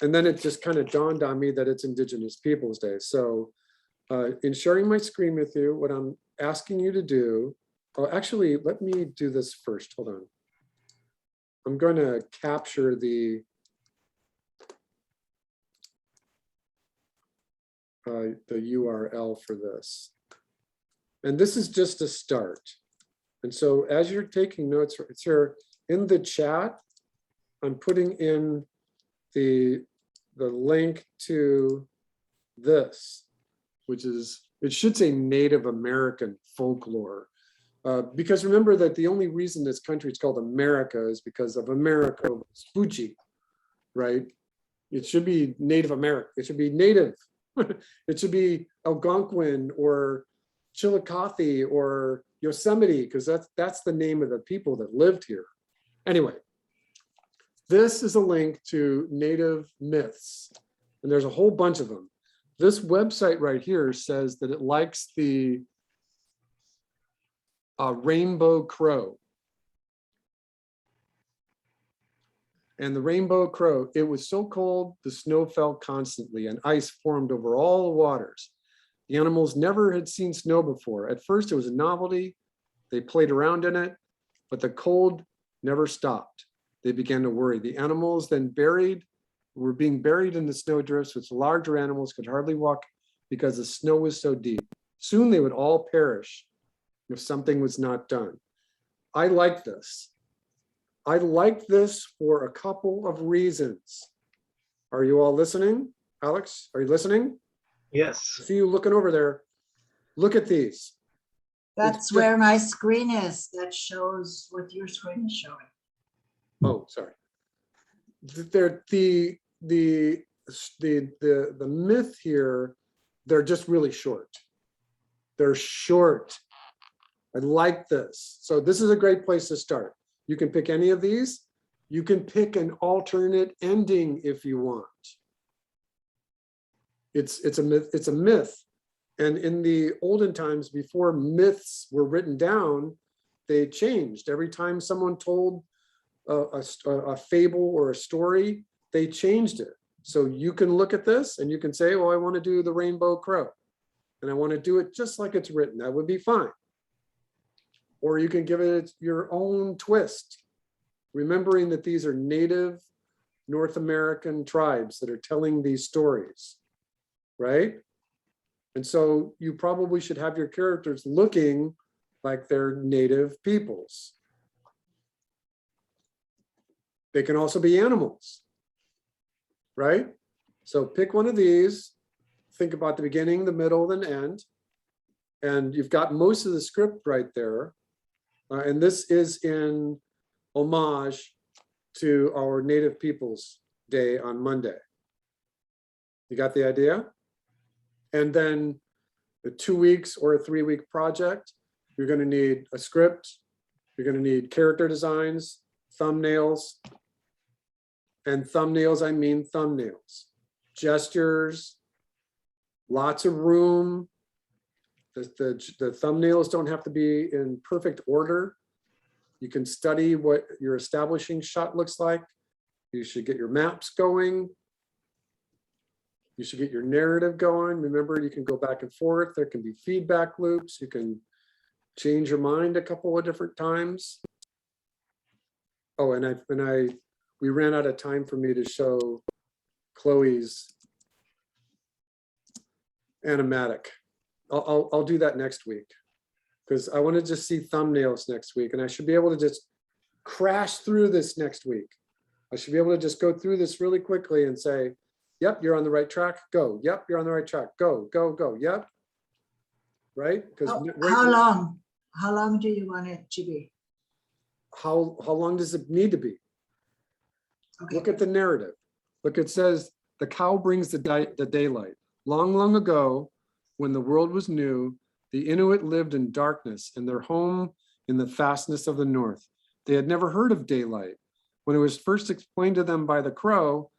And then it just kind of dawned on me that it's Indigenous Peoples Day. So in sharing my screen with you, what I'm asking you to do, actually, let me do this first. Hold on. I'm going to capture the URL for this. And this is just a start. And so as you're taking notes, it's here in the chat, I'm putting in the link to this, which is, it should say Native American folklore. Because remember that the only reason this country is called America is because of America Vespucci, right? It should be Native American. It should be Native. It should be Algonquin or Chillicothe or Yosemite, because that's the name of the people that lived here. Anyway, this is a link to Native myths, and there's a whole bunch of them. This website right here says that it likes the Rainbow Crow. And the Rainbow Crow, it was so cold, the snow fell constantly and ice formed over all the waters. The animals never had seen snow before. At first, it was a novelty. They played around in it, but the cold never stopped. They began to worry. The animals then were being buried in the snow drifts, which larger animals could hardly walk because the snow was so deep. Soon they would all perish if something was not done. I like this. I like this for a couple of reasons. Are you all listening? Alex, are you listening? Yes. I see you looking over there. Look at these. That's where my screen is. That shows what your screen is showing. Oh, sorry. The myth here, they're just really short. They're short. I like this. So this is a great place to start. You can pick any of these. You can pick an alternate ending if you want. It's a myth. It's a myth. And in the olden times, before myths were written down, they changed. Every time someone told a fable or a story, they changed it. So you can look at this and you can say, well, I want to do the Rainbow Crow. And I want to do it just like it's written. That would be fine. Or you can give it your own twist, remembering that these are native North American tribes that are telling these stories, right? And so you probably should have your characters looking like they're native peoples. They can also be animals, right? So pick one of these, think about the beginning, the middle, and end, and you've got most of the script right there. And this is in homage to our Native Peoples Day on Monday. You got the idea? And then the 2 weeks or a 3 week project, you're going to need a script, you're going to need character designs, thumbnails, and thumbnails, I mean thumbnails, gestures, lots of room. The thumbnails don't have to be in perfect order. You can study what your establishing shot looks like. You should get your maps going. You should get your narrative going. Remember, you can go back and forth. There can be feedback loops. You can change your mind a couple of different times. Oh, we ran out of time for me to show Chloe's animatic. I'll do that next week because I want to just see thumbnails next week, and I should be able to just crash through this next week. I should be able to just go through this really quickly and say, yep, you're on the right track, go. Yep, you're on the right track, go, go, go. Yep. Right? Because how long do you want it to be? How long does it need to be? Okay. Look at the narrative. Look, it says, the cow brings the daylight. Long, long ago, when the world was new, the Inuit lived in darkness in their home in the fastness of the north. They had never heard of daylight. When it was first explained to them by the Crow,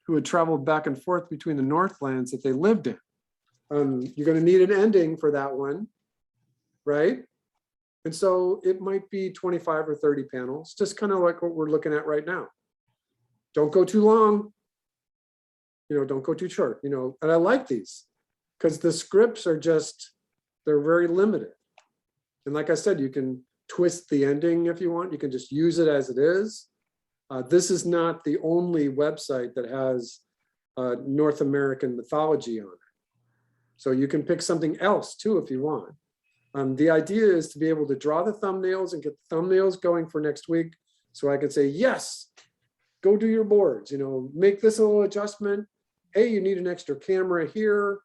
who had traveled back and forth between the Northlands that they lived in. You're going to need an ending for that one, right? And so it might be 25 or 30 panels, just kind of like what we're looking at right now. Don't go too long, don't go too short, and I like these because the scripts are they're very limited. And like I said, you can twist the ending if you want. You can just use it as it is. This is not the only website that has North American mythology on it. So you can pick something else too if you want. The idea is to be able to draw the thumbnails and get the thumbnails going for next week. So I can say, yes, go do your boards, make this a little adjustment. Hey, you need an extra camera here,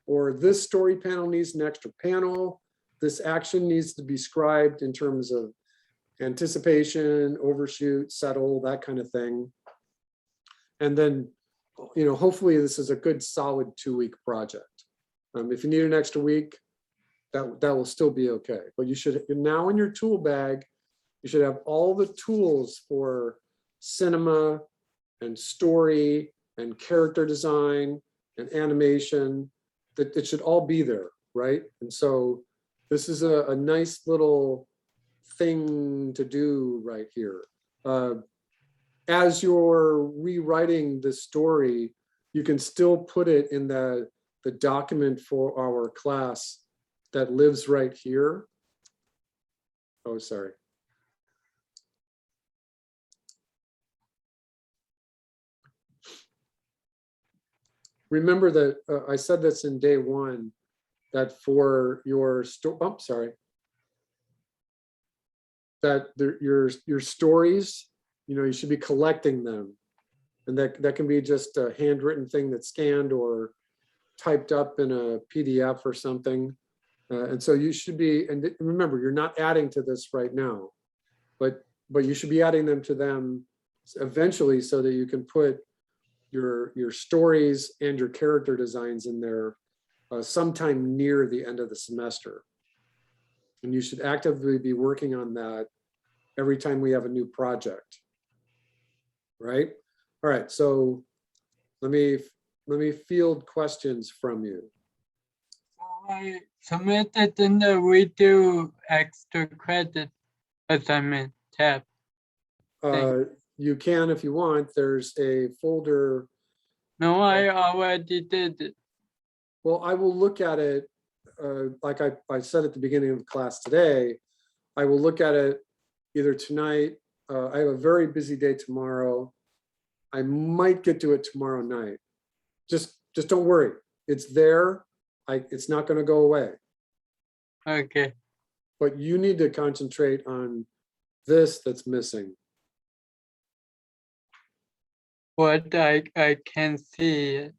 or this story panel needs an extra panel. This action needs to be scribed in terms of anticipation, overshoot, settle, that kind of thing. And then, hopefully this is a good solid 2 week project. If you need an extra week, that will still be okay. But you should, now in your tool bag, you should have all the tools for cinema and story and character design and animation, that it should all be there, right? And so this is a nice little thing to do right here. As you're rewriting the story, you can still put it in the document for our class that lives right here. Oh, sorry. Remember that I said this in day one, that for your your stories, you should be collecting them. And that can be just a handwritten thing that's scanned or typed up in a PDF or something. And so you should be, and remember, you're not adding to this right now, but you should be adding them to them eventually so that you can put your stories and your character designs in there sometime near the end of the semester. And you should actively be working on that every time we have a new project, right? All right, so let me field questions from you. I submitted in the redo extra credit assignment tab. You can if you want. There's a folder. No, I already did it. Well, I will look at it, like I said at the beginning of class today, I will look at it either tonight. I have a very busy day tomorrow. I might get to it tomorrow night. Just don't worry. It's there. It's not going to go away. Okay. But you need to concentrate on this that's missing. What I can see it.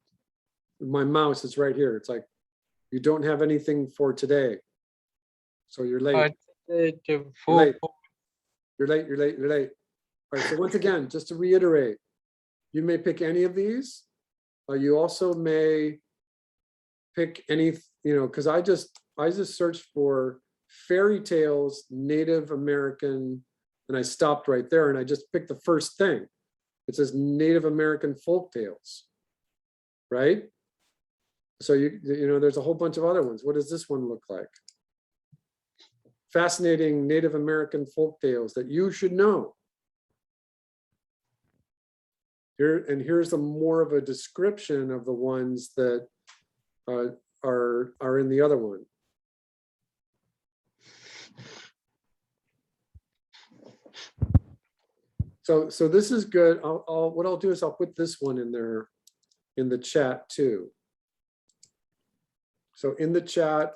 My mouse is right here. It's like, you don't have anything for today. So you're late. You're late. You're late, you're late, you're late. All right, so once again, just to reiterate, you may pick any of these. You also may pick any, because I just searched for fairy tales, Native American, and I stopped right there and I just picked the first thing. It says Native American folk tales, right? So there's a whole bunch of other ones. What does this one look like? Fascinating Native American folk tales that you should know. Here's more of a description of the ones that are in the other one. So this is good. What I'll do is I'll put this one in there in the chat too. So in the chat,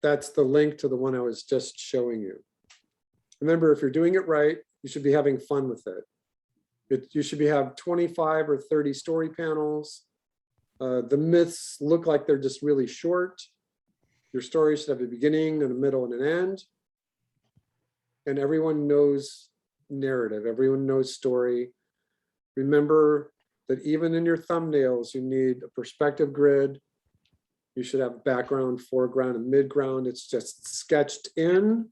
that's the link to the one I was just showing you. Remember, if you're doing it right, you should be having fun with it. You should have 25 or 30 story panels. The myths look like they're just really short. Your story should have a beginning and a middle and an end. And everyone knows narrative, everyone knows story. Remember that even in your thumbnails, you need a perspective grid. You should have background, foreground, and midground. It's just sketched in.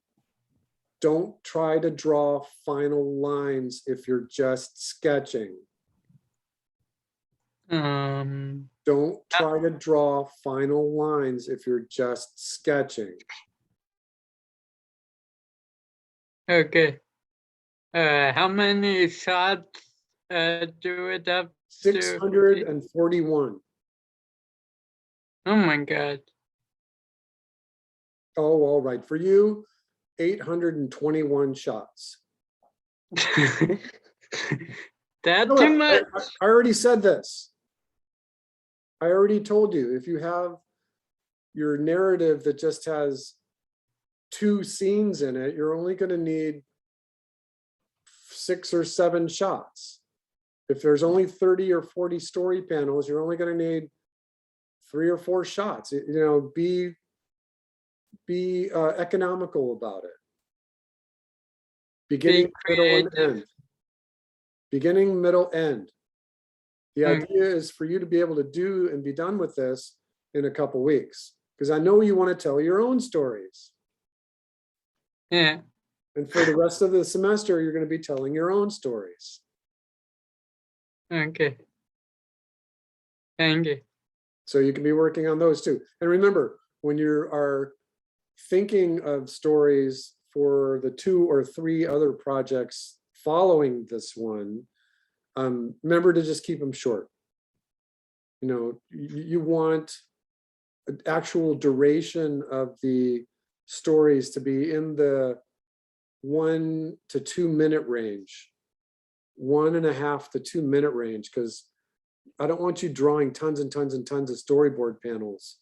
Don't try to draw final lines if you're just sketching. Don't try to draw final lines if you're just sketching. Okay. How many shots do it up to? 641. Oh my God. Oh, all right. For you, 821 shots. That's too much. I already said this. I already told you, if you have your narrative that just has 2 scenes in it, you're only going to need 6 or 7 shots. If there's only 30 or 40 story panels, you're only going to need 3 or 4 shots. Be economical about it. Beginning, middle, and end. Beginning, middle, end. The idea is for you to be able to do and be done with this in a couple weeks, because I know you want to tell your own stories. Yeah. And for the rest of the semester, you're going to be telling your own stories. Okay. Thank you. So you can be working on those too. And remember, when you are thinking of stories for the 2 or 3 other projects following this one, remember to just keep them short. You know, you want an actual duration of the stories to be in the 1 to 2 minute range, 1.5 to 2 minute range, because I don't want you drawing tons and tons and tons of storyboard panels.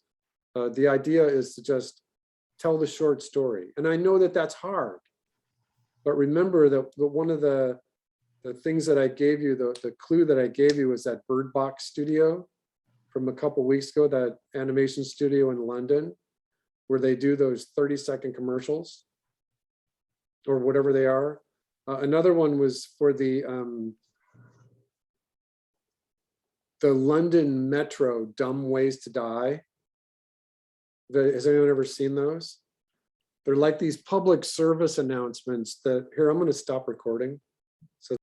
The idea is to just tell the short story. And I know that that's hard, but remember that one of the things that I gave you, the clue that I gave you was that Bird Box Studio from a couple weeks ago, that animation studio in London, where they do those 30-second commercials or whatever they are. Another one was for the London Metro Dumb Ways to Die. Has anyone ever seen those? They're like these public service announcements that, here, I'm going to stop recording.